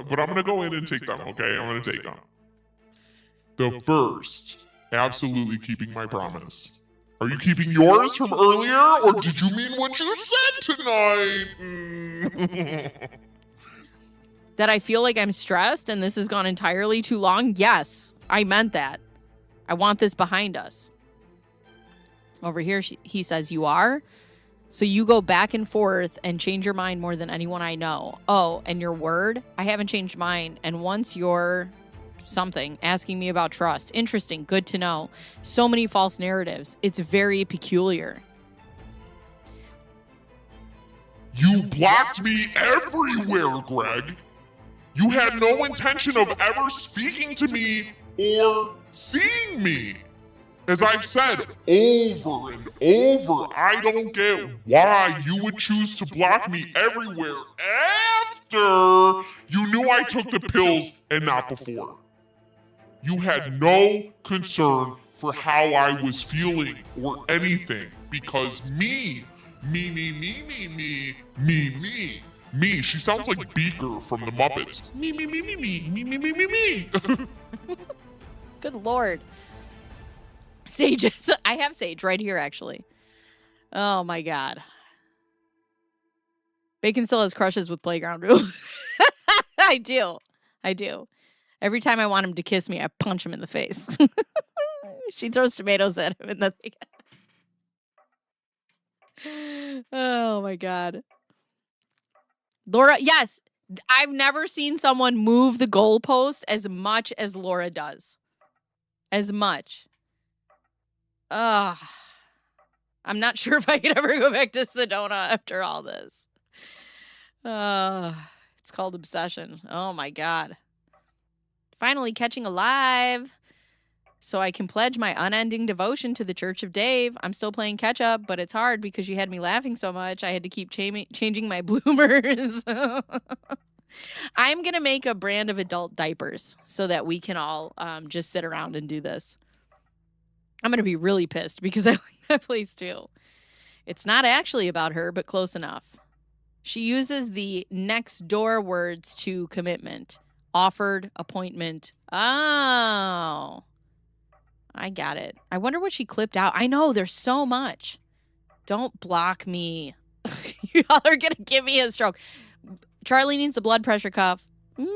But I'm gonna go in and take them, okay? I'm gonna take them. The first, absolutely keeping my promise. Are you keeping yours from earlier, or did you mean what you said tonight? That I feel like I'm stressed and this has gone entirely too long? Yes, I meant that. I want this behind us. Over here, he says, you are? So you go back and forth and change your mind more than anyone I know. Oh, and your word? I haven't changed mine. And once you're something asking me about trust. Interesting. Good to know. So many false narratives. It's very peculiar. You blocked me everywhere, Greg. You had no intention of ever speaking to me or seeing me. As I've said over and over, I don't get why you would choose to block me everywhere after you knew I took the pills and not before. You had no concern for how I was feeling or anything because me. She sounds like Beaker from the Muppets. Me. Good Lord. Sage. I have Sage right here, actually. Oh, my God. Bacon still has crushes with Playground rules. I do. Every time I want him to kiss me, I punch him in the face. She throws tomatoes at him and then oh, my God. Laura, yes. I've never seen someone move the goalpost as much as Laura does. As much. I'm not sure if I could ever go back to Sedona after all this. It's called obsession. Oh, my God. Finally catching a live so I can pledge my unending devotion to the Church of Dave. I'm still playing catch up, but it's hard because you had me laughing so much. I had to keep changing my bloomers. I'm going to make a brand of adult diapers so that we can all just sit around and do this. I'm going to be really pissed because I like that place too. It's not actually about her, but close enough. She uses the next door words to commitment. Offered, appointment. Oh, I got it. I wonder what she clipped out. I know, there's so much. Don't block me. Y'all are going to give me a stroke. Charlie needs a blood pressure cuff. Me.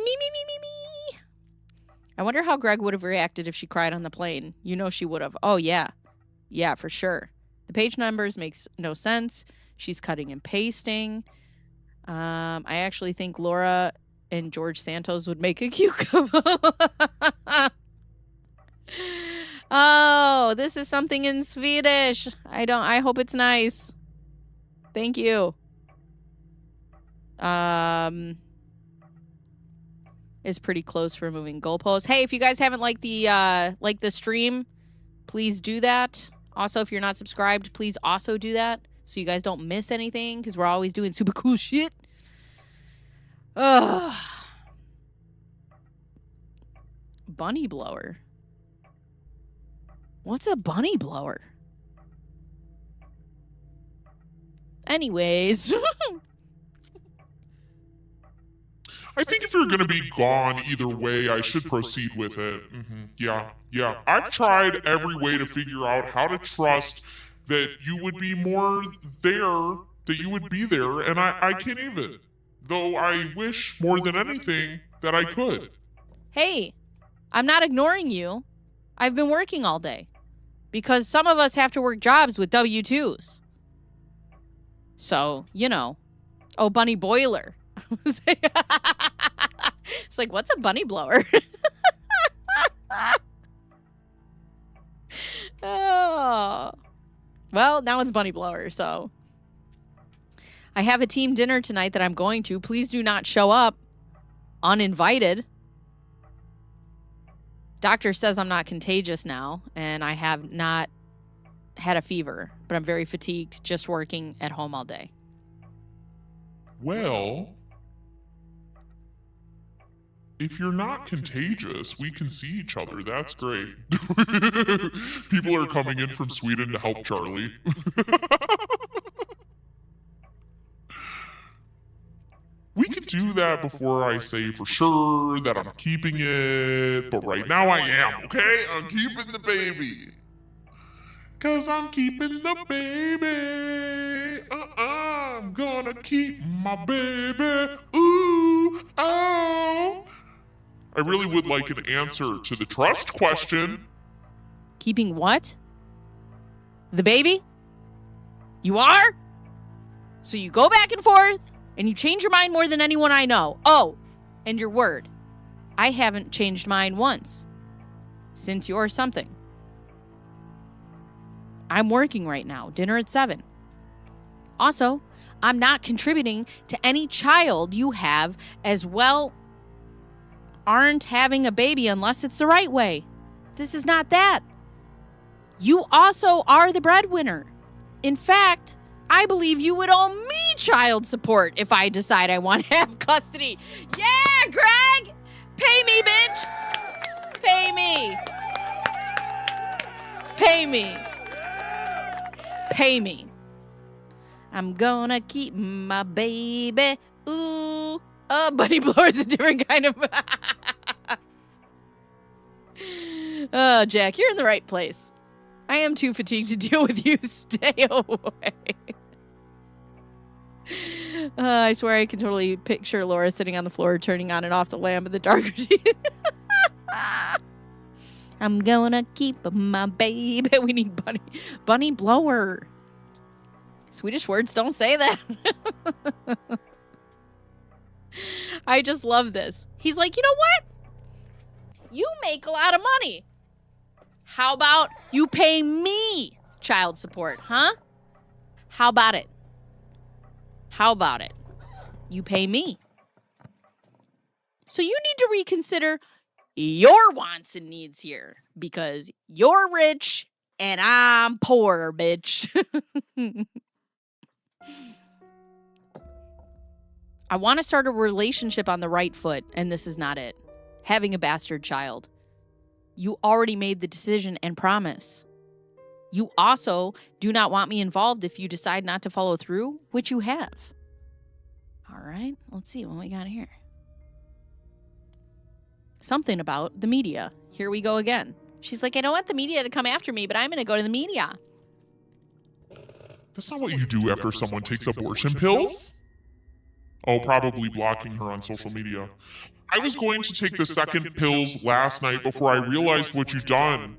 I wonder how Greg would have reacted if she cried on the plane. You know she would have. Oh, yeah. Yeah, for sure. The page numbers makes no sense. She's cutting and pasting. I actually think Laura and George Santos would make a cute couple. Oh, this is something in Swedish. I hope it's nice. Thank you. Is pretty close for moving goalposts. Hey, if you guys haven't liked the stream, please do that. Also, if you're not subscribed, please also do that so you guys don't miss anything because we're always doing super cool shit. Ugh. Bunny blower. What's a bunny blower? Anyways. I think if you're going to be gone either way, I should proceed with it. Yeah. I've tried every way to figure out how to trust that you would be more there, that you would be there, and I can't even. Though I wish more than anything that I could. Hey, I'm not ignoring you. I've been working all day. Because some of us have to work jobs with W-2s. So, you know. Oh, bunny boiler. It's like, what's a bunny blower? Oh. Well, now it's bunny blower, so. I have a team dinner tonight that I'm going to. Please do not show up uninvited. Doctor says I'm not contagious now, and I have not had a fever, but I'm very fatigued just working at home all day. Well, if you're not contagious, we can see each other. That's great. People are coming in from Sweden to help Charlie. We could do that before I say for sure that I'm keeping it, but right now I am, okay? I'm keeping the baby. 'Cause I'm keeping the baby. I'm gonna keep my baby. Ooh, oh. I really would like an answer to the trust question. Keeping what? The baby? You are? So you go back and forth, and you change your mind more than anyone I know. Oh, and your word. I haven't changed mine once. Since you're something. I'm working right now. Dinner at 7. Also, I'm not contributing to any child you have as well. Aren't having a baby unless it's the right way. This is not that. You also are the breadwinner. In fact, I believe you would owe me child support if I decide I want to have custody. Yeah, Greg! Pay me, bitch! Pay me. Pay me. Pay me. I'm gonna keep my baby. Ooh. Oh, bunny blower is a different kind of... Oh, Jack, you're in the right place. I am too fatigued to deal with you. Stay away. I swear I can totally picture Laura sitting on the floor, turning on and off the lamp in the dark. I'm gonna keep my baby. We need bunny blower. Swedish words don't say that. I just love this. He's like, you know what? You make a lot of money. How about you pay me child support, huh? How about it? How about it? You pay me. So you need to reconsider your wants and needs here because you're rich and I'm poor, bitch. I want to start a relationship on the right foot, and this is not it. Having a bastard child. You already made the decision and promise. You also do not want me involved if you decide not to follow through, which you have. All right, let's see what we got here. Something about the media. Here we go again. She's like, I don't want the media to come after me, but I'm going to go to the media. That's not what you do after someone takes abortion pills. Oh, probably blocking her on social media. I was going to take the second pills last night before I realized what you've done.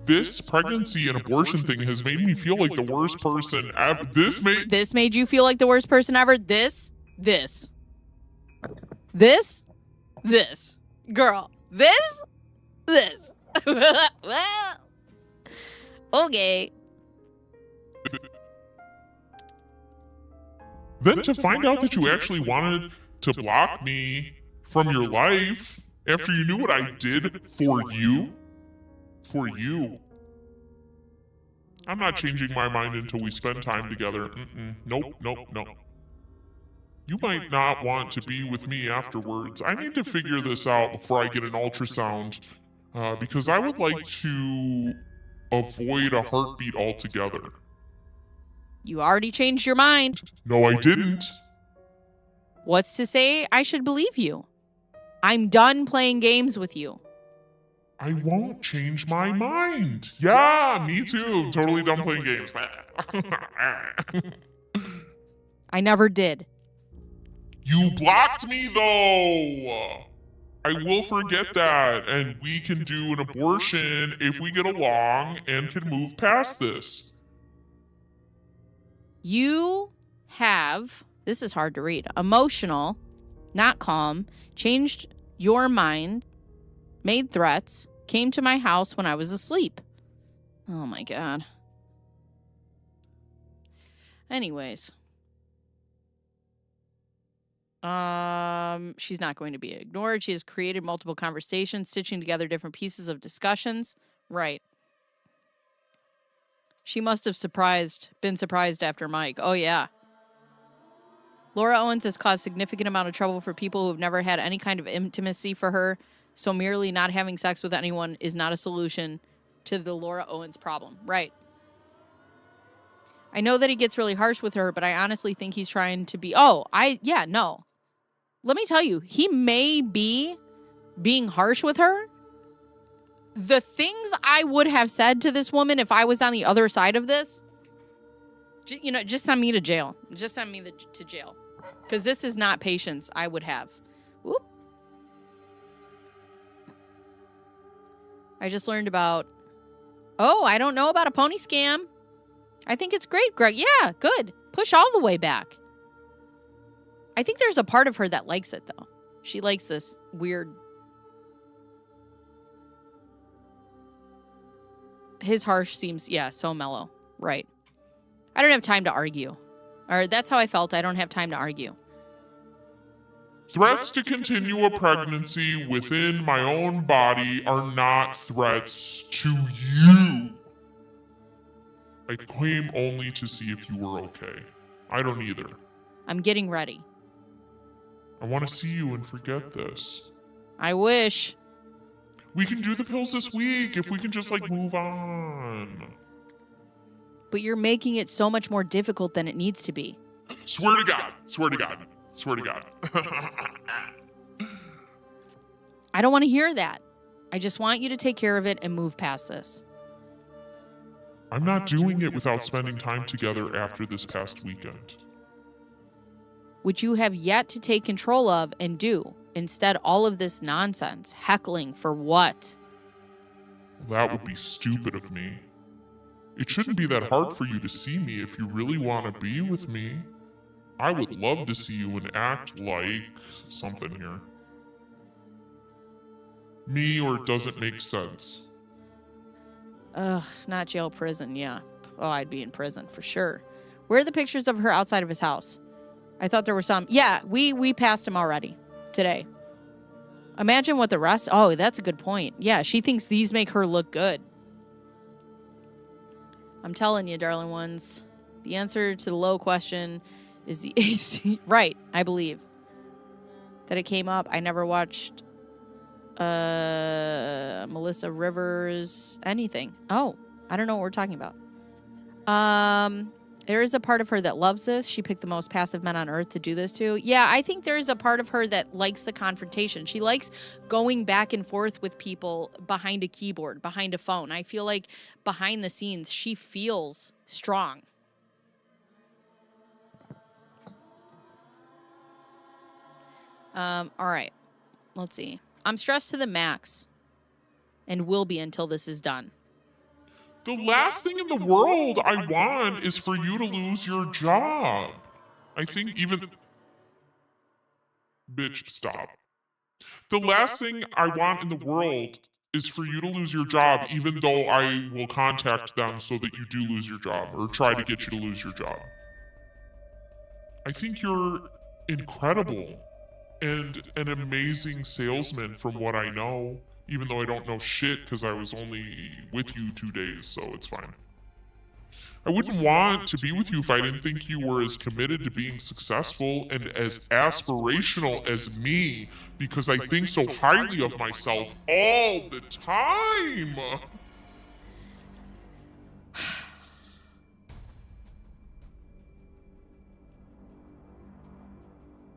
This pregnancy and abortion thing has made me feel like the worst person ever. This made you feel like the worst person ever? This. Girl. This. Well, okay. Then to find out that you actually wanted to block me from your life after you knew what I did for you. For you. I'm not changing my mind until we spend time together. Nope. You might not want to be with me afterwards. I need to figure this out before I get an ultrasound, because I would like to avoid a heartbeat altogether. You already changed your mind. No, I didn't. What's to say I should believe you? I'm done playing games with you. I won't change my mind. Yeah, me too. Totally done playing games. I never did. You blocked me though. I will forget that, and we can do an abortion if we get along and can move past this. You have, this is hard to read, emotional, not calm, changed your mind, made threats, came to my house when I was asleep. Oh my God. Anyways. She's not going to be ignored. She has created multiple conversations, stitching together different pieces of discussions. Right. She must have been surprised after Mike. Oh, yeah. Laura Owens has caused significant amount of trouble for people who have never had any kind of intimacy for her, so merely not having sex with anyone is not a solution to the Laura Owens problem. Right. I know that he gets really harsh with her, but I honestly think he's trying to be... no. Let me tell you, he may be being harsh with her. The things I would have said to this woman if I was on the other side of this, just send me to jail. Just send me to jail. Because this is not patience I would have. Whoop. I just learned about, I don't know about a pony scam. I think it's great, Greg. Yeah, good. Push all the way back. I think there's a part of her that likes it, though. She likes this weird... His harsh seems, so mellow. Right. I don't have time to argue. Or that's how I felt. I don't have time to argue. Threats to continue a pregnancy within my own body are not threats to you. I came only to see if you were okay. I don't either. I'm getting ready. I want to see you and forget this. I wish. We can do the pills this week if we can just move on. But you're making it so much more difficult than it needs to be. Swear to God. Swear to God. Swear to God. I don't want to hear that. I just want you to take care of it and move past this. I'm not doing it without spending time together after this past weekend. Which you have yet to take control of and do. Instead, all of this nonsense. Heckling for what? That would be stupid of me. It shouldn't be that hard for you to see me if you really want to be with me. I would love to see you and act like something here. Me, or it doesn't make sense. Ugh, not jail, prison, yeah. Oh, I'd be in prison for sure. Where are the pictures of her outside of his house? I thought there were some. Yeah, we passed him already today. Imagine what the rest... Oh, that's a good point. Yeah, she thinks these make her look good. I'm telling you, darling ones, the answer to the low question is the AC. Right, I believe. That it came up. I never watched Melissa Rivers anything. Oh, I don't know what we're talking about. There is a part of her that loves this. She picked the most passive men on earth to do this to. Yeah, I think there is a part of her that likes the confrontation. She likes going back and forth with people behind a keyboard, behind a phone. I feel like behind the scenes, she feels strong. All right. Let's see. I'm stressed to the max and will be until this is done. The last thing in the world I want is for you to lose your job. I think even... Bitch, stop. The last thing I want in the world is for you to lose your job, even though I will contact them so that you do lose your job, or try to get you to lose your job. I think you're incredible and an amazing salesman from what I know, even though I don't know shit because I was only with you 2 days, so it's fine. I wouldn't want to be with you if I didn't think you were as committed to being successful and as aspirational as me, because I think so highly of myself all the time.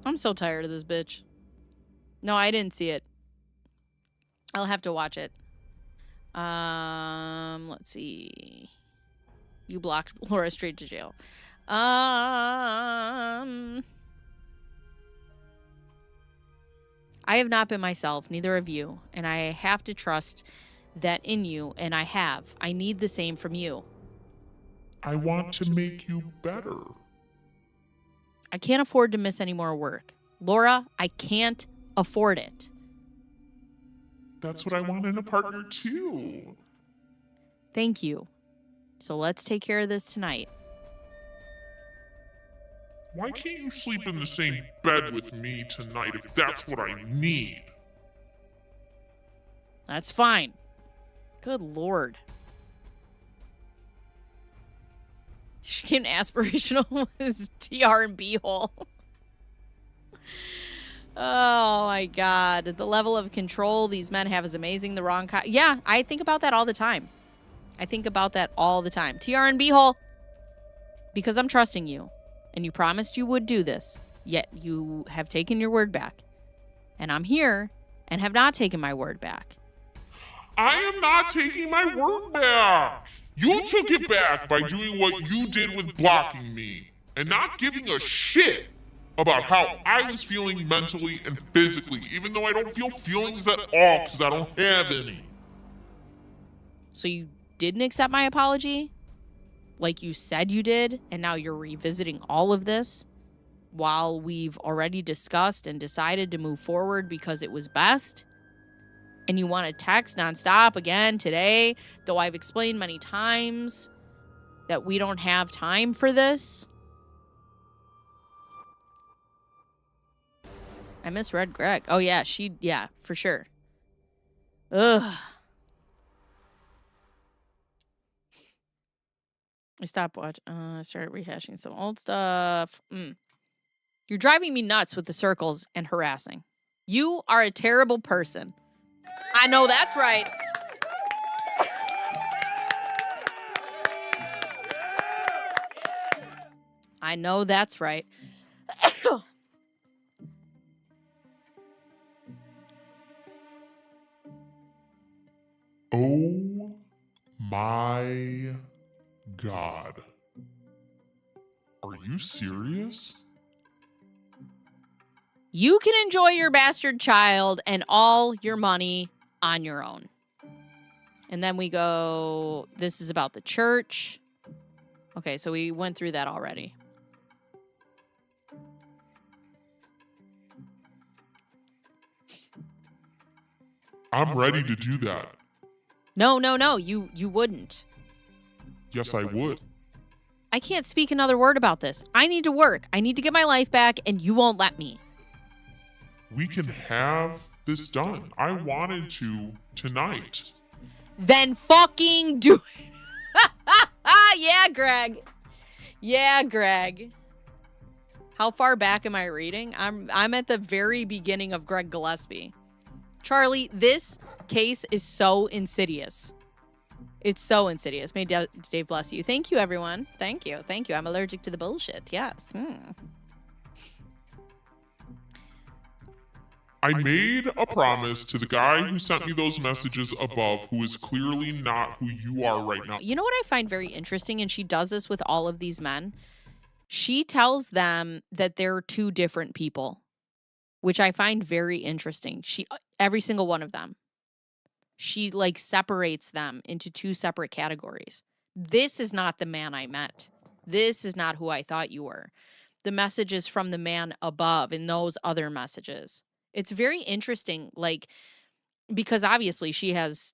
I'm so tired of this bitch. No, I didn't see it. I'll have to watch it. Let's see. You blocked Laura straight to jail. I have not been myself, neither have you, and I have to trust that in you, and I have. I need the same from you. I want to make you better. I can't afford to miss any more work. Laura, I can't afford it. That's what I want in a partner too. Thank you. So let's take care of this tonight. Why can't you sleep in the same bed with me tonight if that's what I need? That's fine. Good Lord. She came to aspirational with TR and B hole. Oh my God. The level of control these men have is amazing. The wrong yeah, I think about that all the time. I think about that all the time. TR and B hole. Because I'm trusting you. And you promised you would do this. Yet you have taken your word back. And I'm here and have not taken my word back. I am not taking my word back. You took it back by doing what you did with blocking me and not giving a shit about how I was feeling mentally and physically, even though I don't feel feelings at all because I don't have any. So you didn't accept my apology? Like you said you did, and now you're revisiting all of this while we've already discussed and decided to move forward because it was best? And you want to text nonstop again today, though I've explained many times that we don't have time for this? I misread Greg. Oh, yeah, yeah, for sure. Ugh. I stopped watching. I started rehashing some old stuff. You're driving me nuts with the circles and harassing. You are a terrible person. I know that's right. I know that's right. Oh my God. Are you serious? You can enjoy your bastard child and all your money on your own. And then we go, this is about the church. Okay, so we went through that already. I'm ready to do that. No, you wouldn't. Yes, I would. I can't speak another word about this. I need to work. I need to get my life back, and you won't let me. We can have this done. I wanted to tonight. Then fucking do it. Yeah, Greg. Yeah, Greg. How far back am I reading? I'm at the very beginning of Greg Gillespie. Charlie, this case is so insidious. It's so insidious. May Dave bless you. Thank you, everyone. Thank you. I'm allergic to the bullshit. Yes. I made a promise to the guy who sent me those messages above, who is clearly not who you are right now. You know what I find very interesting, and she does this with all of these men? She tells them that they're two different people, which I find very interesting. Every single one of them, she like separates them into two separate categories. This is not the man I met. This is not who I thought you were. The messages from the man above and those other messages. It's very interesting, like, because obviously she has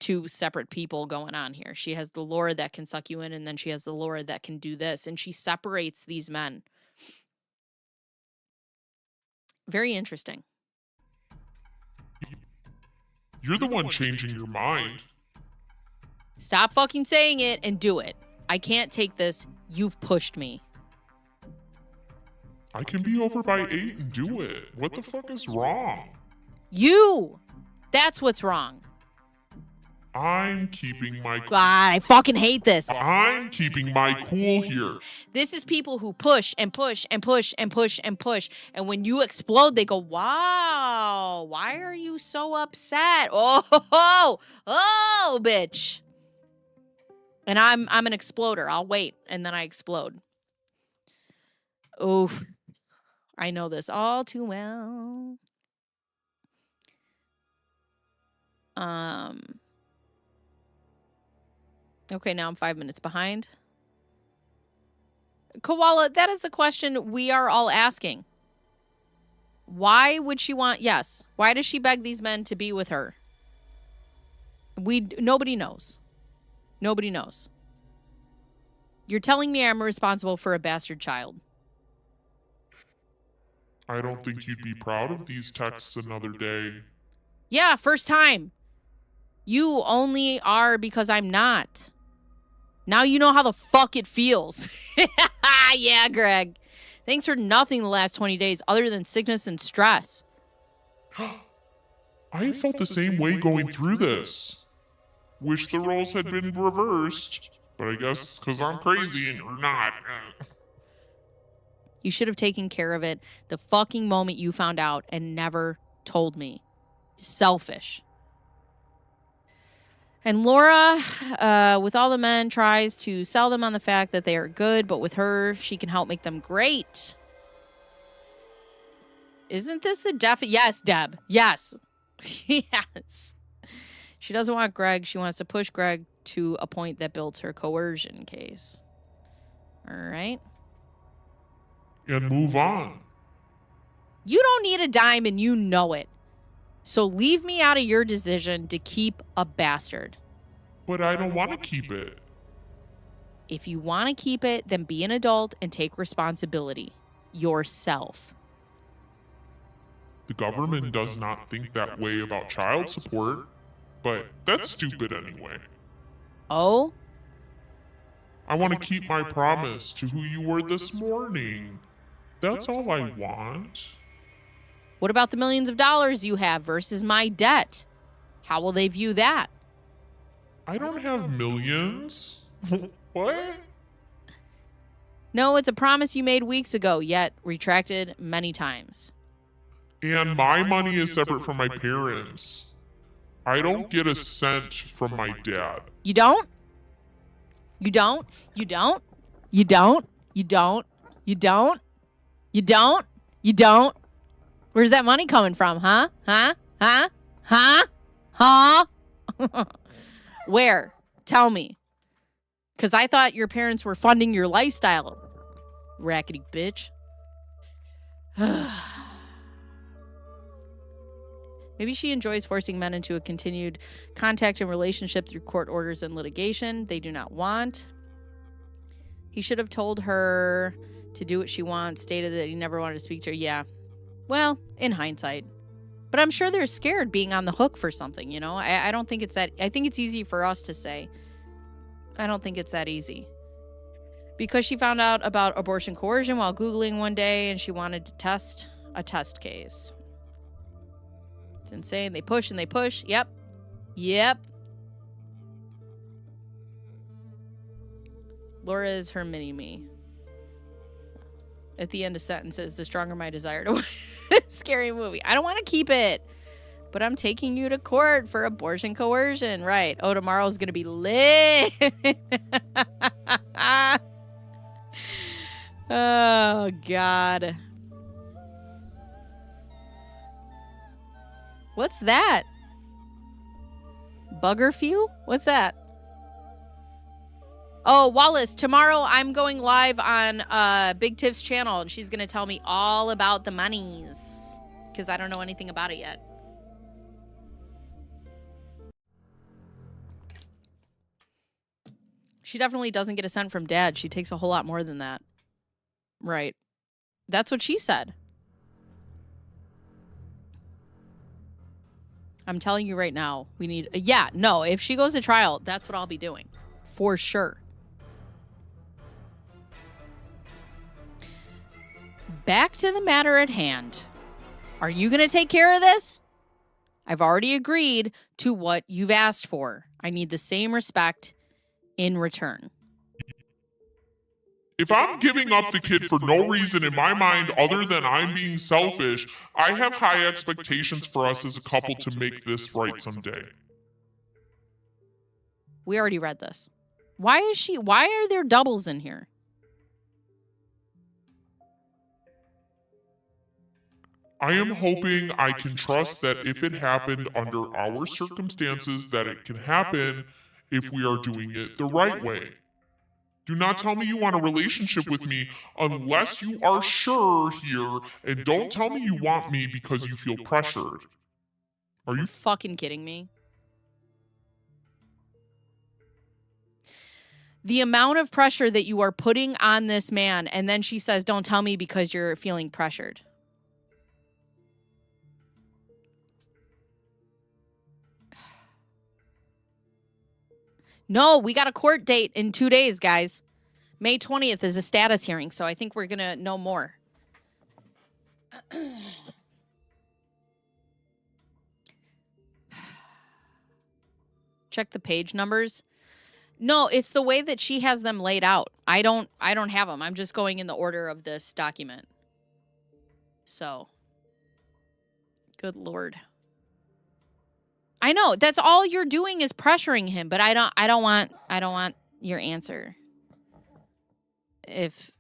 two separate people going on here. She has the Laura that can suck you in, and then she has the Laura that can do this, and she separates these men. Very interesting. You're the one changing your mind. Stop fucking saying it and do it. I can't take this. You've pushed me. I can be over by 8 and do it. What the fuck is wrong? You! That's what's wrong. I'm keeping my... God, I fucking hate this. I'm keeping my cool here. This is people who push and push and push and push and push. And when you explode, they go, wow, why are you so upset? Oh, bitch. And I'm an exploder. I'll wait. And then I explode. Oof. I know this all too well. Okay, now I'm 5 minutes behind. Koala, that is the question we are all asking. Why would she want... Yes. Why does she beg these men to be with her? Nobody knows. Nobody knows. You're telling me I'm responsible for a bastard child. I don't think you'd be proud of these texts another day. Yeah, first time. You only are because I'm not. Now you know how the fuck it feels. Yeah, Greg. Thanks for nothing the last 20 days other than sickness and stress. I felt the same way going through this. Wish the roles had been reversed, but I guess because I'm crazy and you're not. You should have taken care of it the fucking moment you found out and never told me. Selfish. And Laura, with all the men, tries to sell them on the fact that they are good, but with her, she can help make them great. Isn't this the Yes, Deb. Yes. Yes. She doesn't want Greg. She wants to push Greg to a point that builds her coercion case. All right. And move on. You don't need a dime and you know it. So leave me out of your decision to keep a bastard. But I don't want to keep it. If you want to keep it, then be an adult and take responsibility. Yourself. The government does not think that way about child support, but that's stupid anyway. Oh? I want to keep my promise to who you were this morning. That's all I want. What about the millions of dollars you have versus my debt? How will they view that? I don't have millions. What? No, it's a promise you made weeks ago, yet retracted many times. And my money is separate from my parents. I don't get a cent from my dad. You don't? You don't? You don't? You don't? You don't? You don't? You don't? You don't? Where's that money coming from, huh? Huh? Huh? Huh? Huh? Where? Tell me. Because I thought your parents were funding your lifestyle. Rackety bitch. Maybe she enjoys forcing men into a continued contact and relationship through court orders and litigation they do not want. He should have told her to do what she wants, stated that he never wanted to speak to her. Yeah. Well, in hindsight. But I'm sure they're scared being on the hook for something, you know? I don't think it's that... I think it's easy for us to say. I don't think it's that easy. Because she found out about abortion coercion while Googling one day and she wanted to test a test case. It's insane. They push and they push. Yep. Yep. Laura is her mini-me. At the end of sentences, the stronger my desire to scary movie. I don't want to keep it, but I'm taking you to court for abortion coercion. Right. Oh, tomorrow's going to be lit. Oh, God. What's that? Bugger few? What's that? Oh, Wallace, tomorrow I'm going live on Big Tiff's channel, and she's going to tell me all about the monies, because I don't know anything about it yet. She definitely doesn't get a cent from Dad. She takes a whole lot more than that. Right. That's what she said. I'm telling you right now, we need... Yeah, no, if she goes to trial, that's what I'll be doing. For sure. Back to the matter at hand. Are you going to take care of this? I've already agreed to what you've asked for. I need the same respect in return. If I'm giving up the kid for no reason in my mind other than I'm being selfish, I have high expectations for us as a couple to make this right someday. We already read this. Why are there doubles in here? I am hoping I can trust that if it happened under our circumstances, that it can happen if we are doing it the right way. Do not tell me you want a relationship with me unless you are sure here, and don't tell me you want me because you feel pressured. Are you fucking kidding me? The amount of pressure that you are putting on this man, and then she says, don't tell me because you're feeling pressured. No, we got a court date in 2 days, guys. May 20th is a status hearing, so I think we're going to know more. Check the page numbers. No, it's the way that she has them laid out. I don't have them. I'm just going in the order of this document. So, good Lord. I know that's all you're doing is pressuring him, but I don't want your answer. If,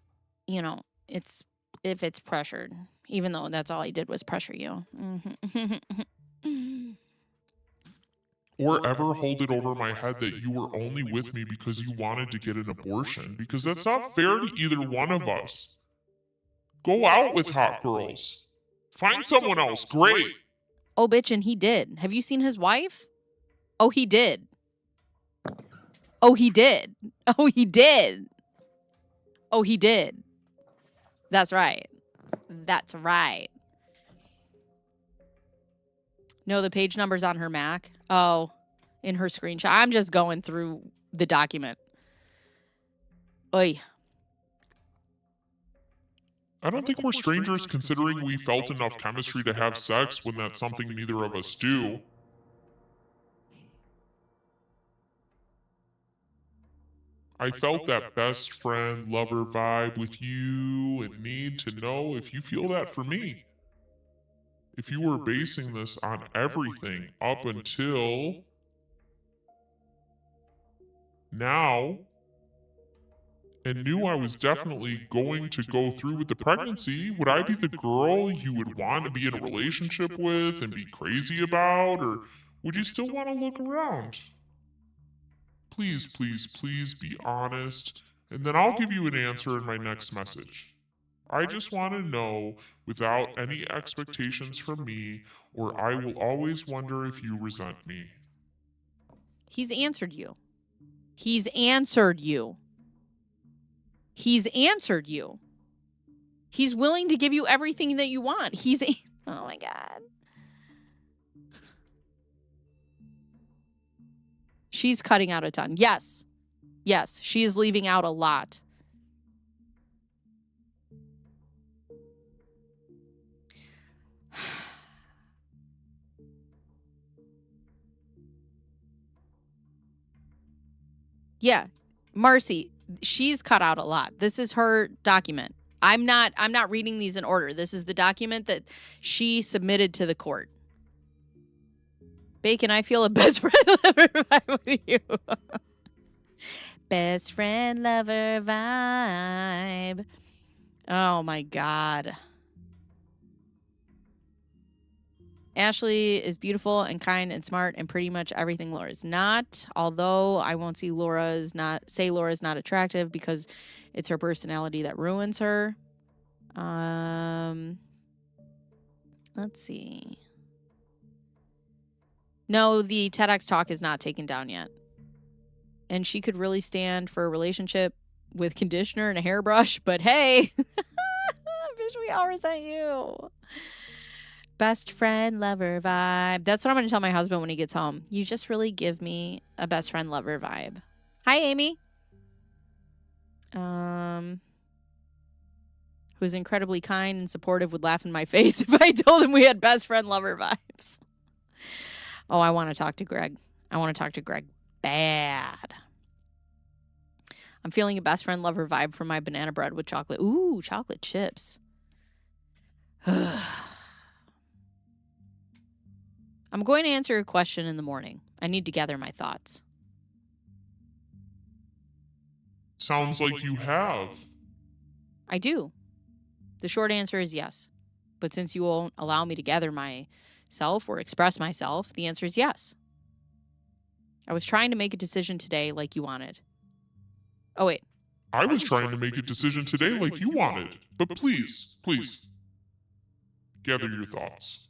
you know, if it's pressured, even though that's all I did was pressure you. or ever hold it over my head that you were only with me because you wanted to get an abortion, because that's not fair to either one of us. Go out with hot girls. Find someone else. Great. Oh, bitch, and he did. Have you seen his wife? Oh, he did. Oh, he did. Oh, he did. Oh, he did. That's right. That's right. No, the page number's on her Mac. Oh, in her screenshot. I'm just going through the document. Oy. I don't think we're strangers considering we felt enough chemistry to have sex when that's something neither of us do. I felt that best friend, lover vibe with you and need to know if you feel that for me. If you were basing this on everything up until now, and knew I was definitely going to go through with the pregnancy, would I be the girl you would want to be in a relationship with and be crazy about, or would you still want to look around? Please, please, please be honest, and then I'll give you an answer in my next message. I just want to know without any expectations from me, or I will always wonder if you resent me. He's answered you. He's answered you. He's answered you. He's willing to give you everything that you want. Oh my God. She's cutting out a ton. Yes. Yes, she is leaving out a lot. Yeah, Marcy, she's cut out a lot. This is her document. I'm not reading these in order. This is the document that she submitted to the court. Bacon, I feel a best friend lover vibe with you. Best friend lover vibe. Oh my God. Ashley is beautiful and kind and smart and pretty much everything Laura's not. Although I won't say Laura's not attractive because it's her personality that ruins her. Let's see. No, the TEDx talk is not taken down yet. And she could really stand for a relationship with conditioner and a hairbrush, but hey, bitch, we all resent you. Best friend lover vibe. That's what I'm going to tell my husband when he gets home. You just really give me a best friend lover vibe. Hi, Amy. Who's incredibly kind and supportive, would laugh in my face if I told him we had best friend lover vibes. Oh, I want to talk to Greg. I want to talk to Greg bad. I'm feeling a best friend lover vibe from my banana bread with chocolate. Ooh, chocolate chips. I'm going to answer a question in the morning. I need to gather my thoughts. Sounds like you have. I do. The short answer is yes. But since you won't allow me to gather myself or express myself, the answer is yes. I was trying to make a decision today like you wanted. Oh, wait. I was trying to make a decision today like you wanted. But please, gather your thoughts.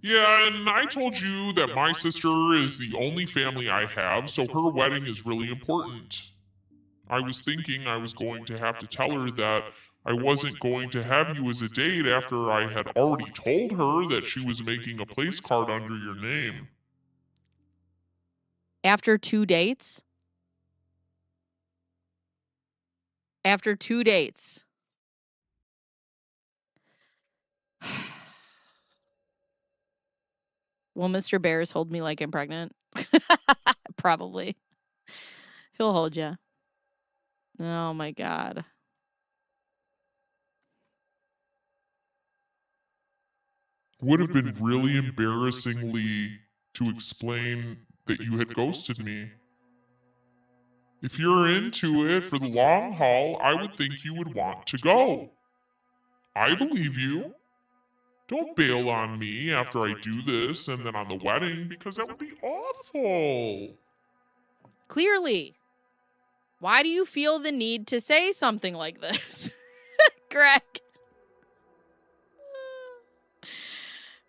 Yeah, and I told you that my sister is the only family I have, so her wedding is really important. I was thinking I was going to have to tell her that I wasn't going to have you as a date after I had already told her that she was making a place card under your name. After 2 dates? After 2 dates. Will Mr. Bears hold me like I'm pregnant? Probably. He'll hold you. Oh, my God. Would have been really embarrassingly to explain that you had ghosted me. If you're into it for the long haul, I would think you would want to go. I believe you. Don't bail on me after I do this and then on the wedding, because that would be awful. Clearly. Why do you feel the need to say something like this? Greg.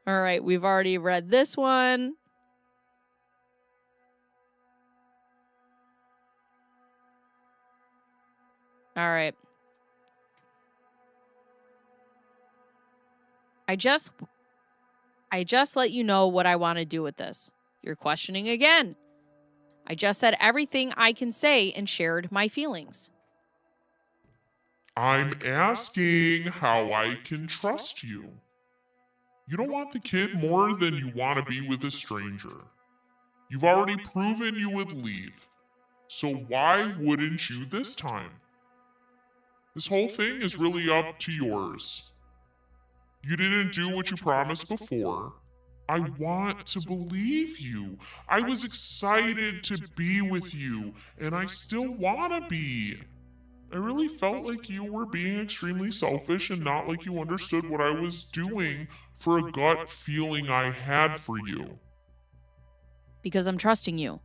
All right, we've already read this one. All right. I just let you know what I want to do with this. You're questioning again. I just said everything I can say and shared my feelings. I'm asking how I can trust you. You don't want the kid more than you want to be with a stranger. You've already proven you would leave. So why wouldn't you this time? This whole thing is really up to yours. You didn't do what you promised before. I want to believe you. I was excited to be with you, and I still want to be. I really felt like you were being extremely selfish and not like you understood what I was doing for a gut feeling I had for you. Because I'm trusting you.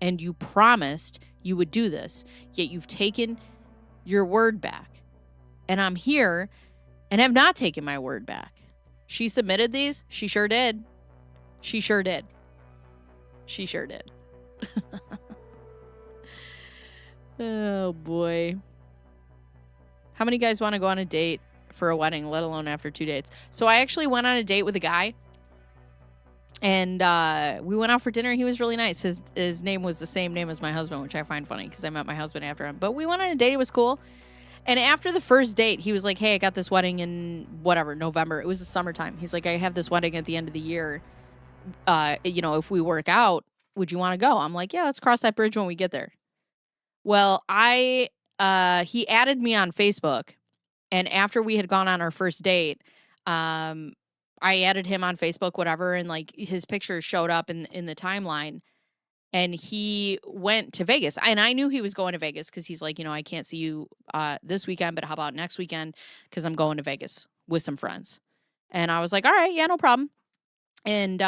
And you promised you would do this, yet you've taken your word back. And I'm here and have not taken my word back. She submitted these? She sure did. She sure did. She sure did. Oh, boy. How many guys want to go on a date for a wedding, let alone after 2 dates? So I actually went on a date with a guy. And we went out for dinner. He was really nice. His name was the same name as my husband, which I find funny because I met my husband after him. But we went on a date. It was cool. And after the first date, he was like, hey, I got this wedding in whatever, November. It was the summertime. He's like, I have this wedding at the end of the year. If we work out, would you want to go? I'm like, yeah, let's cross that bridge when we get there. Well, he added me on Facebook. And after we had gone on our first date, I added him on Facebook, whatever. And like his pictures showed up in the timeline. And he went to Vegas. And I knew he was going to Vegas because he's like, I can't see you this weekend, but how about next weekend? Because I'm going to Vegas with some friends. And I was like, all right, yeah, no problem. And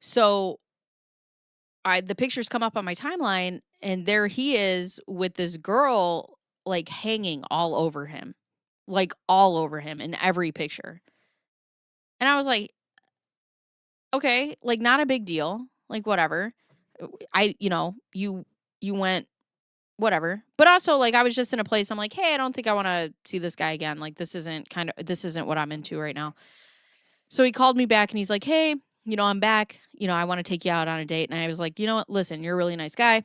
so the pictures come up on my timeline, and there he is with this girl like hanging all over him, like all over him in every picture. And I was like, okay, like not a big deal, like whatever. You went whatever. But also like I was just in a place I'm like, hey, I don't think I want to see this guy again. Like this isn't what I'm into right now. So he called me back and he's like, hey, I'm back. I want to take you out on a date. And I was like, you know what? Listen, you're a really nice guy.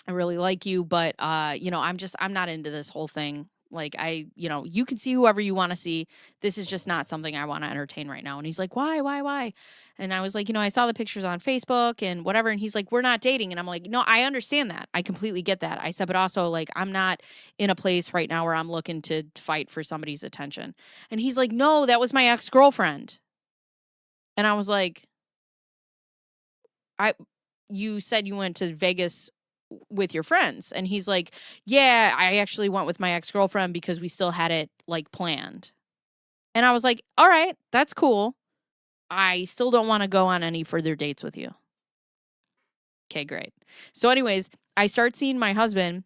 I really like you, but I'm not into this whole thing. Like you can see whoever you want to see. This is just not something I want to entertain right now. And he's like, why? And I was like, I saw the pictures on Facebook and whatever. And he's like, we're not dating. And I'm like, no, I understand that. I completely get that. I said, but also like, I'm not in a place right now where I'm looking to fight for somebody's attention. And he's like, no, that was my ex-girlfriend. And I was like, you said you went to Vegas with your friends. And he's like, yeah, I actually went with my ex-girlfriend because we still had it like planned. And I was like, all right, that's cool. I still don't want to go on any further dates with you. Okay, great. So anyways, I start seeing my husband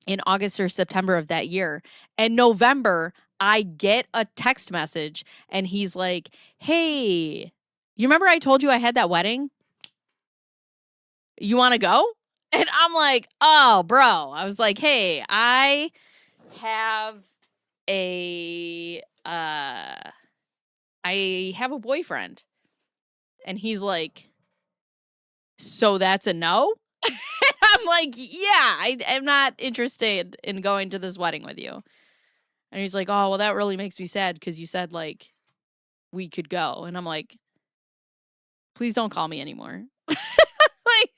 in August or September of that year. And November, I get a text message and he's like, hey, you remember I told you I had that wedding? You want to go? And I'm like, oh, bro. I was like, hey, I have a boyfriend. And he's like, so that's a no? I'm like, yeah, I'm not interested in going to this wedding with you. And he's like, oh, well, that really makes me sad because you said like we could go. And I'm like, please don't call me anymore. Like,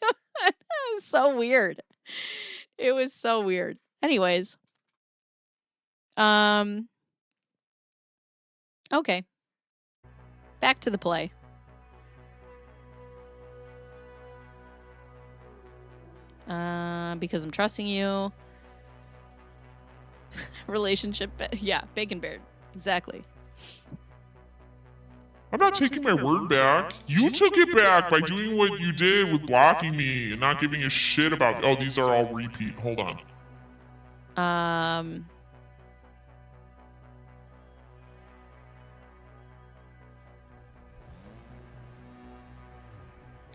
it was so weird. It was so weird. Anyways. Okay. Back to the play. Because I'm trusting you. Relationship. Yeah, Bacon Bear. Exactly. I'm not taking my word back. You took it back by doing what you did with blocking me and not giving a shit about. Oh, these are all repeat. Hold on.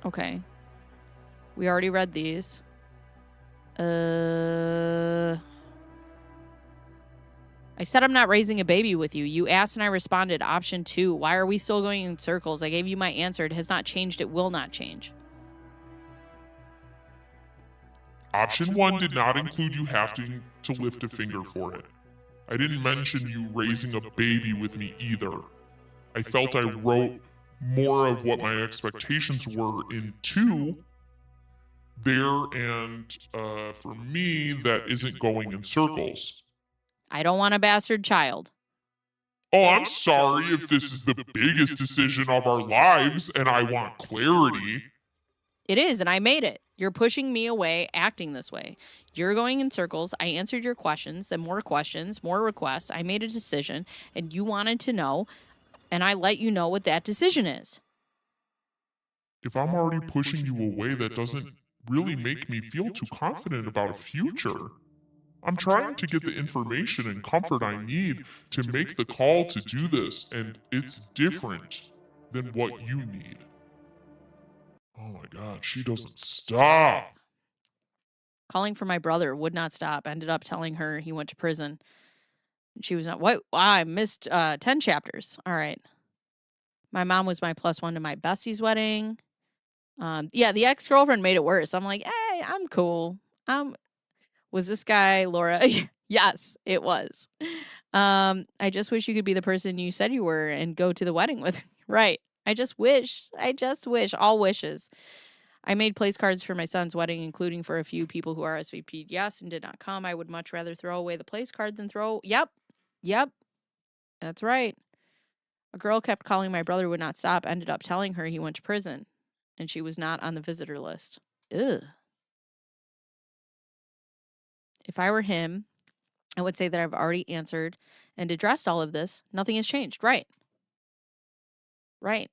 Okay. We already read these. I said I'm not raising a baby with you. You asked and I responded. Option 2. Why are we still going in circles? I gave you my answer. It has not changed. It will not change. Option 1 did not include you having to lift a finger for it. I didn't mention you raising a baby with me either. I felt I wrote more of what my expectations were in 2 there, and for me, that isn't going in circles. I don't want a bastard child. Oh, I'm sorry if this is the biggest decision of our lives and I want clarity. It is, and I made it. You're pushing me away, acting this way. You're going in circles. I answered your questions, then more questions, more requests. I made a decision, and you wanted to know, and I let you know what that decision is. If I'm already pushing you away, that doesn't really make me feel too confident about a future. I'm trying to get the information and comfort I need to make the call to do this, and it's different than what you need. Oh my god, she doesn't stop. Calling for my brother would not stop. Ended up telling her he went to prison. She was not, what? I missed 10 chapters. All right. My mom was my +1 to my bestie's wedding. Yeah, the ex-girlfriend made it worse. I'm like, hey, I'm cool. Was this guy Laura? Yes, it was. I just wish you could be the person you said you were and go to the wedding with. Right. I just wish. All wishes. I made place cards for my son's wedding, including for a few people who RSVP'd yes and did not come. I would much rather throw away the place card than throw. Yep. That's right. A girl kept calling my brother would not stop, ended up telling her he went to prison, and she was not on the visitor list. Ugh. If I were him, I would say that I've already answered and addressed all of this. Nothing has changed. Right. Right.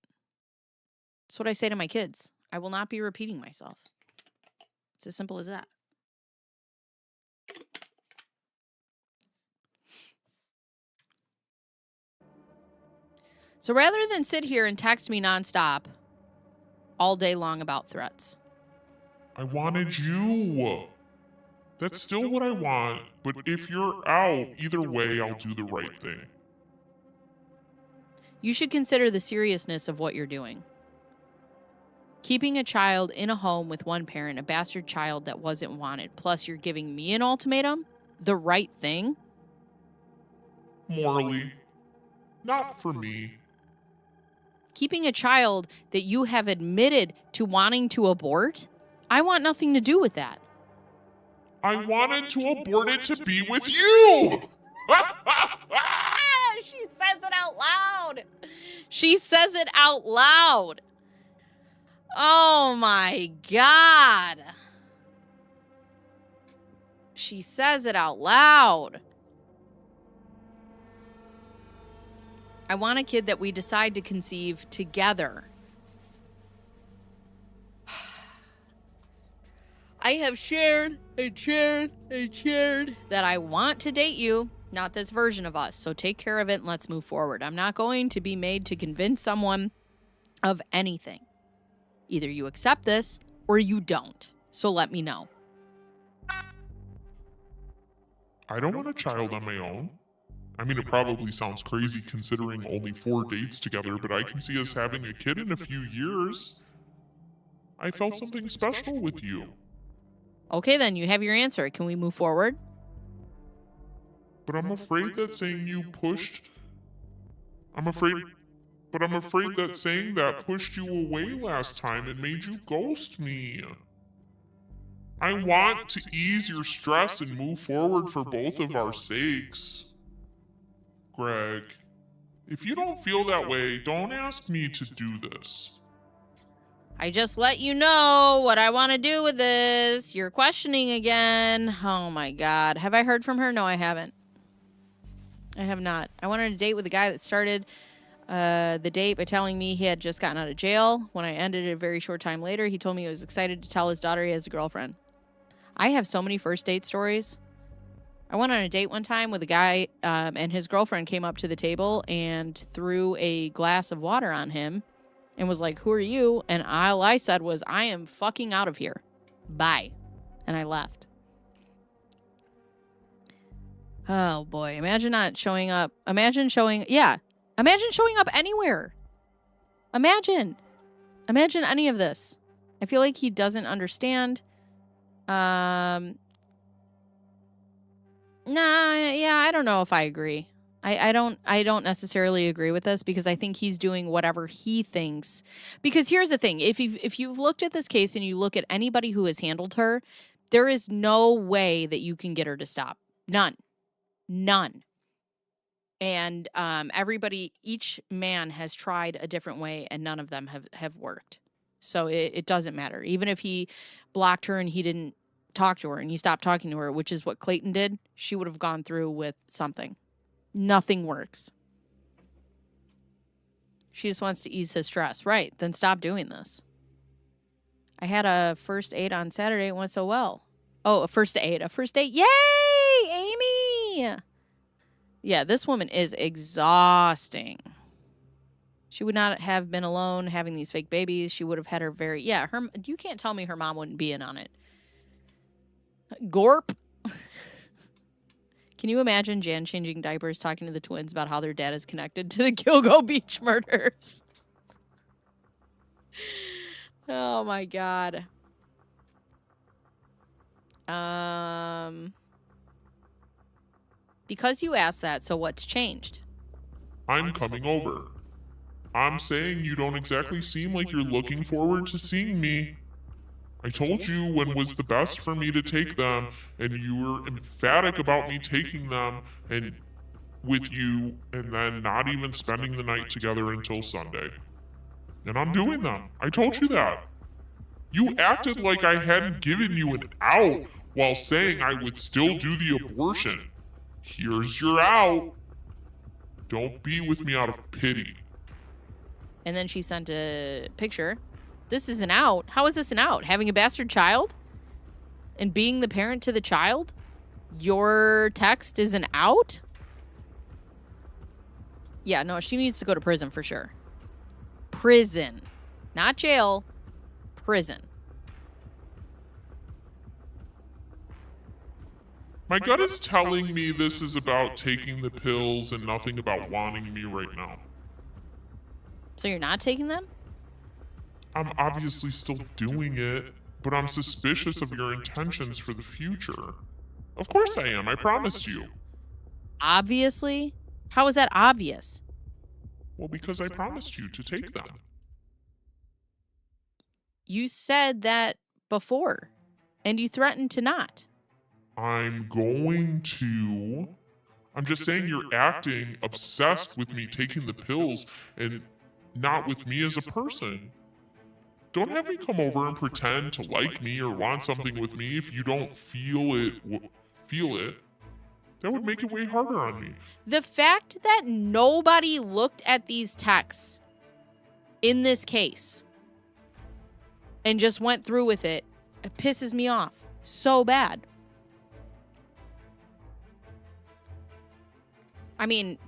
That's what I say to my kids. I will not be repeating myself. It's as simple as that. So rather than sit here and text me nonstop all day long about threats, I wanted you. That's still what I want, but if you're out, either way, I'll do the right thing. you should consider the seriousness of what you're doing. Keeping a child in a home with one parent, a bastard child that wasn't wanted, plus you're giving me an ultimatum, the right thing? Morally, not for me. Keeping a child that you have admitted to wanting to abort? I want nothing to do with that. I wanted to abort it to be with you! She says it out loud. She says it out loud. Oh my God. She says it out loud. I want a kid that we decide to conceive together. I have shared that I want to date you, not this version of us. So take care of it and let's move forward. I'm not going to be made to convince someone of anything. Either you accept this or you don't. So let me know. I don't want a child on my own. I mean, it probably sounds crazy considering only 4 dates together, but I can see us having a kid in a few years. I felt something special with you. Okay, then you have your answer. Can we move forward? But I'm afraid that saying you pushed... I'm afraid that saying that pushed you away last time and made you ghost me. I want to ease your stress and move forward for both of our sakes. Greg, if you don't feel that way, don't ask me to do this. I just let you know what I want to do with this. You're questioning again. Oh my God. Have I heard from her? No, I haven't. I have not. I went on a date with a guy that started the date by telling me he had just gotten out of jail. When I ended it a very short time later, he told me he was excited to tell his daughter he has a girlfriend. I have so many first date stories. I went on a date one time with a guy, and his girlfriend came up to the table and threw a glass of water on him and was like, "Who are you?" And all I said was, "I am fucking out of here. Bye." And I left. Oh boy. Imagine not showing up. Imagine showing up anywhere. Imagine any of this. I feel like he doesn't understand. I don't know if I agree. I don't necessarily agree with this because I think he's doing whatever he thinks. Because here's the thing. If you've looked at this case and you look at anybody who has handled her, there is no way that you can get her to stop. None. And each man has tried a different way and none of them have worked. So it doesn't matter. Even if he blocked her and he didn't talk to her and he stopped talking to her, which is what Clayton did, she would have gone through with something. Nothing works. She just wants to ease his stress. Right. Then stop doing this. I had a first aid on Saturday. It went so well. Oh, a first date. Yay, Amy. Yeah, this woman is exhausting. She would not have been alone having these fake babies. She would have had her you can't tell me her mom wouldn't be in on it. Gorp. Can you imagine Jan changing diapers, talking to the twins about how their dad is connected to the Gilgo Beach murders? Oh my God. Because you asked that, so what's changed? I'm coming over. I'm saying you don't exactly seem like you're looking forward to seeing me. I told you when was the best for me to take them, and you were emphatic about me taking them and with you and then not even spending the night together until Sunday. And I'm doing them. I told you that. You acted like I hadn't given you an out while saying I would still do the abortion. Here's your out. Don't be with me out of pity. And then she sent a picture. This is an out. How is this an out? Having a bastard child and being the parent to the child? Your text is an out? Yeah, no, she needs to go to prison for sure. Prison. Not jail. Prison. My gut is telling me this is about taking the pills and nothing about wanting me right now. So you're not taking them? I'm obviously still doing it, but I'm suspicious of your intentions for the future. Of course I am, I promised you. Obviously? How is that obvious? Well, because I promised you to take them. You said that before, and you threatened to not. I'm going to. I'm just saying you're acting obsessed with me taking the pills and not with me as a person. Don't have me come over and pretend to like me or want something with me if you don't feel it. That would make it way harder on me. The fact that nobody looked at these texts in this case and just went through with it pisses me off so bad. I mean,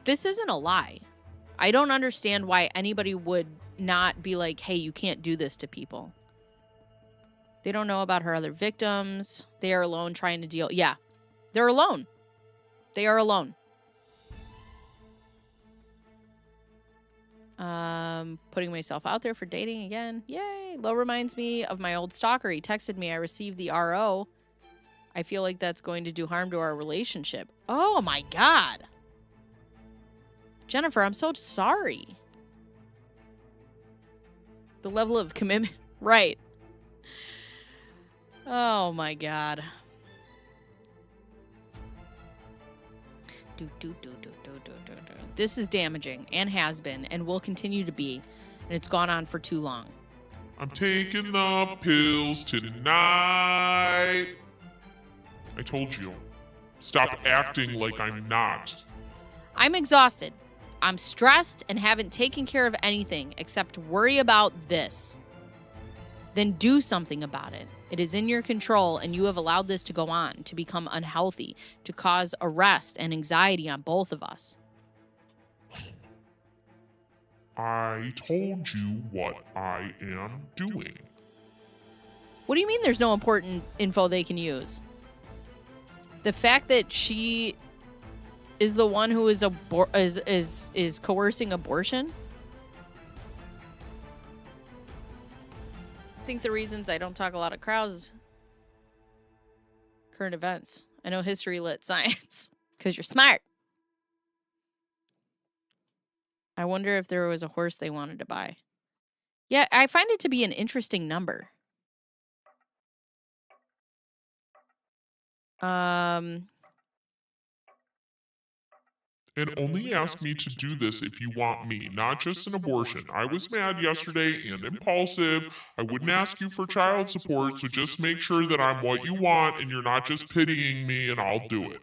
this isn't a lie. I don't understand why anybody would not be like, hey, you can't do this to people. They don't know about her other victims. They are alone trying to deal. Yeah, they're alone. They are alone. Putting myself out there for dating again. Yay. Lo reminds me of my old stalker. He texted me, I received the RO. I feel like that's going to do harm to our relationship. Oh my God. Jennifer, I'm so sorry. The level of commitment. Right. Oh my God. This is damaging and has been and will continue to be. And it's gone on for too long. I'm taking the pills tonight. I told you. Stop acting like I'm not. I'm exhausted. I'm stressed and haven't taken care of anything except worry about this. Then do something about it. It is in your control, and you have allowed this to go on, to become unhealthy, to cause arrest and anxiety on both of us. I told you what I am doing. What do you mean there's no important info they can use? The fact that she is the one who is coercing abortion? I think the reasons I don't talk a lot of crowds, current events. I know history, lit, science, because you're smart. I wonder if there was a horse they wanted to buy. Yeah, I find it to be an interesting number. And only ask me to do this if you want me, not just an abortion. I was mad yesterday and impulsive. I wouldn't ask you for child support, so just make sure that I'm what you want and you're not just pitying me, and I'll do it.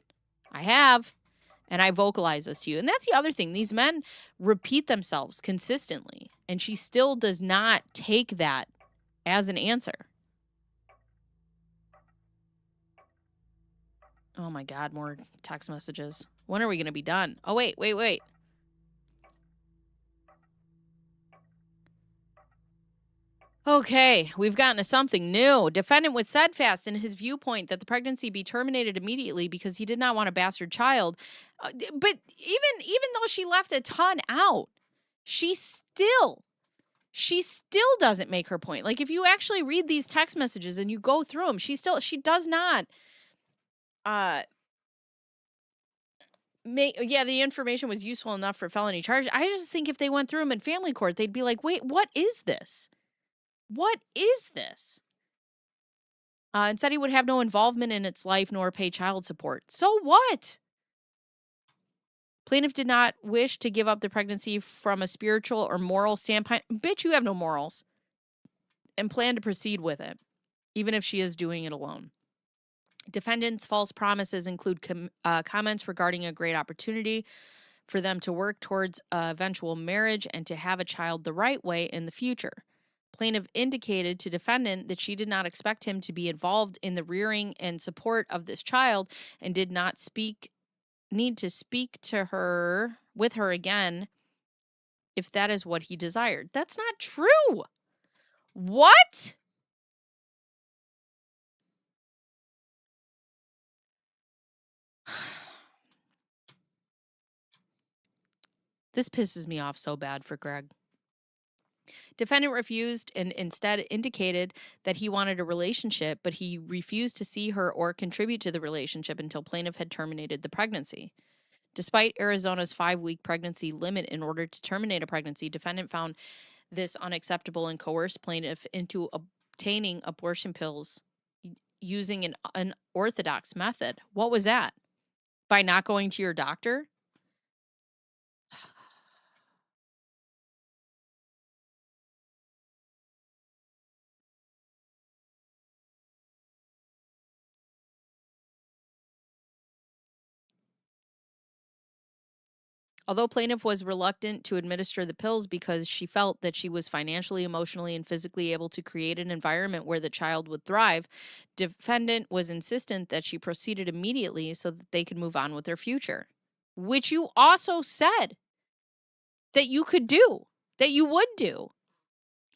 I have, and I vocalize this to you. And that's the other thing. These men repeat themselves consistently, and she still does not take that as an answer. Oh my God, more text messages. When are we going to be done? Oh, wait. Okay, we've gotten to something new. Defendant was steadfast in his viewpoint that the pregnancy be terminated immediately because he did not want a bastard child. But even though she left a ton out, she still doesn't make her point. Like, if you actually read these text messages and you go through them, she does not the information was useful enough for felony charge. I just think if they went through them in family court, they'd be like, wait, what is this? What is this? And said he would have no involvement in its life nor pay child support. So what? Plaintiff did not wish to give up the pregnancy from a spiritual or moral standpoint. Bitch, you have no morals. And plan to proceed with it, even if she is doing it alone. Defendant's false promises include comments regarding a great opportunity for them to work towards eventual marriage and to have a child the right way in the future. Plaintiff indicated to defendant that she did not expect him to be involved in the rearing and support of this child and did not need to speak to her with her again if that is what he desired. That's not true. What? This pisses me off so bad for Greg. Defendant refused and instead indicated that he wanted a relationship, but he refused to see her or contribute to the relationship until plaintiff had terminated the pregnancy. Despite Arizona's 5-week pregnancy limit in order to terminate a pregnancy, defendant found this unacceptable and coerced plaintiff into obtaining abortion pills using an unorthodox method. What was that? By not going to your doctor? Although plaintiff was reluctant to administer the pills because she felt that she was financially, emotionally, and physically able to create an environment where the child would thrive, defendant was insistent that she proceeded immediately so that they could move on with their future, which you also said that you could do, that you would do.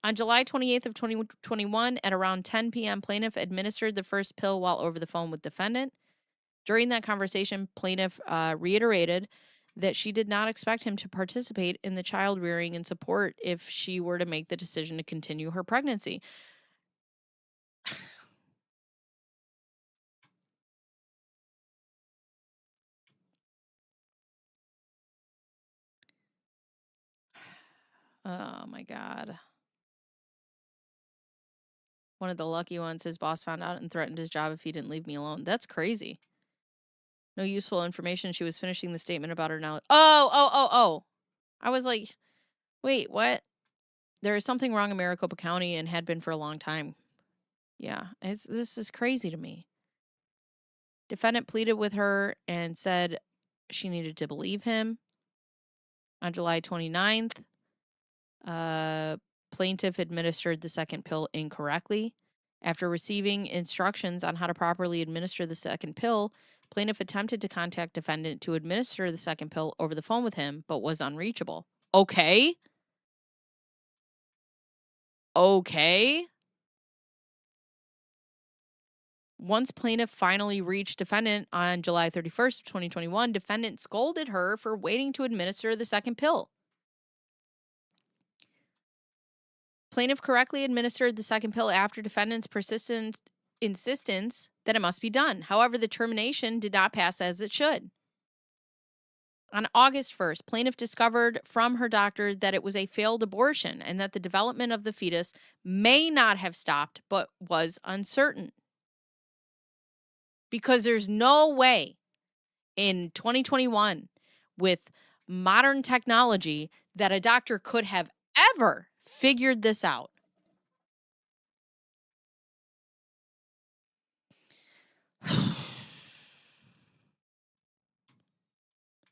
On July 28th of 2021, at around 10 p.m., plaintiff administered the first pill while over the phone with defendant. During that conversation, plaintiff reiterated that she did not expect him to participate in the child rearing and support if she were to make the decision to continue her pregnancy. Oh my God. One of the lucky ones, his boss found out and threatened his job if he didn't leave me alone. That's crazy. No useful information. She was finishing the statement about her knowledge. Oh. I was like, wait, what? There is something wrong in Maricopa County and had been for a long time. Yeah, this is crazy to me. Defendant pleaded with her and said she needed to believe him. On July 29th, plaintiff administered the second pill incorrectly. After receiving instructions on how to properly administer the second pill, plaintiff attempted to contact defendant to administer the second pill over the phone with him, but was unreachable. Okay. Once plaintiff finally reached defendant on July 31st of 2021, defendant scolded her for waiting to administer the second pill. Plaintiff correctly administered the second pill after defendant's persistent insistence that it must be done. However, the termination did not pass as it should. On August 1st, plaintiff discovered from her doctor that it was a failed abortion and that the development of the fetus may not have stopped but was uncertain. Because there's no way in 2021 with modern technology that a doctor could have ever figured this out.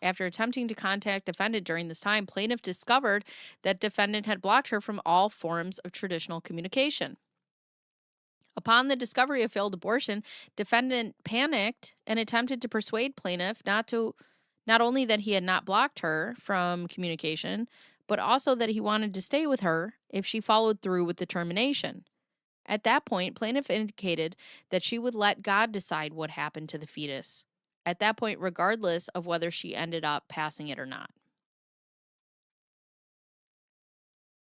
After attempting to contact defendant during this time, plaintiff discovered that defendant had blocked her from all forms of traditional communication. Upon the discovery of failed abortion, defendant panicked and attempted to persuade plaintiff not only that he had not blocked her from communication, but also that he wanted to stay with her if she followed through with the termination. At that point, plaintiff indicated that she would let God decide what happened to the fetus. At that point, regardless of whether she ended up passing it or not.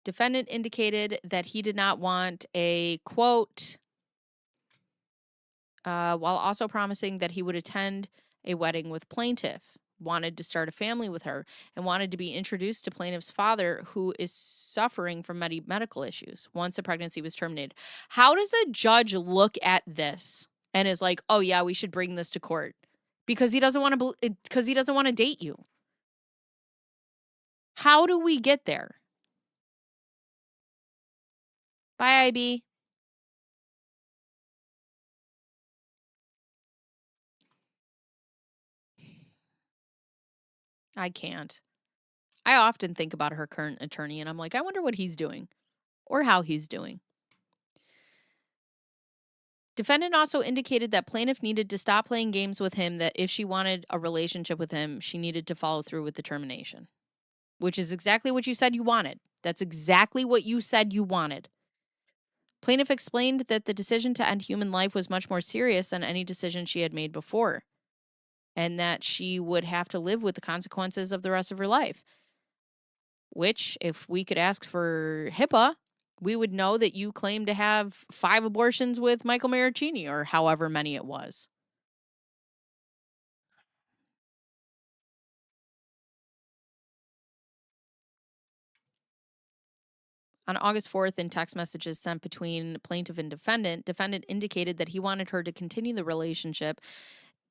Defendant indicated that he did not want a, quote, while also promising that he would attend a wedding with plaintiff, wanted to start a family with her, and wanted to be introduced to plaintiff's father, who is suffering from medical issues once the pregnancy was terminated. How does a judge look at this and is like, oh yeah, we should bring this to court? Because he doesn't want to date you. How do we get there? Bye, IB. I can't. I often think about her current attorney and I'm like, I wonder what he's doing or how he's doing. Defendant also indicated that plaintiff needed to stop playing games with him, that if she wanted a relationship with him, she needed to follow through with the termination, which is exactly what you said you wanted. That's exactly what you said you wanted. Plaintiff explained that the decision to end human life was much more serious than any decision she had made before, and that she would have to live with the consequences of the rest of her life. Which, if we could ask for HIPAA, we would know that you claimed to have 5 abortions with Michael Maricini, or however many it was. On August 4th, in text messages sent between plaintiff and defendant indicated that he wanted her to continue the relationship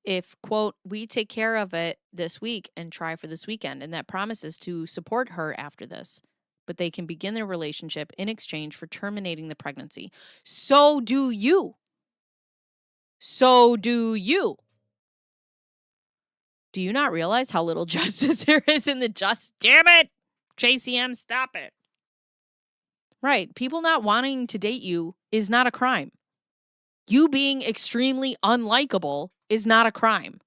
if, quote, we take care of it this week and try for this weekend, and that promises to support her after this. But they can begin their relationship in exchange for terminating the pregnancy. So do you. So do you. Do you not realize how little justice there is in the damn it, JCM, stop it. Right. People not wanting to date you is not a crime. You being extremely unlikable is not a crime.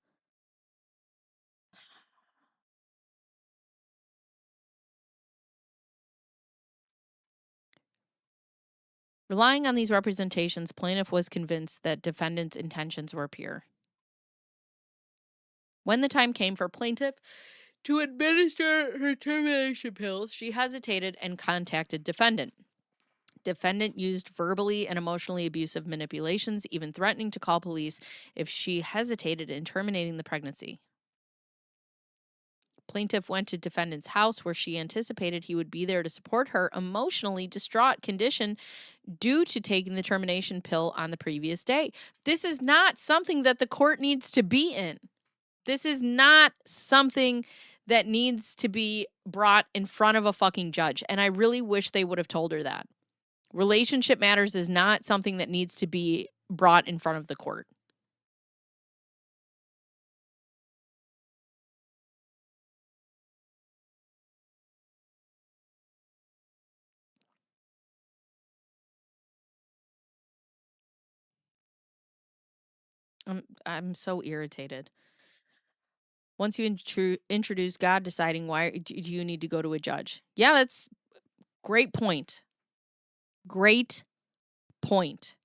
Relying on these representations, plaintiff was convinced that defendant's intentions were pure. When the time came for plaintiff to administer her termination pills, she hesitated and contacted defendant. Defendant used verbally and emotionally abusive manipulations, even threatening to call police if she hesitated in terminating the pregnancy. Plaintiff went to defendant's house where she anticipated he would be there to support her emotionally distraught condition due to taking the termination pill on the previous day. This is not something that the court needs to be in. This is not something that needs to be brought in front of a fucking judge. And I really wish they would have told her that. Relationship matters is not something that needs to be brought in front of the court. I'm so irritated. Once you introduce God deciding why do you need to go to a judge? Yeah, that's great point. Great point.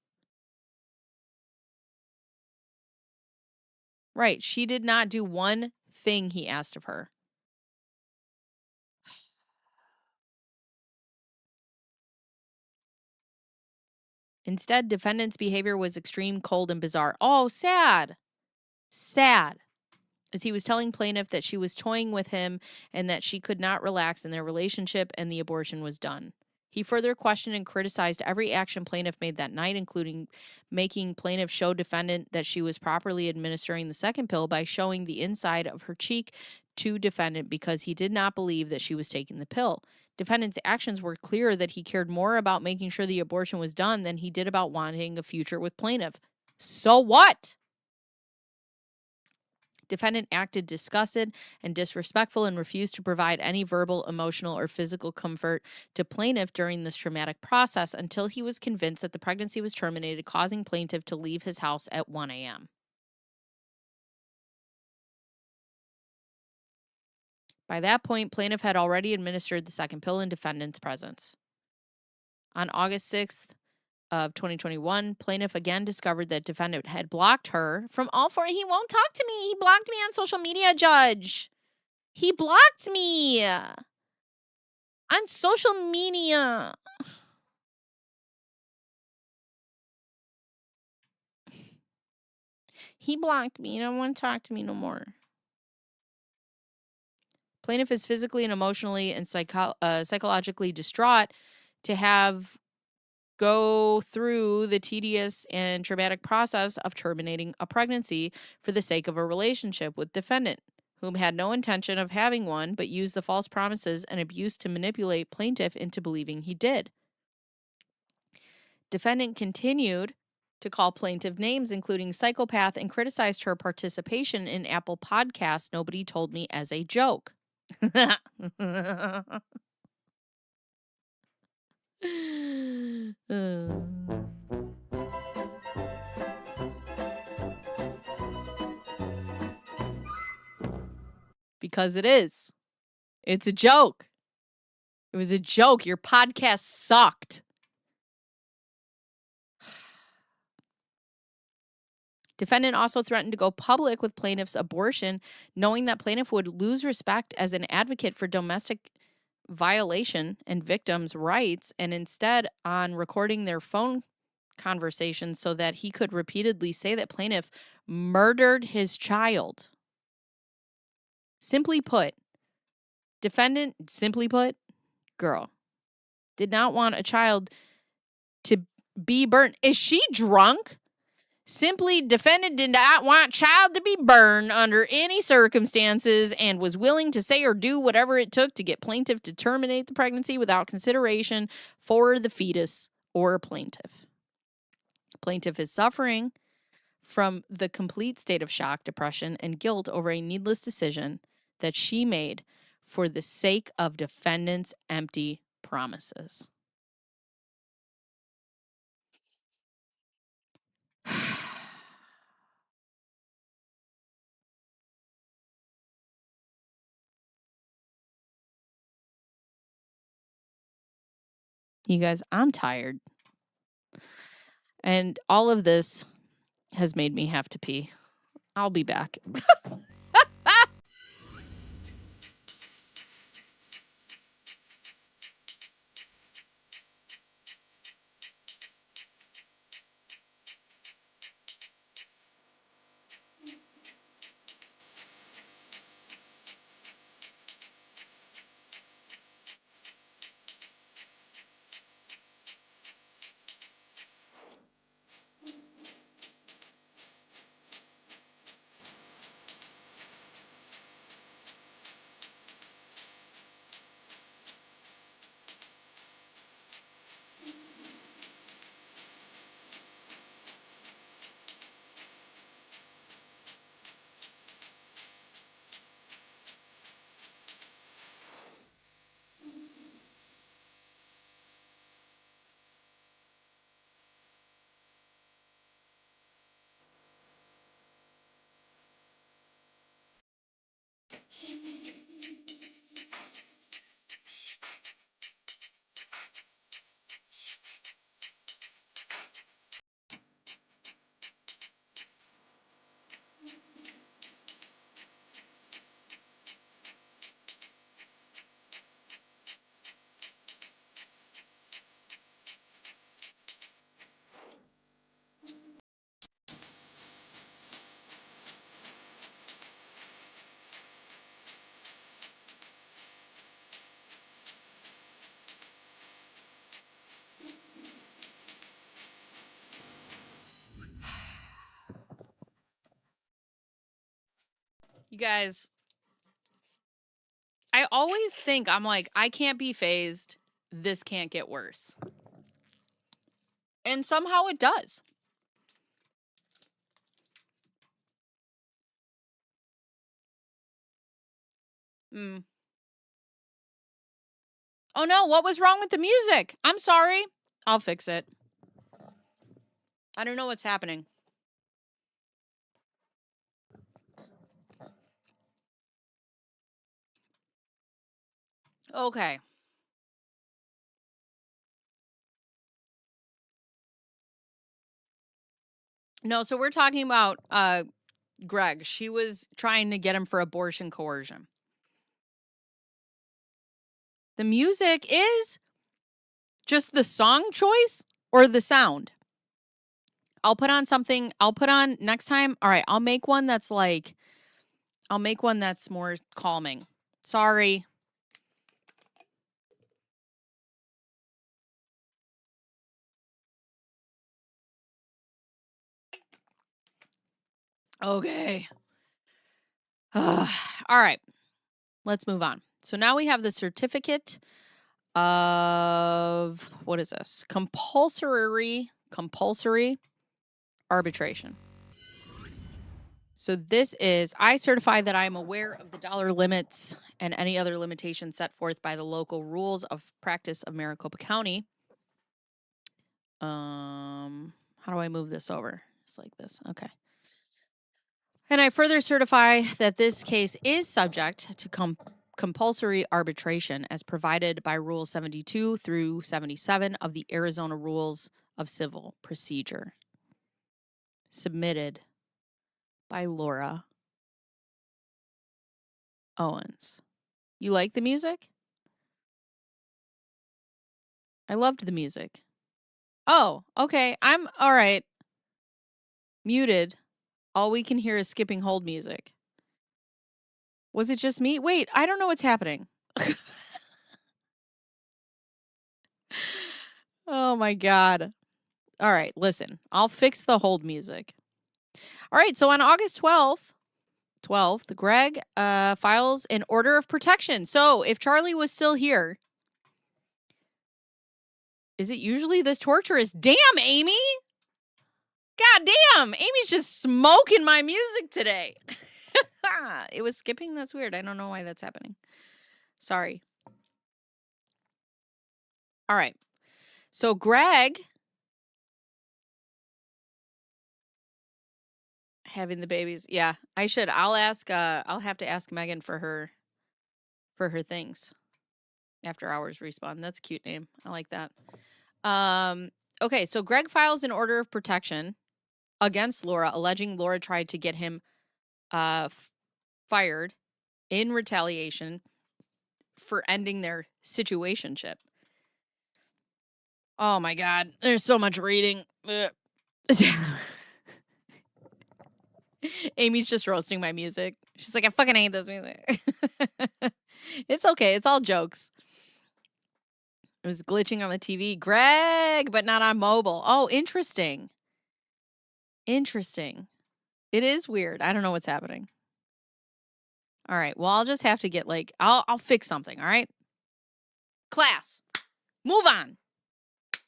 Right. She did not do one thing he asked of her. Instead, defendant's behavior was extreme, cold, and bizarre. Oh, sad. Sad. As he was telling plaintiff that she was toying with him and that she could not relax in their relationship and the abortion was done. He further questioned and criticized every action plaintiff made that night, including making plaintiff show defendant that she was properly administering the second pill by showing the inside of her cheek to defendant because he did not believe that she was taking the pill. Defendant's actions were clear that he cared more about making sure the abortion was done than he did about wanting a future with plaintiff. So what? Defendant acted disgusted and disrespectful and refused to provide any verbal, emotional, or physical comfort to plaintiff during this traumatic process until he was convinced that the pregnancy was terminated, causing plaintiff to leave his house at 1 a.m. By that point, plaintiff had already administered the second pill in defendant's presence. On August 6th of 2021, plaintiff again discovered that defendant had blocked her from all four. He won't talk to me. He blocked me on social media, Judge. He blocked me on social media. He blocked me. He don't want to talk to me no more. Plaintiff is physically and emotionally and psychologically distraught to have go through the tedious and traumatic process of terminating a pregnancy for the sake of a relationship with defendant, whom had no intention of having one but used the false promises and abuse to manipulate plaintiff into believing he did. Defendant continued to call plaintiff names, including psychopath, and criticized her participation in Apple Podcasts Nobody Told Me as a joke. Because it is. It's a joke. It was a joke. Your podcast sucked. Defendant also threatened to go public with plaintiff's abortion, knowing that plaintiff would lose respect as an advocate for domestic violation and victims' rights, and instead on recording their phone conversations so that he could repeatedly say that plaintiff murdered his child. Simply put, girl, did not want a child to be burned. Is she drunk? Simply, defendant did not want child to be burned under any circumstances and was willing to say or do whatever it took to get plaintiff to terminate the pregnancy without consideration for the fetus or plaintiff. Plaintiff is suffering from the complete state of shock, depression, and guilt over a needless decision that she made for the sake of defendant's empty promises. You guys, I'm tired. And all of this has made me have to pee. I'll be back. You guys, I always think, I'm like, I can't be phased. This can't get worse. And somehow it does. Oh no, what was wrong with the music? I'm sorry. I'll fix it. I don't know what's happening. Okay. No, so we're talking about Greg. She was trying to get him for abortion coercion. The music is just the song choice or the sound? I'll put on something. I'll put on next time. All right, I'll make one that's more calming. Sorry. Okay. All right. Let's move on. So now we have the certificate of, what is this? Compulsory arbitration. So this is, I certify that I am aware of the dollar limits and any other limitations set forth by the local rules of practice of Maricopa County. How do I move this over? Just like this. Okay. And I further certify that this case is subject to compulsory arbitration as provided by Rule 72 through 77 of the Arizona Rules of Civil Procedure. Submitted by Laura Owens. You like the music? I loved the music. Oh, okay. I'm all right. Muted. All we can hear is skipping hold music. Was it just me? Wait, I don't know what's happening. Oh my God. All right, listen. I'll fix the hold music. All right, so on August 12th, Greg files an order of protection. So if Charlie was still here, is it usually this torturous? Damn, Amy! God damn! Amy's just smoking my music today. It was skipping? That's weird. I don't know why that's happening. Sorry. All right. So Greg having the babies. Yeah, I should. I'll ask I'll have to ask Megan for her things. After Hours Respawn. That's a cute name. I like that. Okay, so Greg files an order of protection against Laura, alleging Laura tried to get him fired in retaliation for ending their situationship. Oh my God, there's so much reading. Amy's just roasting my music. She's like, I fucking hate this music. It's okay. It's all jokes. It was glitching on the TV. Greg, but not on mobile. Oh, interesting. Interesting. It is weird. I don't know what's happening. All right. Well, I'll just have to get I'll fix something. All right. Class, move on.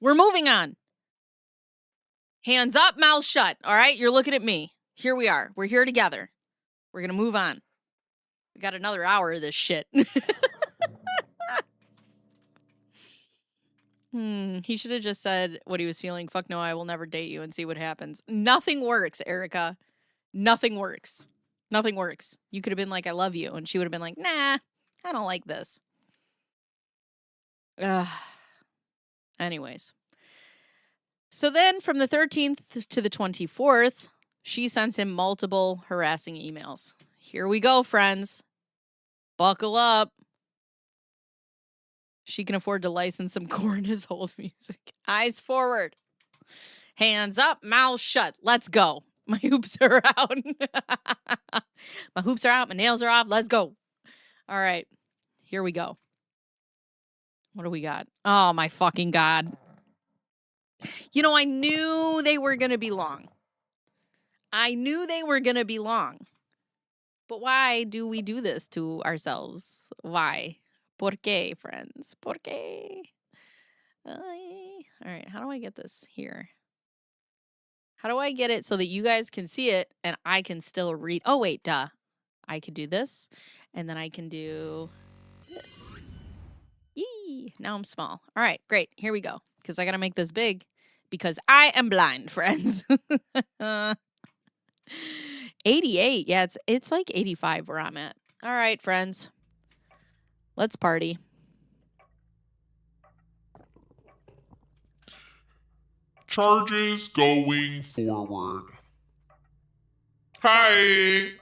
We're moving on. Hands up, mouth shut. All right. You're looking at me. Here we are. We're here together. We're going to move on. We got another hour of this shit. He should have just said what he was feeling. Fuck no, I will never date you and see what happens. Nothing works, Erica. Nothing works. Nothing works. You could have been like, I love you. And she would have been like, nah, I don't like this. Anyways. So then from the 13th to the 24th, she sends him multiple harassing emails. Here we go, friends. Buckle up. She can afford to license some corn as hold music. Eyes forward. Hands up, mouth shut. Let's go. My hoops are out. My hoops are out. My nails are off. Let's go. All right. Here we go. What do we got? Oh, my fucking God. You know, I knew they were going to be long. But why do we do this to ourselves? Why? ¿Por qué, friends? ¿Por qué? All right, how do I get this here? How do I get it so that you guys can see it and I can still read? Oh, wait, duh. I could do this, and then I can do this. Yee! Now I'm small. All right, great. Here we go. Because I got to make this big because I am blind, friends. 88. Yeah, it's like 85 where I'm at. All right, friends. Let's party. Charges going forward. Hi!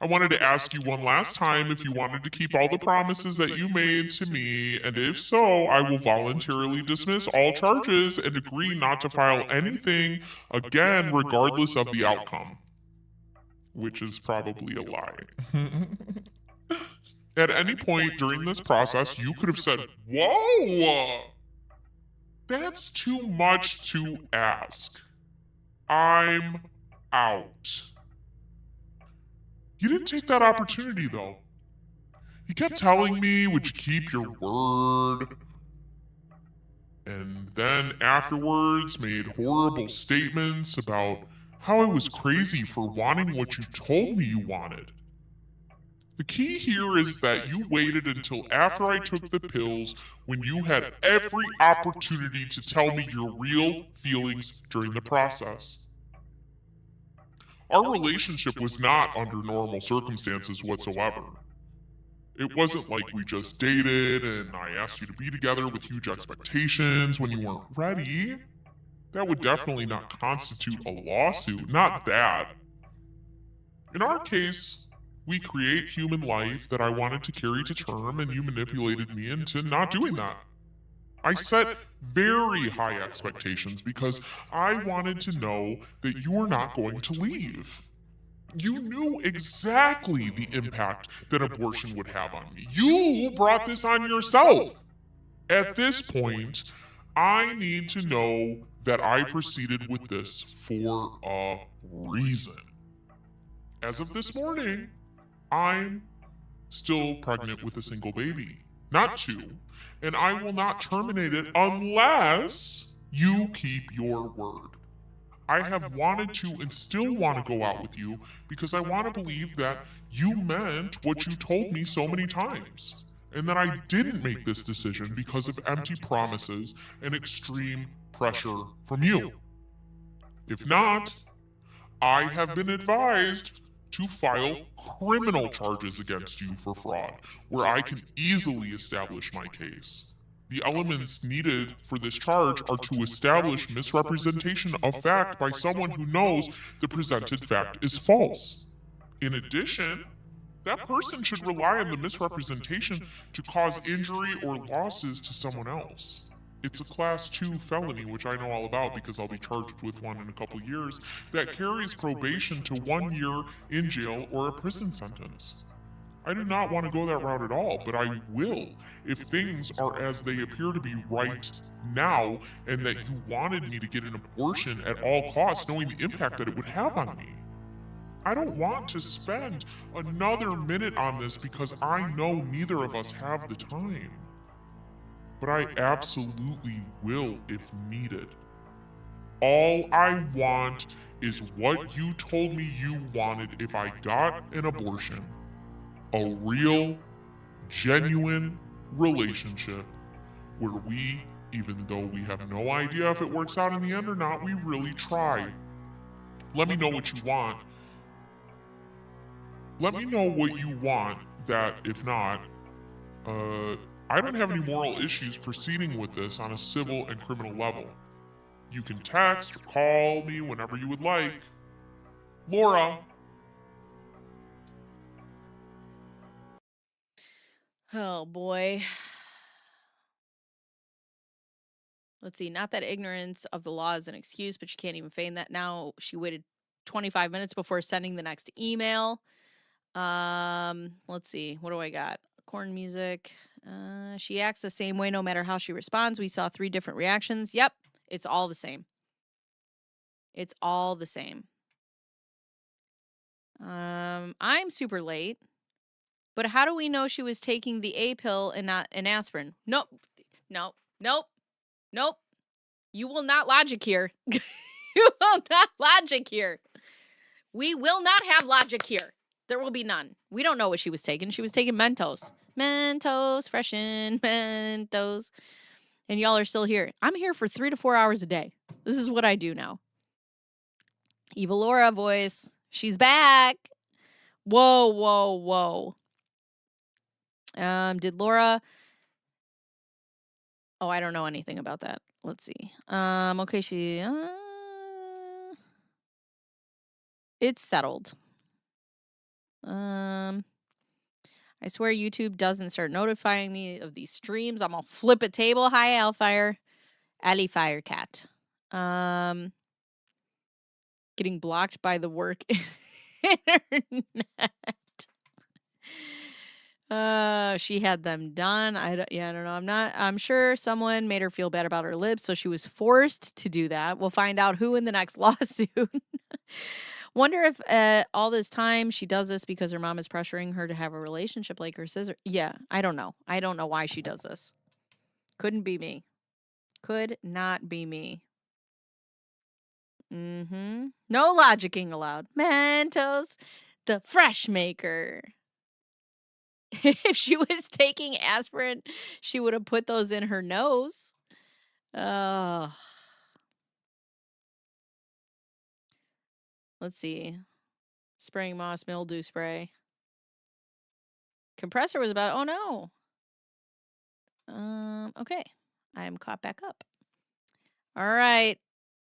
I wanted to ask you one last time if you wanted to keep all the promises that you made to me, and if so, I will voluntarily dismiss all charges and agree not to file anything again regardless of the outcome. Which is probably a lie. At any point during this process, you could have said, "Whoa! That's too much to ask. I'm out." You didn't take that opportunity, though. You kept telling me, would you keep your word? And then afterwards made horrible statements about how I was crazy for wanting what you told me you wanted. The key here is that you waited until after I took the pills when you had every opportunity to tell me your real feelings during the process. Our relationship was not under normal circumstances whatsoever. It wasn't like we just dated and I asked you to be together with huge expectations when you weren't ready. That would definitely not constitute a lawsuit, not that. In our case, we create human life that I wanted to carry to term, and you manipulated me into not doing that. I set very high expectations because I wanted to know that you were not going to leave. You knew exactly the impact that abortion would have on me. You brought this on yourself. At this point, I need to know that I proceeded with this for a reason. As of this morning, I'm still pregnant with a single baby, not two, and I will not terminate it unless you keep your word. I have wanted to and still want to go out with you because I want to believe that you meant what you told me so many times, and that I didn't make this decision because of empty promises and extreme pressure from you. If not, I have been advised to file criminal charges against you for fraud, where I can easily establish my case. The elements needed for this charge are to establish misrepresentation of fact by someone who knows the presented fact is false. In addition, that person should rely on the misrepresentation to cause injury or losses to someone else. It's a class 2 felony, which I know all about because I'll be charged with one in a couple years, that carries probation to 1 year in jail or a prison sentence. I do not want to go that route at all, but I will if things are as they appear to be right now, and that you wanted me to get an abortion at all costs, knowing the impact that it would have on me. I don't want to spend another minute on this because I know neither of us have the time. But I absolutely will if needed. All I want is what you told me you wanted if I got an abortion. A real, genuine relationship where we, even though we have no idea if it works out in the end or not, we really try. Let me know what you want. Let me know what you want, that if not, I don't have any moral issues proceeding with this on a civil and criminal level. You can text or call me whenever you would like. Laura. Oh boy. Let's see. Not that ignorance of the law is an excuse, but she can't even feign that now. She waited 25 minutes before sending the next email. Let's see. What do I got? Corn music. She acts the same way no matter how she responds. We saw 3 different reactions. Yep. It's all the same. It's all the same. I'm super late. But how do we know she was taking the A pill and not an aspirin? Nope. Nope. You will not logic here. You will not logic here. We will not have logic here. There will be none. We don't know what she was taking. She was taking Mentos. Mentos, freshen Mentos. And y'all are still here. I'm here for 3 to 4 hours a day. This is what I do now. Evil Laura voice. She's back. Whoa. Did Laura... Oh, I don't know anything about that. Let's see. Okay, she... It's settled. I swear YouTube doesn't start notifying me of these streams. I'm gonna flip a table. Hi, Alfire. Ali Firecat. Getting blocked by the work internet. She had them done. I don't know. I'm sure someone made her feel bad about her lips, so she was forced to do that. We'll find out who in the next lawsuit. Wonder if all this time she does this because her mom is pressuring her to have a relationship like her sister. Yeah, I don't know. I don't know why she does this. Couldn't be me. Could not be me. Mm-hmm. No logicking allowed. Mentos, the fresh maker. If she was taking aspirin, she would have put those in her nose. Oh. Let's see. Spraying moss mildew spray. Compressor was about, oh no. Okay. I'm caught back up. All right.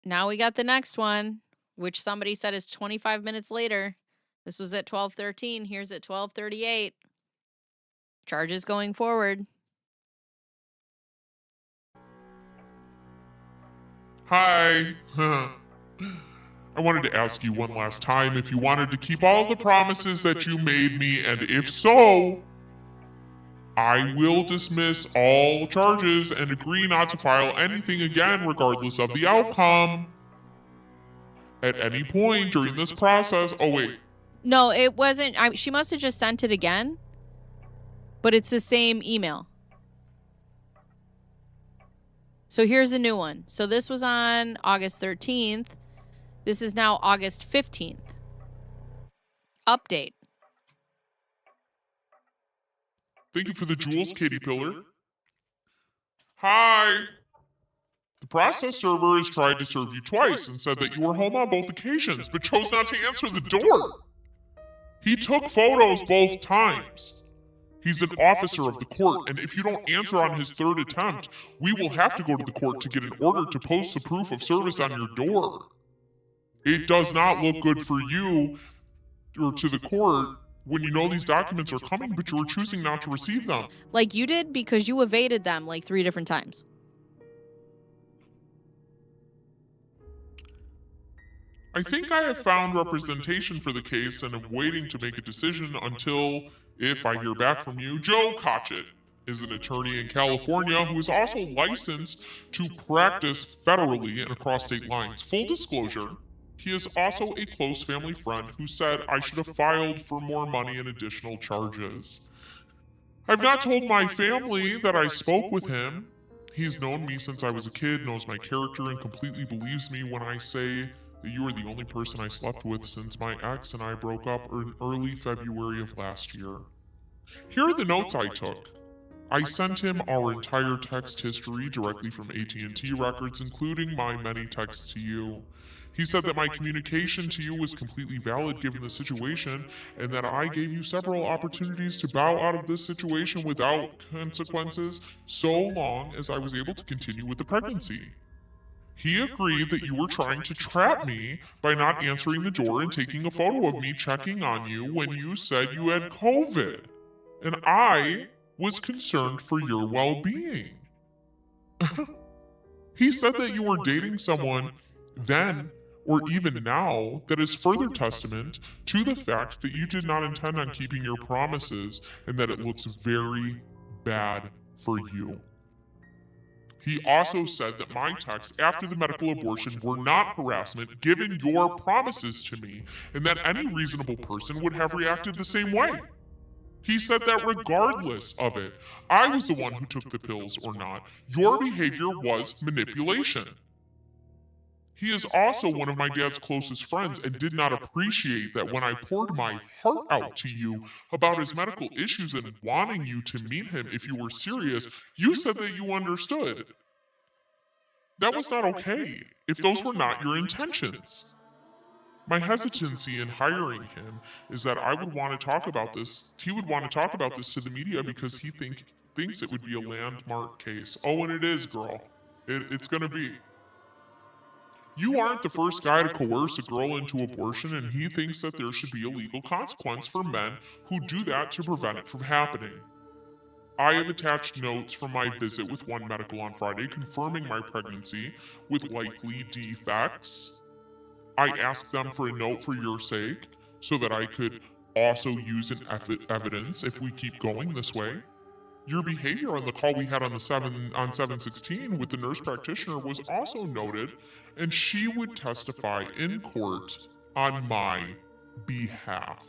Now we got the next one, which somebody said is 25 minutes later. This was at 12:13. Here's at 12:38. Charges going forward. Hi. I wanted to ask you one last time if you wanted to keep all the promises that you made me, and if so, I will dismiss all charges and agree not to file anything again regardless of the outcome. At any point during this process, oh wait, No, it wasn't. She must have just sent it again, but it's the same email. So here's a new one. So this was on August 13th. This is now August 15th. Update. thank you for the jewels, Katie Pillar. Hi. The process server has tried to serve you twice and said that you were home on both occasions, but chose not to answer the door. He took photos both times. He's an officer of the court, and if you don't answer on his third attempt, we will have to go to the court to get an order to post the proof of service on your door. It does not look good for you or to the court when you know these documents are coming, but you are choosing not to receive them. Like you did because you evaded them like 3 different times. I think I have found representation for the case and am waiting to make a decision until, if I hear back from you. Joe Cotchett is an attorney in California who is also licensed to practice federally and across state lines. Full disclosure, he is also a close family friend who said I should have filed for more money and additional charges. I've not told my family that I spoke with him. He's known me since I was a kid, knows my character, and completely believes me when I say that you are the only person I slept with since my ex and I broke up in early February of last year. Here are the notes I took. I sent him our entire text history directly from AT&T records, including my many texts to you. He said that my communication to you was completely valid given the situation, and that I gave you several opportunities to bow out of this situation without consequences, so long as I was able to continue with the pregnancy. He agreed that you were trying to trap me by not answering the door and taking a photo of me checking on you when you said you had COVID. And I was concerned for your well-being. He said that you were dating someone then or even now that is further testament to the fact that you did not intend on keeping your promises and that it looks very bad for you. He also said that my texts after the medical abortion were not harassment given your promises to me, and that any reasonable person would have reacted the same way. He said that regardless of it, I was the one who took the pills or not, your behavior was manipulation. He is also one of my dad's closest friends and did not appreciate that when I poured my heart out to you about his medical issues and wanting you to meet him if you were serious, you said that you understood. That was not okay if those were not your intentions. My hesitancy in hiring him is that I would want to talk about this. He would want to talk about this to the media because he thinks it would be a landmark case. Oh, and it is, girl. It's going to be. You aren't the first guy to coerce a girl into abortion, and he thinks that there should be a legal consequence for men who do that to prevent it from happening. I have attached notes from my visit with One Medical on Friday confirming my pregnancy with likely defects. I asked them for a note for your sake so that I could also use an evidence if we keep going this way. Your behavior on the call we had on 7/16 with the nurse practitioner was also noted, and she would testify in court on my behalf.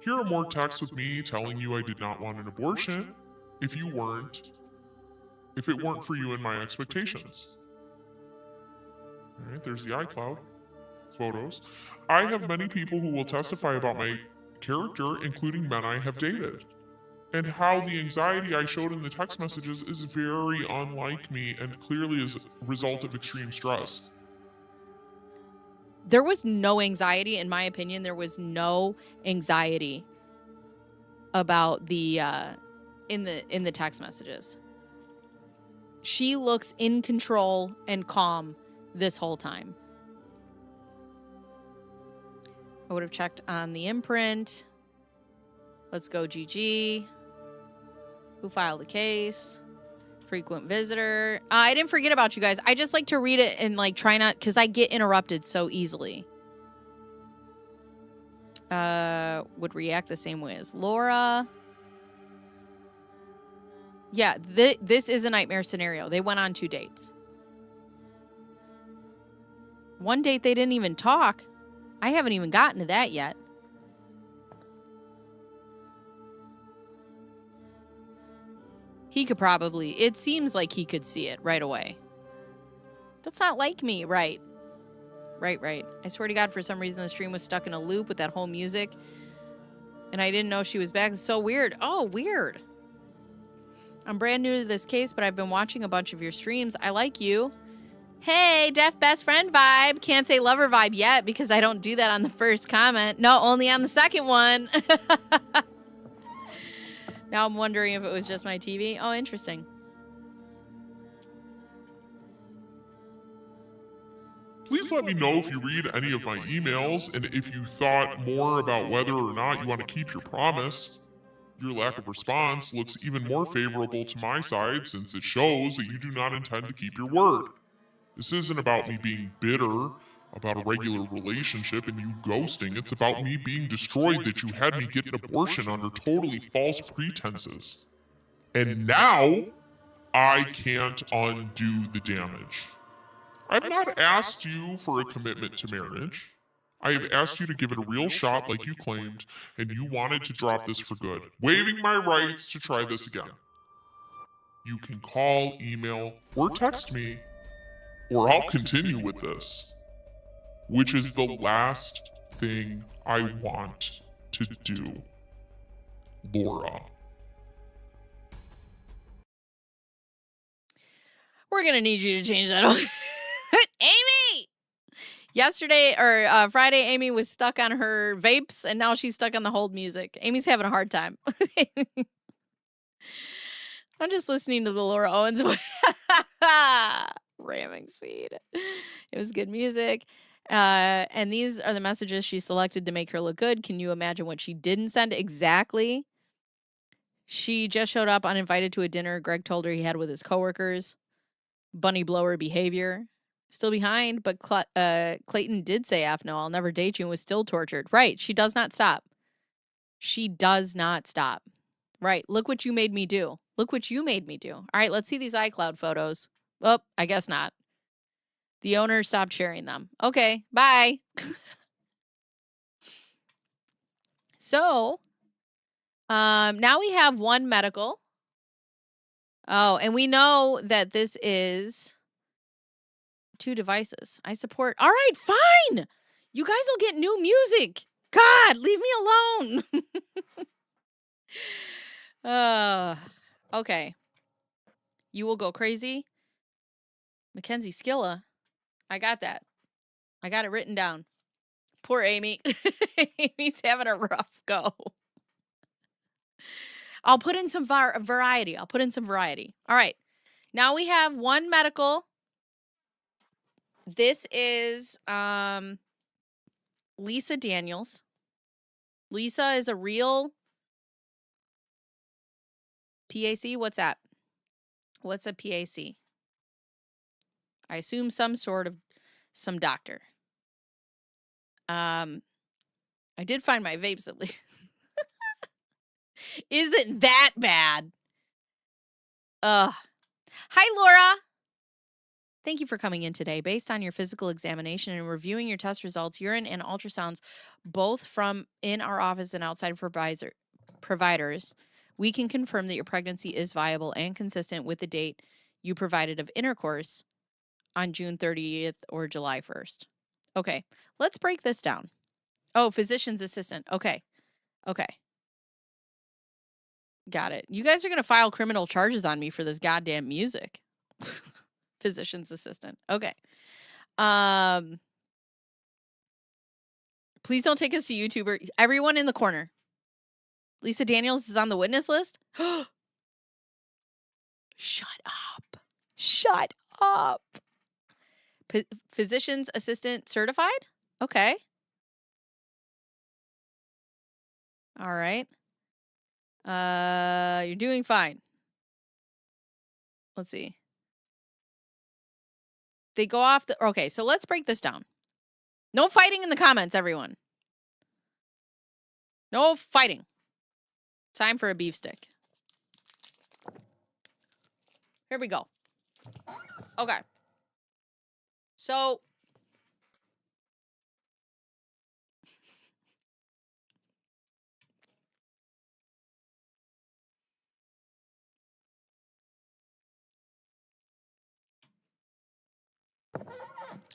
Here are more texts with me telling you I did not want an abortion if it weren't for you and my expectations. All right, there's the iCloud photos. I have many people who will testify about my character, including men I have dated, and how the anxiety I showed in the text messages is very unlike me and clearly is a result of extreme stress. There was no anxiety, in my opinion. There was no anxiety about the in the text messages. She looks in control and calm this whole time. I would have checked on the imprint. Let's go, GG. Who filed the case? Frequent visitor. I didn't forget about you guys. I just like to read it and like try not, because I get interrupted so easily. Would react the same way as Laura. Yeah, this is a nightmare scenario. They went on 2 dates. One date they didn't even talk. I haven't even gotten to that yet. He could probably, it seems like he could see it right away. That's not like me, right? Right. I swear to God, for some reason the stream was stuck in a loop with that whole music. And I didn't know she was back. It's so weird. Oh, weird. I'm brand new to this case, but I've been watching a bunch of your streams. I like you. Hey, deaf best friend vibe. Can't say lover vibe yet because I don't do that on the first comment. No, only on the second one. Now I'm wondering if it was just my TV. Oh, interesting. Please let me know if you read any of my emails and if you thought more about whether or not you want to keep your promise. Your lack of response looks even more favorable to my side since it shows that you do not intend to keep your word. This isn't about me being bitter about a regular relationship and you ghosting. It's about me being destroyed that you had me get an abortion under totally false pretenses. And now, I can't undo the damage. I've not asked you for a commitment to marriage. I have asked you to give it a real shot like you claimed, and you wanted to drop this for good, waiving my rights to try this again. You can call, email, or text me, or I'll continue with this, which is the last thing I want to do. Laura. We're going to need you to change that. Amy! Yesterday, or Friday, Amy was stuck on her vapes, and now she's stuck on the hold music. Amy's having a hard time. I'm just listening to the Laura Owens ramming speed. It was good music. And these are the messages she selected to make her look good. Can you imagine what she didn't send exactly? She just showed up uninvited to a dinner Greg told her he had with his coworkers. Bunny blower behavior. Still behind, but Clayton did say, no, I'll never date you, and was still tortured. Right, she does not stop. She does not stop. Right, look what you made me do. Look what you made me do. All right, let's see these iCloud photos. Oh, I guess not. The owner stopped sharing them. Okay, bye. So, now we have one medical. Oh, and we know that this is 2 devices. I support. All right, fine. You guys will get new music. God, leave me alone. Okay. You will go crazy. Mackenzie Skilla. I got that. I got it written down. Poor Amy. Amy's having a rough go. I'll put in some variety. All right. Now we have one medical. This is Lisa Daniels. Lisa is a real PAC. What's that? What's a PAC? I assume some doctor. I did find my vapes at least. Isn't that bad? Hi, Laura. Thank you for coming in today. Based on your physical examination and reviewing your test results, urine and ultrasounds, both from in our office and outside providers, we can confirm that your pregnancy is viable and consistent with the date you provided of intercourse on June 30th or July 1st. Okay, let's break this down. Oh, physician's assistant. Okay. Got it. You guys are going to file criminal charges on me for this goddamn music. Physician's assistant. Okay. Please don't take us to YouTuber. Everyone in the corner. Lisa Daniels is on the witness list. Shut up. Shut up. Physician's assistant certified? Okay. All right. You're doing fine. Let's see. They go off the... Okay, so let's break this down. No fighting in the comments, everyone. No fighting. Time for a beef stick. Here we go. Okay. So...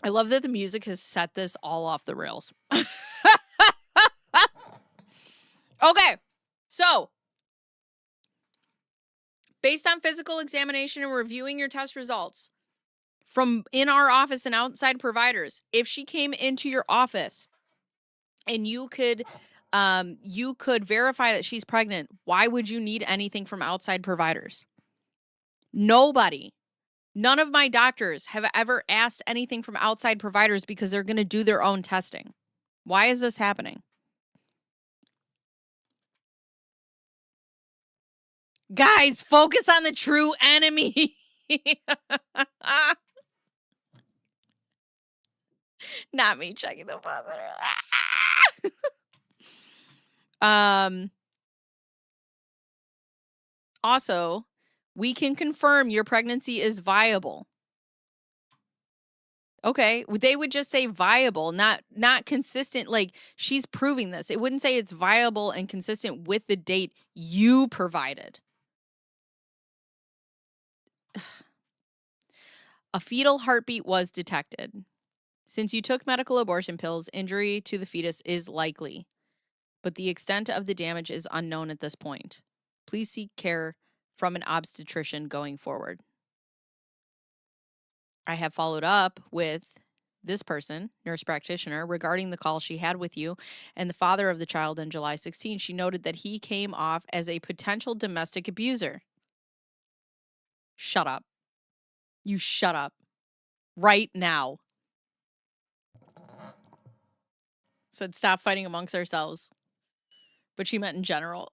I love that the music has set this all off the rails. Okay, so based on physical examination and reviewing your test results from in our office and outside providers, if she came into your office and you could verify that she's pregnant, why would you need anything from outside providers? Nobody. None of my doctors have ever asked anything from outside providers because they're going to do their own testing. Why is this happening? Guys, focus on the true enemy. Not me checking the positive. Also, we can confirm your pregnancy is viable. Okay, they would just say viable, not consistent. Like, she's proving this. It wouldn't say it's viable and consistent with the date you provided. A fetal heartbeat was detected. Since you took medical abortion pills, injury to the fetus is likely, but the extent of the damage is unknown at this point. Please seek care from an obstetrician going forward. I have followed up with this person, nurse practitioner, regarding the call she had with you and the father of the child on July 16. She noted that he came off as a potential domestic abuser. Shut up. You shut up. Right now. Said stop fighting amongst ourselves. But she meant in general.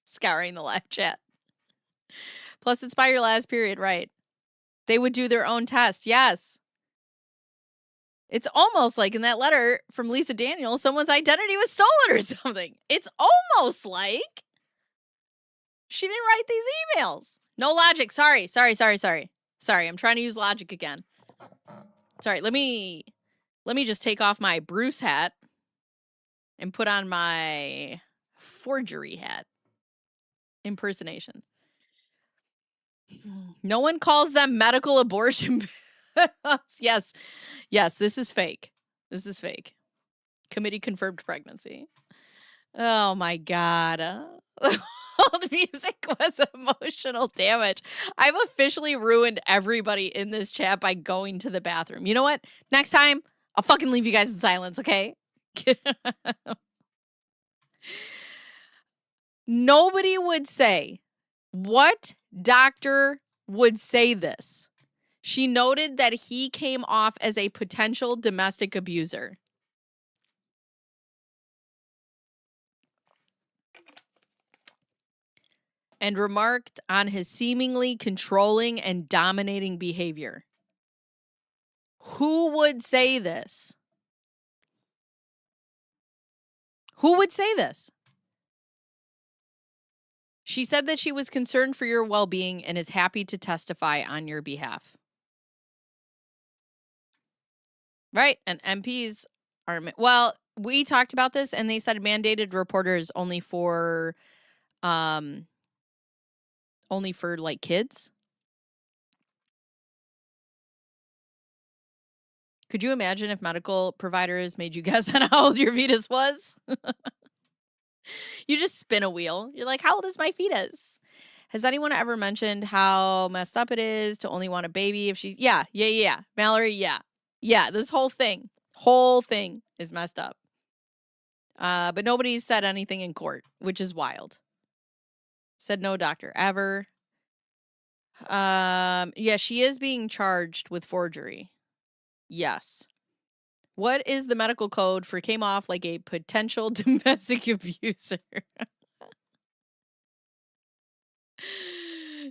Scouring the live chat. Plus, it's by your last period, right? They would do their own test. Yes. It's almost like in that letter from Lisa Daniels, someone's identity was stolen or something. It's almost like she didn't write these emails. No logic. Sorry. I'm trying to use logic again. Sorry. Let me just take off my Bruce hat and put on my forgery hat. Impersonation. No one calls them medical abortion. Yes, this is fake. Committee confirmed pregnancy. Oh my God. All the music was emotional damage. I've officially ruined everybody in this chat by going to the bathroom. You know what? Next time, I'll fucking leave you guys in silence, okay? Nobody would say, what doctor would say this? She noted that he came off as a potential domestic abuser. And remarked on his seemingly controlling and dominating behavior. Who would say this? Who would say this? She said that she was concerned for your well-being and is happy to testify on your behalf. Right, and MPs are... Well, we talked about this, and they said mandated reporters only for like kids. Could you imagine if medical providers made you guess on how old your fetus was? You just spin a wheel. You're like, how old is my fetus? Has anyone ever mentioned how messed up it is to only want a baby if she's... Yeah. Mallory, yeah. Yeah, this whole thing is messed up. But nobody's said anything in court, which is wild. Said no doctor ever. Yeah, she is being charged with forgery. Yes. What is the medical code for came off like a potential domestic abuser?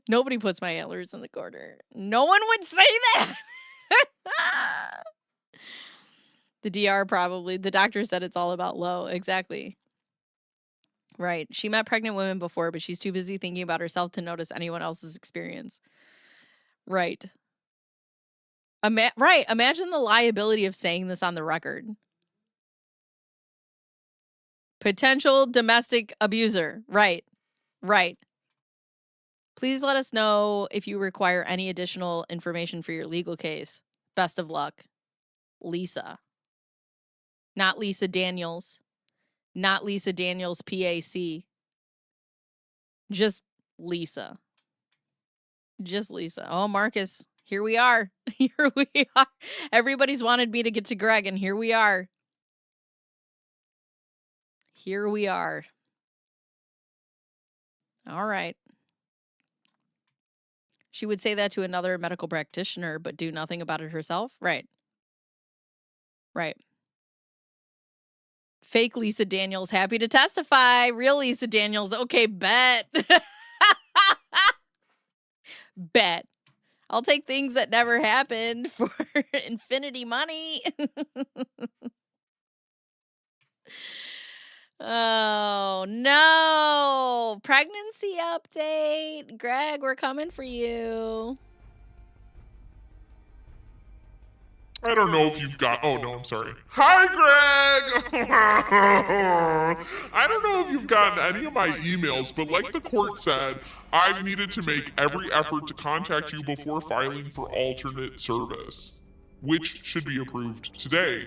Nobody puts my antlers in the corner. No one would say that. The DR probably. The doctor said it's all about low. Exactly. Right. She met pregnant women before, but she's too busy thinking about herself to notice anyone else's experience. Right. Right. Imagine the liability of saying this on the record. Potential domestic abuser. Right. Please let us know if you require any additional information for your legal case. Best of luck. Lisa. Not Lisa Daniels. Not Lisa Daniels PAC. Just Lisa. Just Lisa. Oh, Marcus. Here we are. Here we are. Everybody's wanted me to get to Greg, and here we are. Here we are. All right. She would say that to another medical practitioner, but do nothing about it herself? Right. Fake Lisa Daniels, happy to testify. Real Lisa Daniels, okay, bet. Bet. I'll take things that never happened for infinity money. Oh, no. Pregnancy update. Greg, we're coming for you. I don't know if you've got... Oh, no, I'm sorry. Hi, Greg! I don't know if you've gotten any of my emails, but like the court said, I've needed to make every effort to contact you before filing for alternate service, which should be approved today.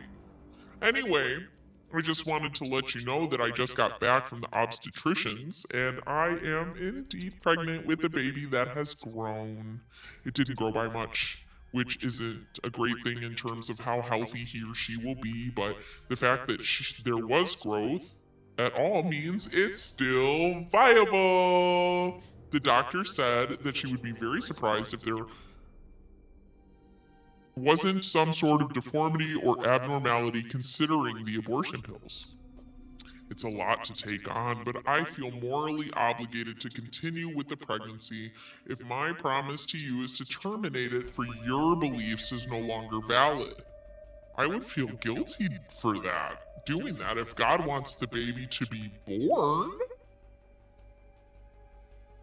Anyway, I just wanted to let you know that I just got back from the obstetricians, and I am indeed pregnant with a baby that has grown. It didn't grow by much, which isn't a great thing in terms of how healthy he or she will be, but the fact that there was growth at all means it's still viable. The doctor said that she would be very surprised if there wasn't some sort of deformity or abnormality considering the abortion pills. It's a lot to take on, but I feel morally obligated to continue with the pregnancy if my promise to you is to terminate it for your beliefs is no longer valid. I would feel guilty for that, doing that if God wants the baby to be born.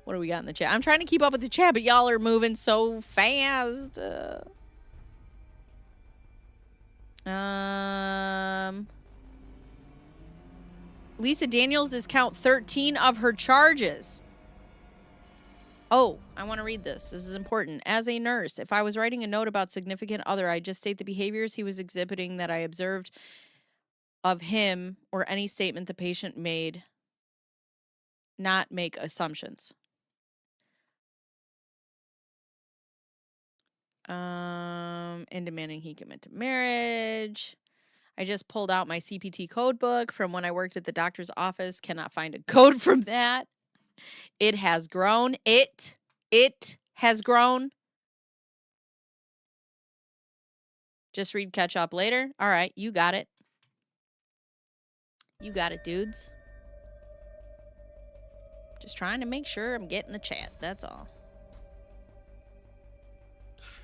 What do we got in the chat? I'm trying to keep up with the chat, but y'all are moving so fast. Lisa Daniels is count 13 of her charges. Oh, I want to read this. This is important. As a nurse, if I was writing a note about significant other, I'd just state the behaviors he was exhibiting that I observed of him or any statement the patient made, not make assumptions. And demanding he commit to marriage. I just pulled out my CPT code book from when I worked at the doctor's office. Cannot find a code from that. It has grown. It has grown. Just read catch up later. All right, you got it. You got it, dudes. Just trying to make sure I'm getting the chat. That's all.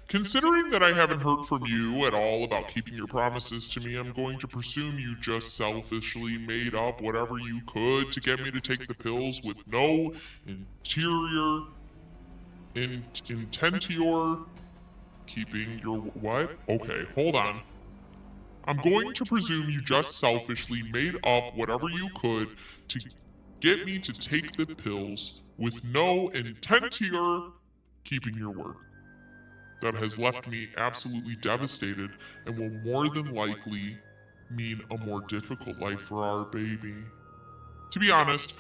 Considering that I haven't heard from you at all about keeping your promises to me, I'm going to presume you just selfishly made up whatever you could to get me to take the pills with no intentior keeping your... What? Okay, hold on. I'm going to presume you just selfishly made up whatever you could to get me to take the pills with no intentior keeping your word. that has left me absolutely devastated and will more than likely mean a more difficult life for our baby. To be honest,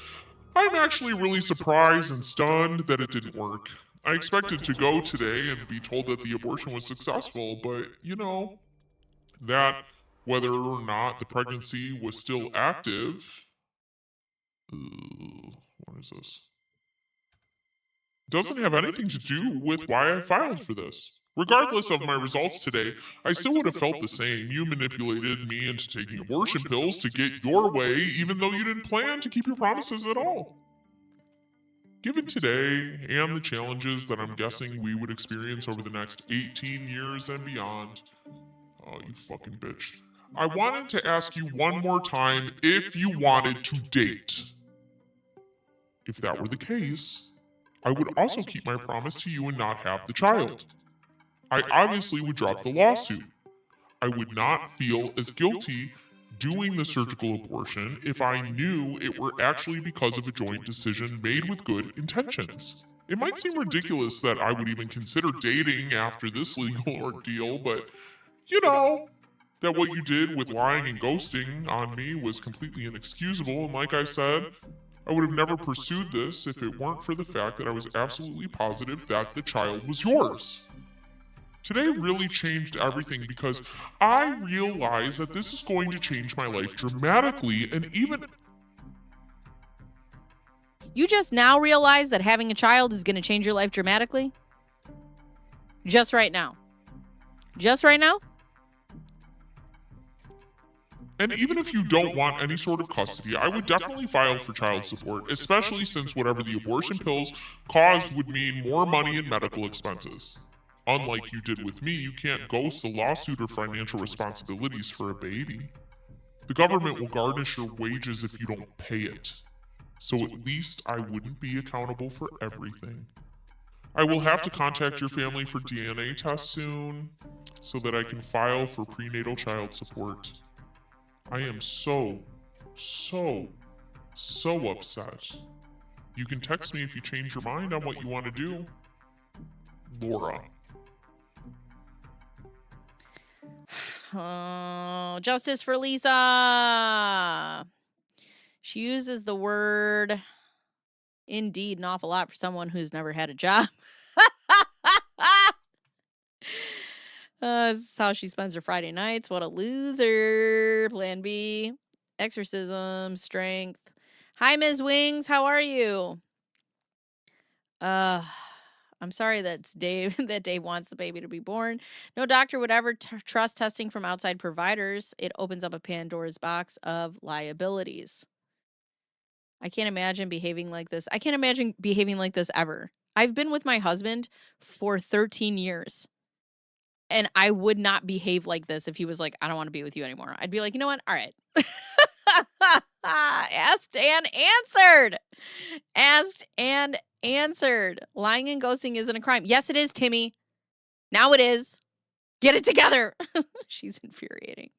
I'm actually really surprised and stunned that it didn't work. I expected to go today and be told that the abortion was successful, but that whether or not the pregnancy was still active. What is this? Doesn't have anything to do with why I filed for this. Regardless of my results today, I still would have felt the same. You manipulated me into taking abortion pills to get your way, even though you didn't plan to keep your promises at all. Given today and the challenges that I'm guessing we would experience over the next 18 years and beyond, oh, you fucking bitch, I wanted to ask you one more time if you wanted to date. If that were the case, I would also keep my promise to you and not have the child. I obviously would drop the lawsuit. I would not feel as guilty doing the surgical abortion if I knew it were actually because of a joint decision made with good intentions. It might seem ridiculous that I would even consider dating after this legal ordeal, but that what you did with lying and ghosting on me was completely inexcusable, and like I said, I would have never pursued this if it weren't for the fact that I was absolutely positive that the child was yours. Today really changed everything because I realize that this is going to change my life dramatically and even... You just now realize that having a child is going to change your life dramatically? Just right now. Just right now? And even if you don't want any sort of custody, I would definitely file for child support, especially since whatever the abortion pills caused would mean more money in medical expenses. Unlike you did with me, you can't ghost the lawsuit or financial responsibilities for a baby. The government will garnish your wages if you don't pay it. So at least I wouldn't be accountable for everything. I will have to contact your family for DNA tests soon, so that I can file for prenatal child support. I am so upset. You can text me if you change your mind on what you want to do. Laura. Oh, justice for Lisa. She uses the word indeed an awful lot for someone who's never had a job. This is how she spends her Friday nights. What a loser. Plan B. Exorcism. Strength. Hi, Ms. Wings. How are you? I'm sorry that's Dave, that Dave wants the baby to be born. No doctor would ever trust testing from outside providers. It opens up a Pandora's box of liabilities. I can't imagine behaving like this. I can't imagine behaving like this ever. I've been with my husband for 13 years. And I would not behave like this if he was like, I don't want to be with you anymore. I'd be like, you know what? All right. Asked and answered. Asked and answered. Lying and ghosting isn't a crime. Yes, it is, Timmy. Now it is. Get it together. She's infuriating.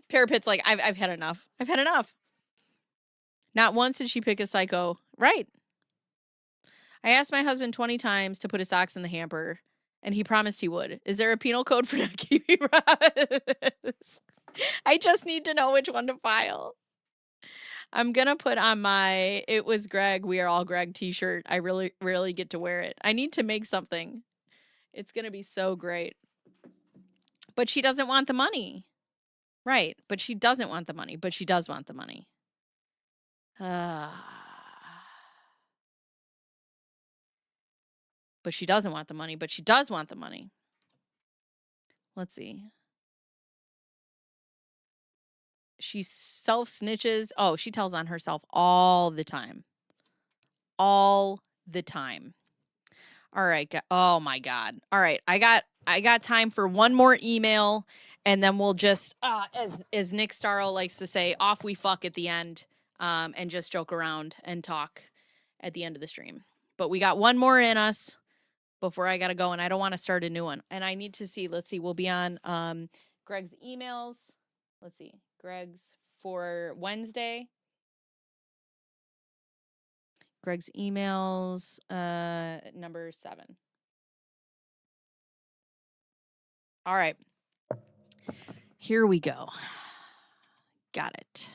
Parapet's like, I've had enough. I've had enough. Not once did she pick a psycho. Right. I asked my husband 20 times to put his socks in the hamper, and he promised he would. Is there a penal code for not keeping promises? I just need to know which one to file. I'm going to put on my It Was Greg, We Are All Greg t-shirt. I really, really get to wear it. I need to make something. It's going to be so great. But she doesn't want the money. Right. But she doesn't want the money. But she does want the money. But she doesn't want the money. But she does want the money. Let's see. She self-snitches. Oh, she tells on herself all the time. All the time. All right. Oh, my God. All right. I got time for one more email, and then we'll just, as Nick Starro likes to say, off we fuck at the end, and just joke around and talk at the end of the stream. But we got one more in us before I got to go, and I don't want to start a new one. And I need to see, let's see, we'll be on Greg's emails. Let's see, Greg's for Wednesday. Greg's emails, number 7. All right. Here we go. Got it.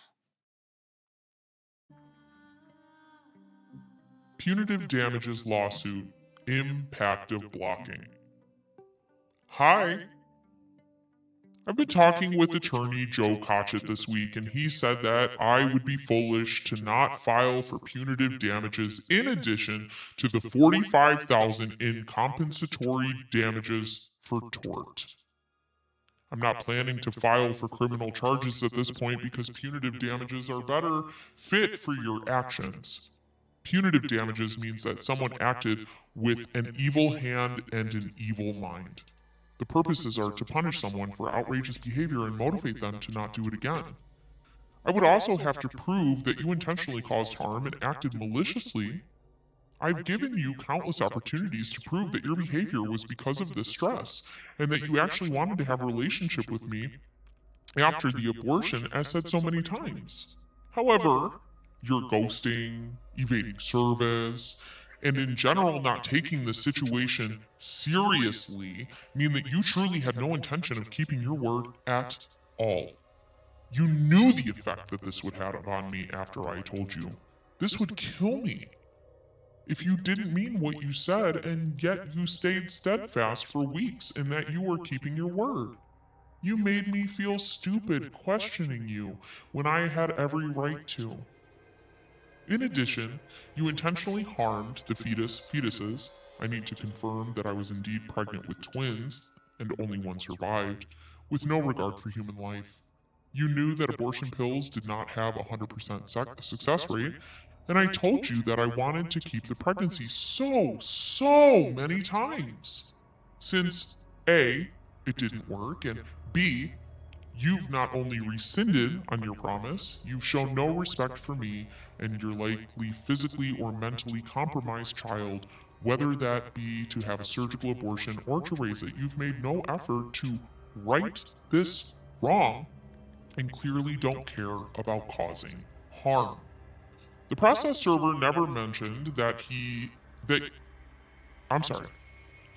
Punitive damages lawsuit, impact of blocking. Hi. I've been talking with attorney Joe Cotchett this week, and he said that I would be foolish to not file for punitive damages in addition to the $45,000 in compensatory damages for tort. I'm not planning to file for criminal charges at this point because punitive damages are better fit for your actions. Punitive damages means that someone acted with an evil hand and an evil mind. The purposes are to punish someone for outrageous behavior and motivate them to not do it again. I would also have to prove that you intentionally caused harm and acted maliciously. I've given you countless opportunities to prove that your behavior was because of this stress and that you actually wanted to have a relationship with me after the abortion, as said so many times. However, your ghosting, evading service, and in general not taking the situation seriously mean that you truly had no intention of keeping your word at all. You knew the effect that this would have on me after I told you. This would kill me. If you didn't mean what you said, and yet you stayed steadfast for weeks in that you were keeping your word. You made me feel stupid questioning you when I had every right to. In addition, you intentionally harmed the fetuses. I need to confirm that I was indeed pregnant with twins, and only one survived, with no regard for human life. You knew that abortion pills did not have a 100% success rate, and I told you that I wanted to keep the pregnancy so many times. Since A, it didn't work, and B, you've not only rescinded on your promise, you've shown no respect for me and your likely physically or mentally compromised child, whether that be to have a surgical abortion or to raise it. You've made no effort to right this wrong and clearly don't care about causing harm. The process server never mentioned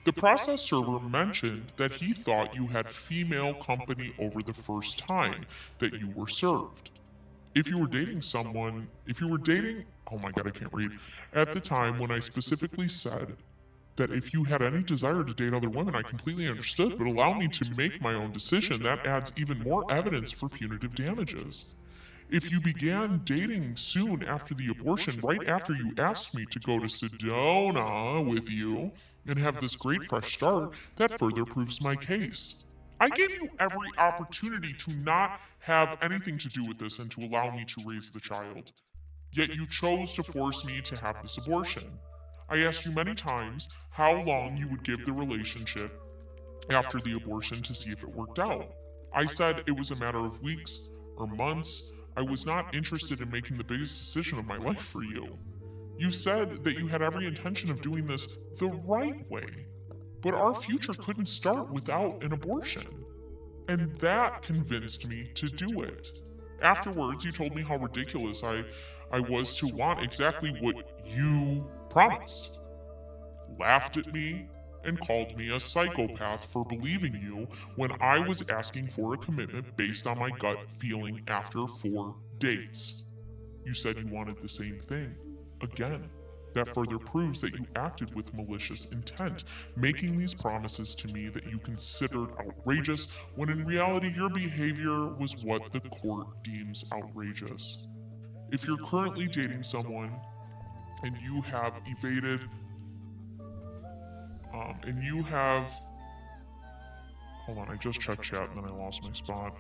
the process server mentioned that he thought you had female company over the first time that you were served. If you were dating, oh my god, I can't read. At the time when I specifically said that if you had any desire to date other women, I completely understood, but allow me to make my own decision. That adds even more evidence for punitive damages. If you began dating soon after the abortion, right after you asked me to go to Sedona with you and have this great fresh start, that further proves my case. I gave you every opportunity to not have anything to do with this and to allow me to raise the child. Yet you chose to force me to have this abortion. I asked you many times how long you would give the relationship after the abortion to see if it worked out. I said it was a matter of weeks or months. I was not interested in making the biggest decision of my life for you. You said that you had every intention of doing this the right way, but our future couldn't start without an abortion. And that convinced me to do it. Afterwards, you told me how ridiculous I was to want exactly what you promised. Laughed at me and called me a psychopath for believing you when I was asking for a commitment based on my gut feeling after 4 dates. You said you wanted the same thing. Again, that further proves that you acted with malicious intent, making these promises to me that you considered outrageous, when in reality your behavior was what the court deems outrageous. If you're currently dating someone and you have evaded hold on, I just checked chat and then I lost my spot.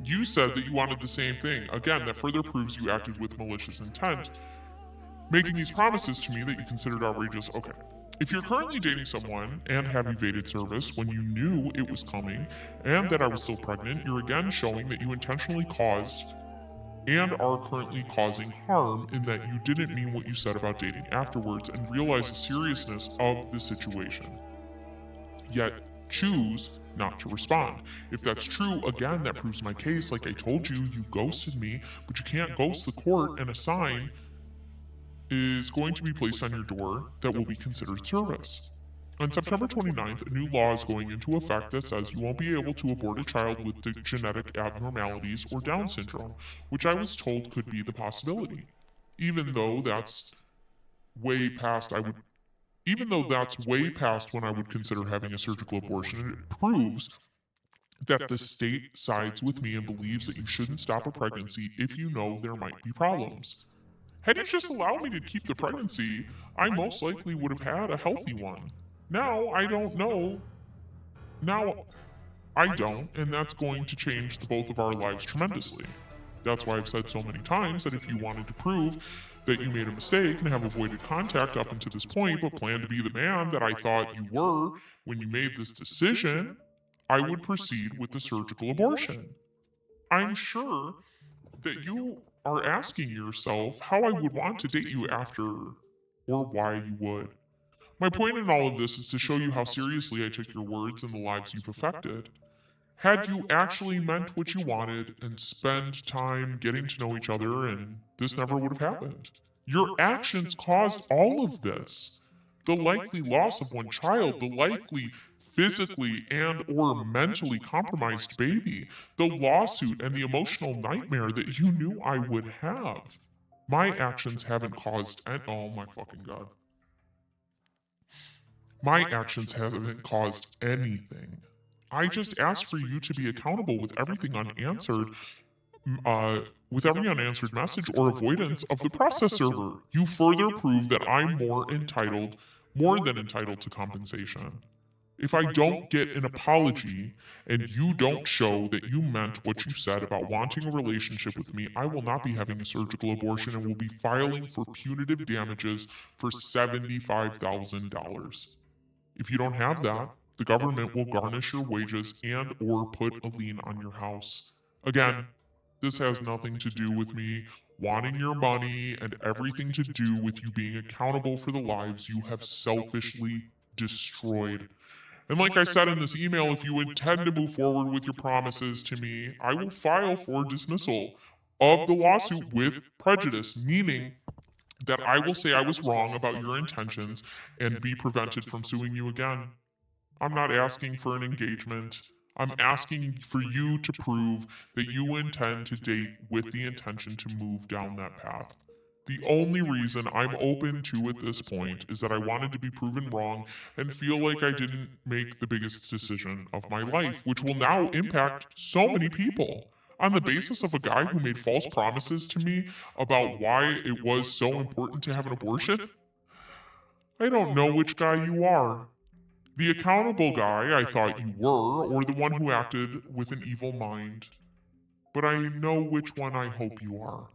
You said that you wanted the same thing. Again, that further proves you acted with malicious intent, making these promises to me that you considered outrageous. Okay. If you're currently dating someone and have evaded service when you knew it was coming and that I was still pregnant, you're again showing that you intentionally caused and are currently causing harm in that you didn't mean what you said about dating afterwards and realize the seriousness of the situation. Yet, choose not to respond. If that's true, again, that proves my case. Like I told you, you ghosted me, but you can't ghost the court, and a sign is going to be placed on your door that will be considered service. On September 29th, a new law is going into effect that says you won't be able to abort a child with genetic abnormalities or Down syndrome, which I was told could be the possibility. Even though that's way past when I would consider having a surgical abortion, it proves that the state sides with me and believes that you shouldn't stop a pregnancy if you know there might be problems. Had you just allowed me to keep the pregnancy, I most likely would have had a healthy one. Now I don't know. Now I don't, and that's going to change the both of our lives tremendously. That's why I've said so many times that if you wanted to prove that you made a mistake and have avoided contact up until this point, but plan to be the man that I thought you were when you made this decision, I would proceed with the surgical abortion. I'm sure that you are asking yourself how I would want to date you after, or why you would. My point in all of this is to show you how seriously I took your words and the lives you've affected. Had you actually meant what you wanted and spend time getting to know each other, and this never would have happened. Your actions caused all of this. The likely loss of one child, the likely physically and or mentally compromised baby, the lawsuit and the emotional nightmare that you knew I would have. My actions haven't caused oh my fucking god. My actions haven't caused anything. I just asked for you to be accountable with everything unanswered, with every unanswered message or avoidance of the process server. You further prove that I'm more than entitled to compensation. If I don't get an apology and you don't show that you meant what you said about wanting a relationship with me, I will not be having a surgical abortion and will be filing for punitive damages for $75,000. If you don't have that, the government will garnish your wages and or put a lien on your house. Again, this has nothing to do with me wanting your money and everything to do with you being accountable for the lives you have selfishly destroyed. And like I said in this email, if you intend to move forward with your promises to me, I will file for dismissal of the lawsuit with prejudice, meaning that I will say I was wrong about your intentions and be prevented from suing you again. I'm not asking for an engagement. I'm asking for you to prove that you intend to date with the intention to move down that path. The only reason I'm open to at this point is that I wanted to be proven wrong and feel like I didn't make the biggest decision of my life, which will now impact so many people. On the basis of a guy who made false promises to me about why it was so important to have an abortion? I don't know which guy you are. The accountable guy I thought you were, or the one who acted with an evil mind. But I know which one I hope you are.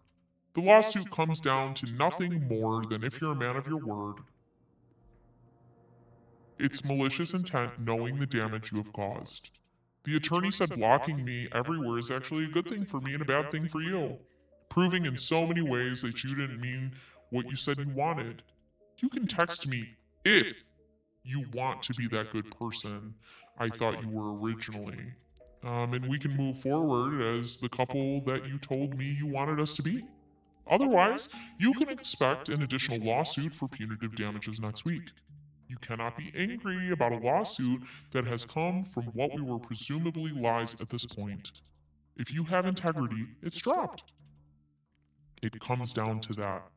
The lawsuit comes down to nothing more than if you're a man of your word. It's malicious intent knowing the damage you have caused. The attorney said blocking me everywhere is actually a good thing for me and a bad thing for you, proving in so many ways that you didn't mean what you said you wanted. You can text me if you want to be that good person I thought you were originally. And we can move forward as the couple that you told me you wanted us to be. Otherwise, you can expect an additional lawsuit for punitive damages next week. You cannot be angry about a lawsuit that has come from what we were presumably lies at this point. If you have integrity, it's dropped. It comes down to that.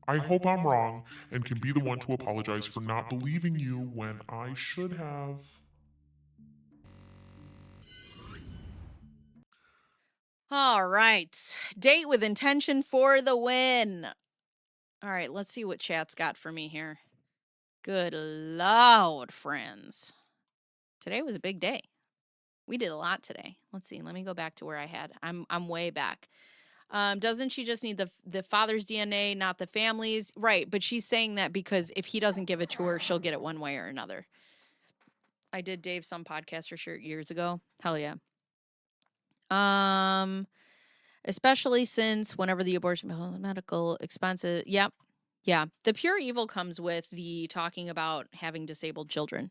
I hope I'm wrong and can be the one to apologize for not believing you when I should have. All right. Date with intention for the win. All right, let's see what chat's got for me here. Good Lord, friends. Today was a big day. We did a lot today. Let's see. Let me go back to where I had. I'm way back. Doesn't she just need the father's DNA, not the family's? Right, but she's saying that because if he doesn't give it to her, she'll get it one way or another. I did Dave some podcaster shirt years ago. Hell yeah. Especially since whenever the abortion medical expenses, yep. Yeah. The pure evil comes with the talking about having disabled children.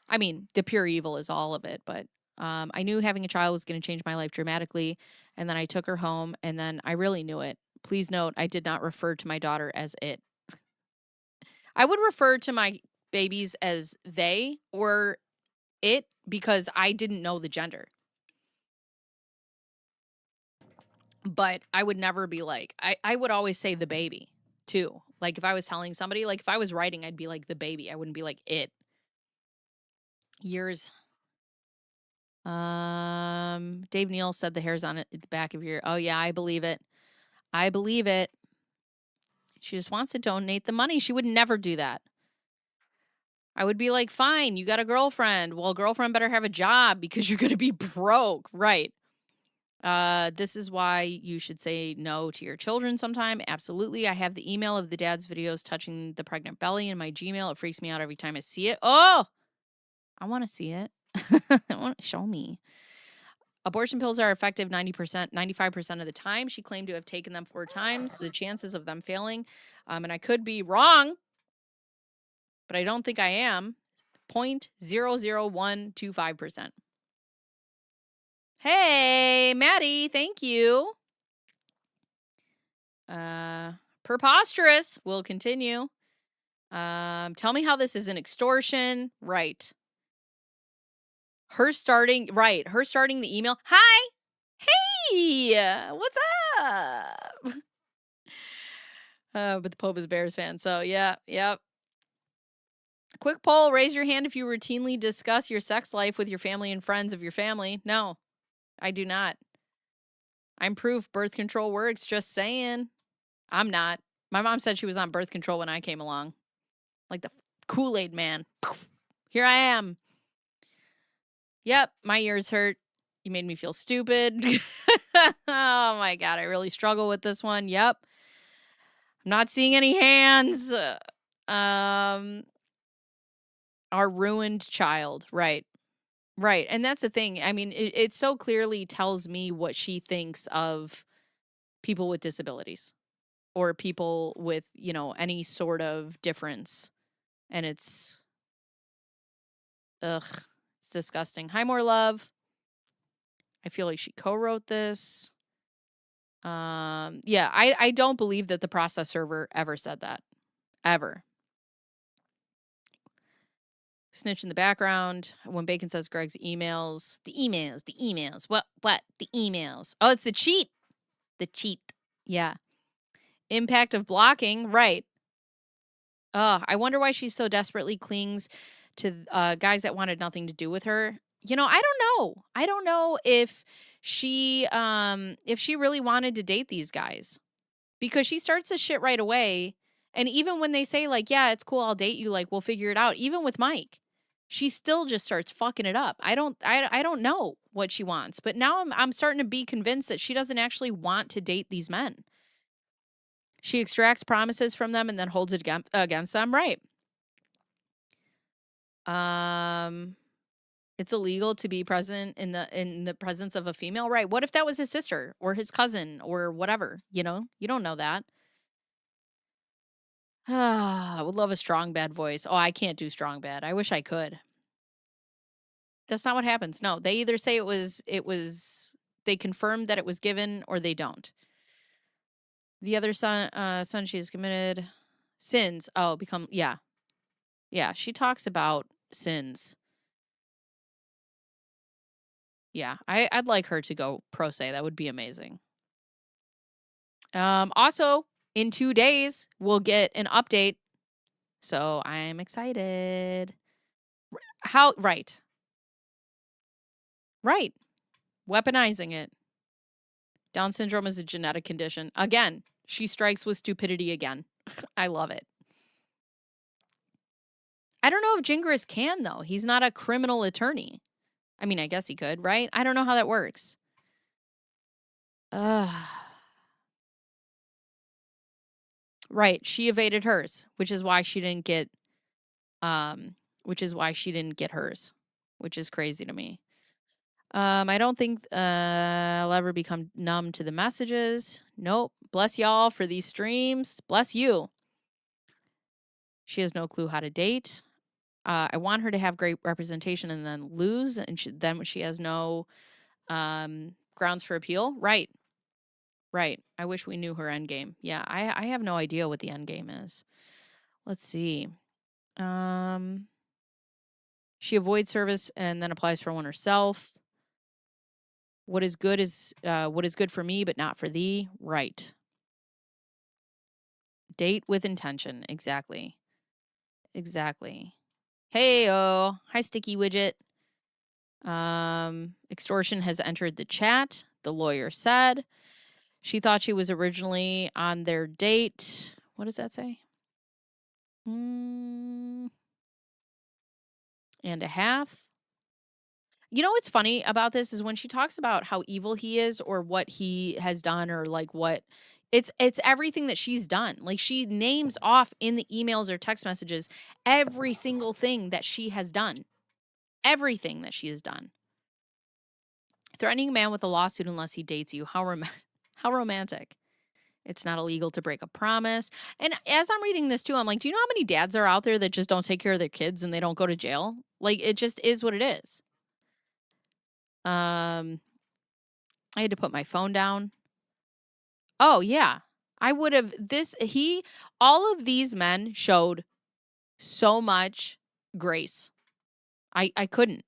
I mean, the pure evil is all of it, but I knew having a child was going to change my life dramatically. And then I took her home, and then I really knew it. Please note, I did not refer to my daughter as it. I would refer to my babies as they or it because I didn't know the gender. But I would never be like, I would always say the baby too. Like if I was telling somebody, like if I was writing, I'd be like the baby. I wouldn't be like it. Years. Dave Neal said the hair's on the back of your. Oh yeah, I believe it. I believe it. She just wants to donate the money. She would never do that. I would be like, fine, you got a girlfriend. Well, girlfriend better have a job because you're going to be broke. Right. This is why you should say no to your children sometime. Absolutely. I have the email of the dad's videos touching the pregnant belly in my Gmail. It freaks me out every time I see it. Oh, I want to see it. I want to show me. Abortion pills are effective 90%, 95% of the time. She claimed to have taken them 4 times. The chances of them failing, and I could be wrong, but I don't think I am, 0.00125%. Hey, Maddie, thank you. Preposterous will continue. Tell me how this is an extortion. Right. Her starting the email. Hi. Hey, what's up? But the Pope is a Bears fan, so yeah, yep. Quick poll, raise your hand if you routinely discuss your sex life with your family and friends of your family. No, I do not. I'm proof birth control works, just saying. I'm not. My mom said she was on birth control when I came along. Like the Kool-Aid man. Here I am. Yep, my ears hurt. You made me feel stupid. Oh my God, I really struggle with this one. Yep. I'm not seeing any hands. Our ruined child. Right. Right. And that's the thing. I mean, it so clearly tells me what she thinks of people with disabilities or people with, any sort of difference. And it's disgusting. Hi, more love. I feel like she co-wrote this. Yeah, I don't believe that the process server ever said that. Ever. Snitch in the background. When Bacon says Greg's emails. The emails. What? The emails. Oh, it's the cheat. The cheat. Yeah. Impact of blocking. Right. I wonder why she so desperately clings to guys that wanted nothing to do with her. I don't know. I don't know if she really wanted to date these guys, because she starts this shit right away. And even when they say like, yeah, it's cool, I'll date you, like we'll figure it out. Even with Mike, she still just starts fucking it up. I don't know what she wants, but now I'm starting to be convinced that she doesn't actually want to date these men. She extracts promises from them and then holds it against them. Right. It's illegal to be present in the presence of a female. Right. What if that was his sister or his cousin or whatever? You don't know that. I would love a strong bad voice. Oh, I can't do strong bad. I wish I could. That's not what happens. No, they either say it was they confirmed that it was given, or they don't. The other son she has committed sins. Oh, yeah. She talks about sins. Yeah, I'd like her to go pro se. That would be amazing. Also, in 2 days, we'll get an update. So I'm excited. Right. Weaponizing it. Down syndrome is a genetic condition. Again, she strikes with stupidity again. I love it. I don't know if Gingras can, though. He's not a criminal attorney. I mean, I guess he could, right? I don't know how that works. Right. She evaded hers, which is why she didn't get hers, which is crazy to me. I don't think I'll ever become numb to the messages. Nope. Bless y'all for these streams. Bless you. She has no clue how to date. I want her to have great representation and then lose, and then she has no grounds for appeal. Right. Right. I wish we knew her end game. Yeah, I have no idea what the end game is. Let's see. She avoids service and then applies for one herself. What is good for me, but not for thee. Right. Date with intention. Exactly. Exactly. Hey-oh. Hi, Sticky Widget. Extortion has entered the chat. The lawyer said she thought she was originally on their date. What does that say? And a half. You know what's funny about this is when she talks about how evil he is or what he has done or like what it's everything that she's done. Like she names off in the emails or text messages every single thing that she has done. Everything that she has done. Threatening a man with a lawsuit unless he dates you. How romantic. It's not illegal to break a promise. And as I'm reading this too, I'm like, do you know how many dads are out there that just don't take care of their kids and they don't go to jail? Like it just is what it is. I had to put my phone down. Oh yeah. I would have all of these men showed so much grace. I couldn't.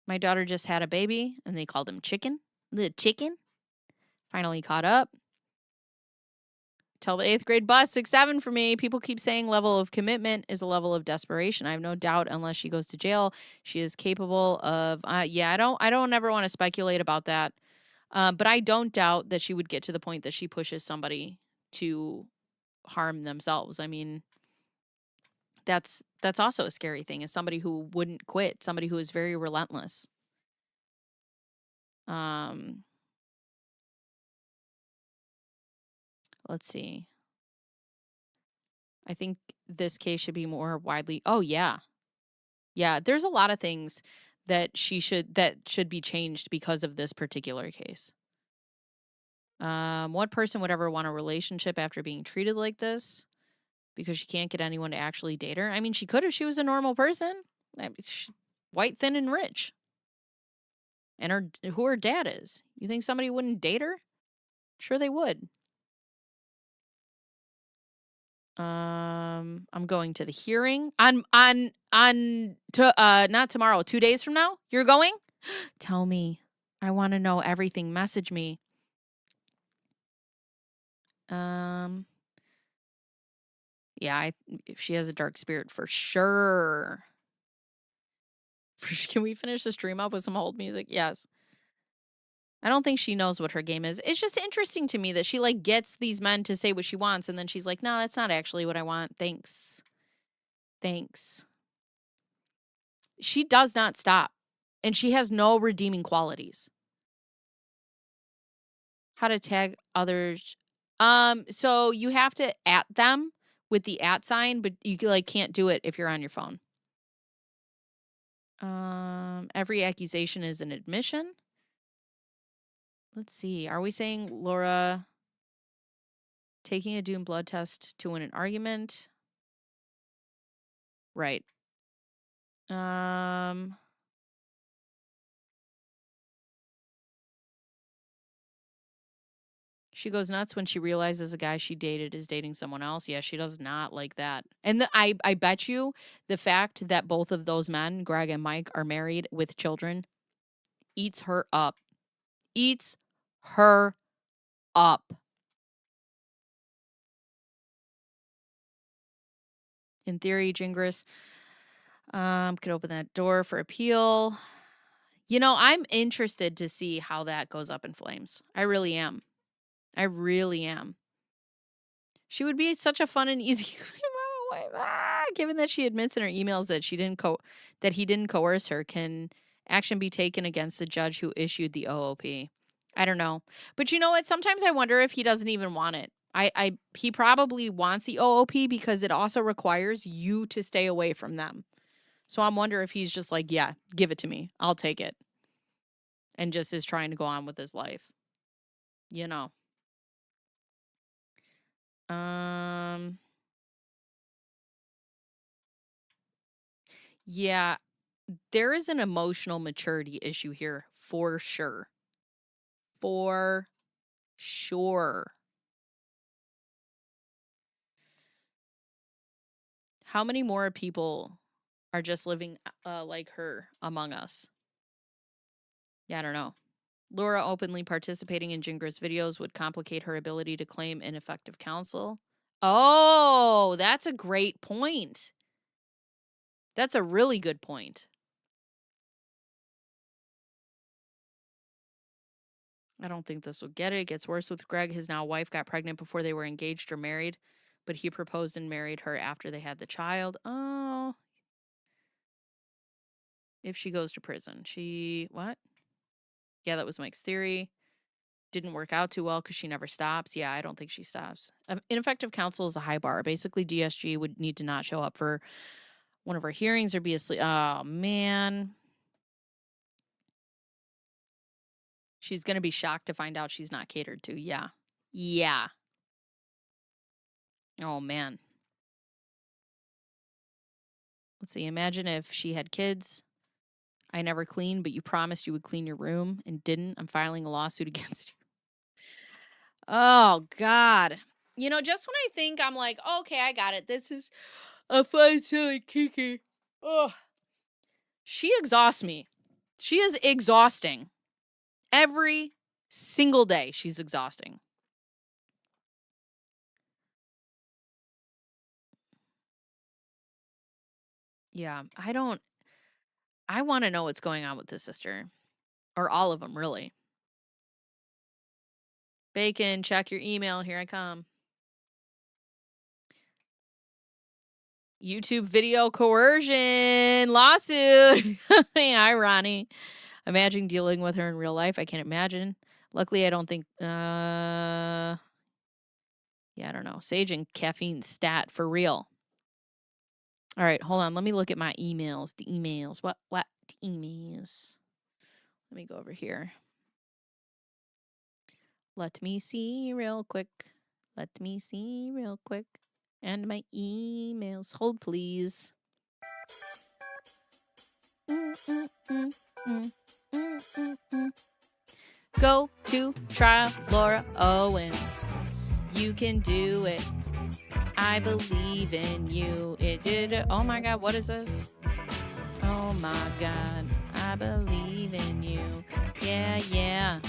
My daughter just had a baby and they called him Chicken. The chicken. Finally caught up. Tell the 8th grade bus 6-7 for me. People keep saying level of commitment is a level of desperation. I have no doubt unless she goes to jail, she is capable of. I don't ever want to speculate about that. But I don't doubt that she would get to the point that she pushes somebody to harm themselves. I mean, that's also a scary thing. Is somebody who wouldn't quit, somebody who is very relentless. Let's see. I think this case should be more widely. Oh yeah. Yeah, there's a lot of things that should be changed because of this particular case. What person would ever want a relationship after being treated like this? Because she can't get anyone to actually date her. I mean, she could if she was a normal person. I mean, white, thin, and rich. And who her dad is. You think somebody wouldn't date her? Sure they would. I'm going to the hearing not tomorrow, 2 days from now. You're going? Tell me. I want to know everything. Message me. Yeah, if she has a dark spirit, for sure. Can we finish the stream up with some old music? Yes. I don't think she knows what her game is. It's just interesting to me that she like gets these men to say what she wants and then she's like, no, that's not actually what I want. Thanks. She does not stop. And she has no redeeming qualities. How to tag others. So you have to @ them with the @ sign, but you like can't do it if you're on your phone. Every accusation is an admission. Let's see. Are we saying Laura taking a doomed blood test to win an argument? Right. She goes nuts when she realizes the guy she dated is dating someone else. Yeah, she does not like that. And I bet you the fact that both of those men, Greg and Mike, are married with children eats her up. Eats her up. In theory, Gingras could open that door for appeal. You know, I'm interested to see how that goes up in flames. I really am. She would be such a fun and easy given that she admits in her emails that he didn't coerce her. Can action be taken against the judge who issued the OOP? I don't know. But you know what? Sometimes I wonder if he doesn't even want it. He probably wants the OOP because it also requires you to stay away from them. So I'm wondering if he's just like, yeah, give it to me. I'll take it. And just is trying to go on with his life. You know. Yeah, there is an emotional maturity issue here for sure. For sure. How many more people are just living like her among us? Yeah, I don't know. Laura openly participating in Gingra's videos would complicate her ability to claim ineffective counsel. Oh, that's a great point. That's a really good point. I don't think this will get it. It gets worse with Greg. His now wife got pregnant before they were engaged or married, but he proposed and married her after they had the child. Oh. If she goes to prison. What? Yeah, that was Mike's theory. Didn't work out too well because she never stops. Yeah, I don't think she stops. Ineffective counsel is a high bar. Basically, DSG would need to not show up for one of our hearings or be asleep. Oh, man. She's going to be shocked to find out she's not catered to. Yeah. Yeah. Oh, man. Let's see. Imagine if she had kids. I never cleaned, but you promised you would clean your room and didn't. I'm filing a lawsuit against you. Oh, God. You know, just when I think I'm like, okay, I got it. This is a fun, silly Kiki. Oh. She exhausts me. She is exhausting. Every single day, she's exhausting. Yeah, I want to know what's going on with this sister. Or all of them, really. Bacon, check your email. Here I come. YouTube video coercion lawsuit. Hi, Ronnie. Imagine dealing with her in real life. I can't imagine. Luckily, I don't think... yeah, I don't know. Sage and caffeine stat for real. All right, hold on. Let me look at my emails. The emails. What emails? Let me go over here. Let me see real quick. Let me see real quick. And my emails. Hold, please. Go to trial, Laura Owens. You can do it. I believe in you. It did it. Oh my God, what is this? Oh my God, I believe in you. Yeah, yeah.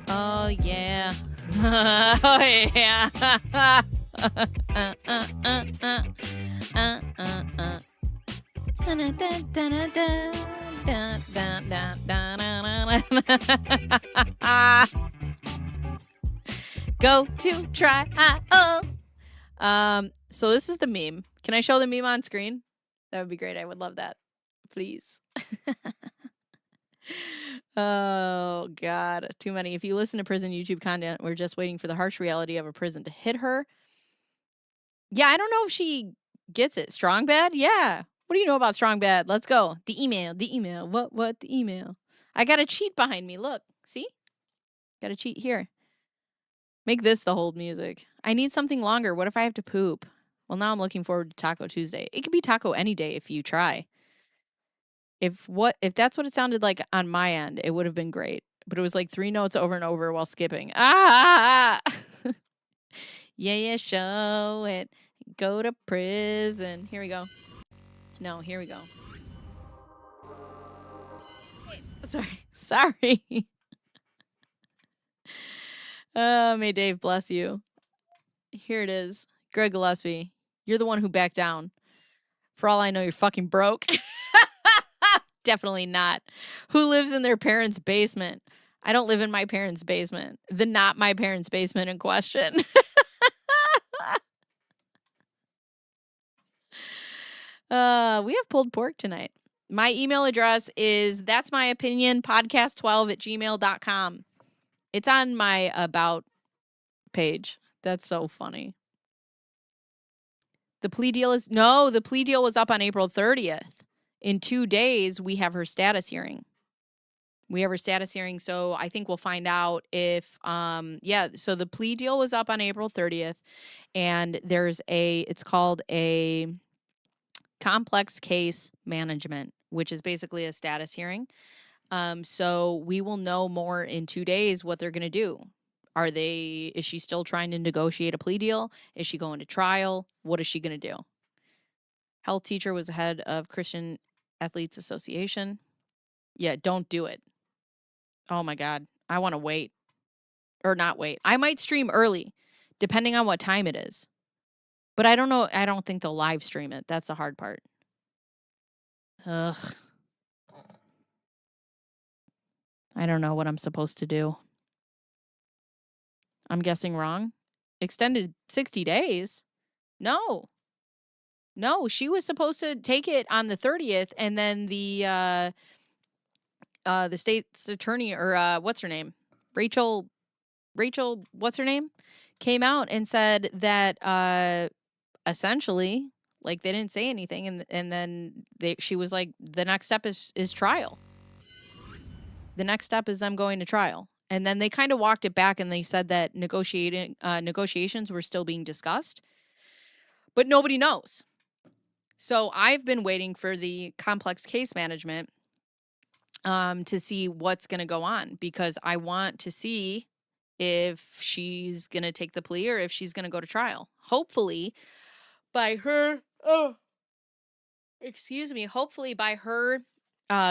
Oh yeah. Oh yeah. Go to trial. So this is the meme. Can I show the meme on screen? That would be great. I would love that. Please. Oh, God. Too many. If you listen to prison YouTube content, we're just waiting for the harsh reality of a prison to hit her. Yeah, I don't know if she gets it. Strong bad? Yeah. What do you know about strong bad? Let's go. The email. What? The email. I got a cheat behind me. Look. See? Got a cheat here. Make this the hold music. I need something longer. What if I have to poop? Well, now I'm looking forward to Taco Tuesday. It could be taco any day if you try. If that's what it sounded like on my end, it would have been great. But it was like 3 notes over and over while skipping. Yeah, show it. Go to prison. Here we go. No, here we go. Sorry. May Dave bless you. Here it is. Greg Gillespie. You're the one who backed down. For all I know, you're fucking broke. Definitely not. Who lives in their parents' basement? I don't live in my parents' basement. The not my parents' basement in question. We have pulled pork tonight. My email address is that'smyopinionpodcast12@gmail.com. It's on my about page. That's so funny. The plea deal was up on April 30th. In 2 days, we have her status hearing. So I think we'll find out if, so the plea deal was up on April 30th, and it's called a complex case management, which is basically a status hearing. So we will know more in 2 days what they're going to do. Is she still trying to negotiate a plea deal? Is she going to trial? What is she going to do? Health teacher was the head of Christian Athletes Association. Yeah, don't do it. Oh my God. I want to wait. Or not wait. I might stream early, depending on what time it is. But I don't know. I don't think they'll live stream it. That's the hard part. Ugh. I don't know what I'm supposed to do. I'm guessing wrong. Extended 60 days? No. No, she was supposed to take it on the 30th, and then the state's attorney, or what's her name? Rachel, what's her name? Came out and said that essentially, like, they didn't say anything, and then she was like, the next step is trial. The next step is them going to trial. And then they kind of walked it back, and they said that negotiations were still being discussed, but nobody knows. So I've been waiting for the complex case management to see what's going to go on, because I want to see if she's going to take the plea or if she's going to go to trial. Hopefully by her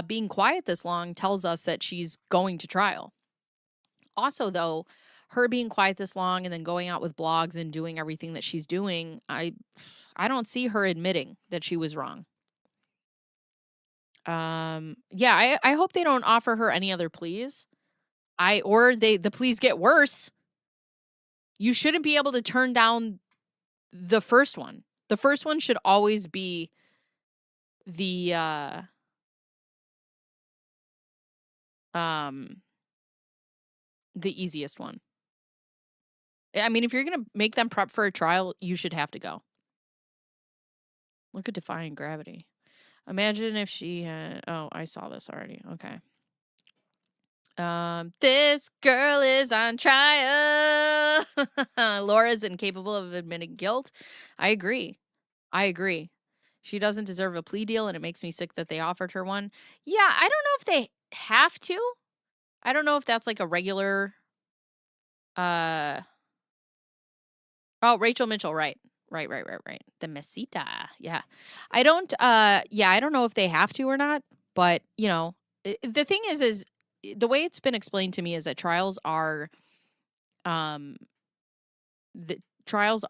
being quiet this long tells us that she's going to trial. Also, though, her being quiet this long and then going out with blogs and doing everything that she's doing, I don't see her admitting that she was wrong. Yeah, I hope they don't offer her any other pleas. The pleas get worse. You shouldn't be able to turn down the first one. The first one should always be the easiest one. I mean, if you're going to make them prep for a trial, you should have to go. Look at Defying Gravity. Imagine if she had... Oh, I saw this already. Okay. This girl is on trial. Laura's incapable of admitting guilt. I agree. She doesn't deserve a plea deal, and it makes me sick that they offered her one. Yeah, I don't know if they have to. I don't know if that's like a regular... Oh, Rachel Mitchell, right. Right. The mesita. Yeah. I don't know if they have to or not, but the thing is the way it's been explained to me is that trials are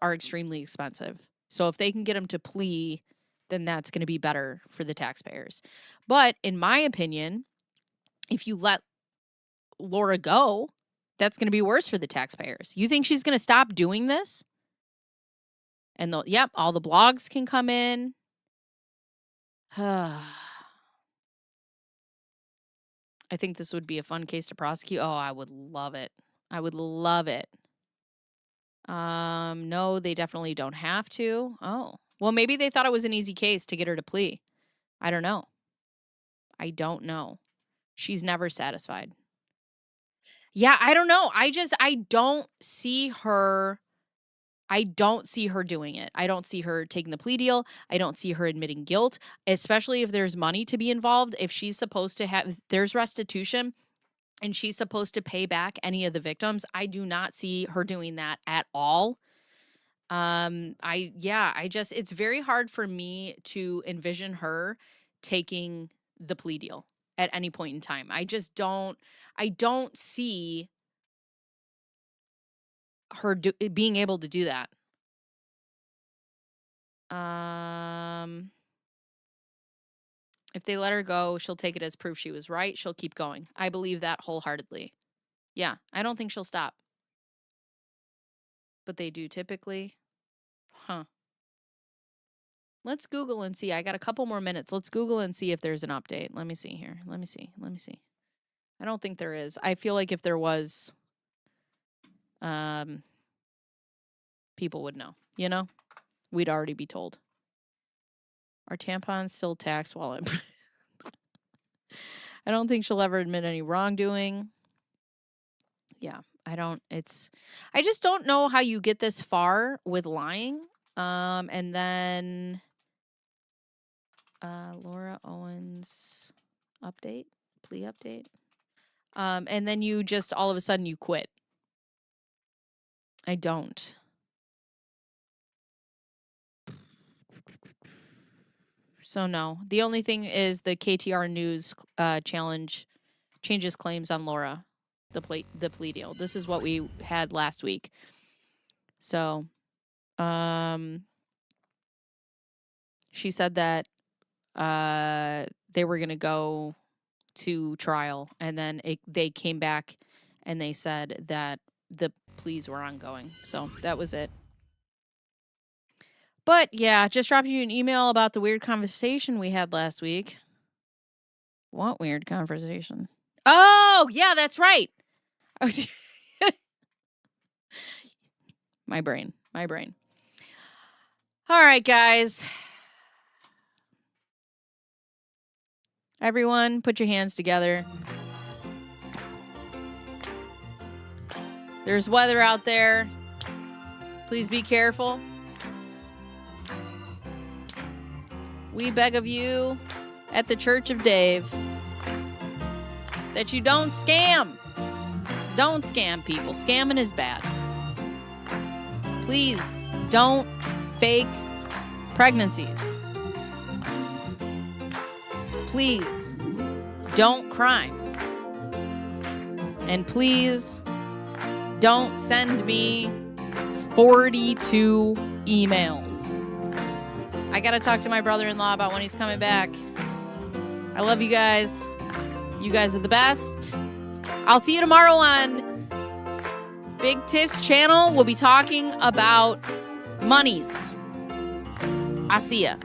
extremely expensive. So if they can get them to plea, then that's going to be better for the taxpayers. But in my opinion, if you let Laura go, that's going to be worse for the taxpayers. You think she's going to stop doing this? And all the blogs can come in. I think this would be a fun case to prosecute. Oh, I would love it. No, they definitely don't have to. Oh, well, maybe they thought it was an easy case to get her to plea. I don't know. She's never satisfied. Yeah, I don't know. I don't see her doing it. I don't see her taking the plea deal. I don't see her admitting guilt, especially if there's money to be involved. If she's supposed to if there's restitution and she's supposed to pay back any of the victims, I do not see her doing that at all. It's very hard for me to envision her taking the plea deal at any point in time. I don't see her being able to do that. If they let her go, she'll take it as proof she was right. She'll keep going. I believe that wholeheartedly. Yeah, I don't think she'll stop. But they do typically. Huh. Let's Google and see. I got a couple more minutes. Let's Google and see if there's an update. Let me see here. Let me see. I don't think there is. I feel like if there was, people would know. We'd already be told. Are tampons still taxed while I'm... I don't think she'll ever admit any wrongdoing. Yeah, I just don't know how you get this far with lying. And then Laura Owens update, plea update. And then you just all of a sudden you quit. I don't. So no. The only thing is the KTR News challenge changes claims on Laura, the plea deal. This is what we had last week. So, she said that they were going to go to trial, and then they came back and they said that the pleas were ongoing. So that was it. But yeah, just dropped you an email about the weird conversation we had last week. What weird conversation? Oh, yeah, that's right. My brain. All right, guys. Everyone, put your hands together. There's weather out there. Please be careful. We beg of you at the Church of Dave that you don't scam. Don't scam people. Scamming is bad. Please don't fake pregnancies. Please don't crime. And please don't send me 42 emails. I gotta talk to my brother-in-law about when he's coming back. I love you guys. You guys are the best. I'll see you tomorrow on Big Tiff's channel. We'll be talking about monies. I'll see ya.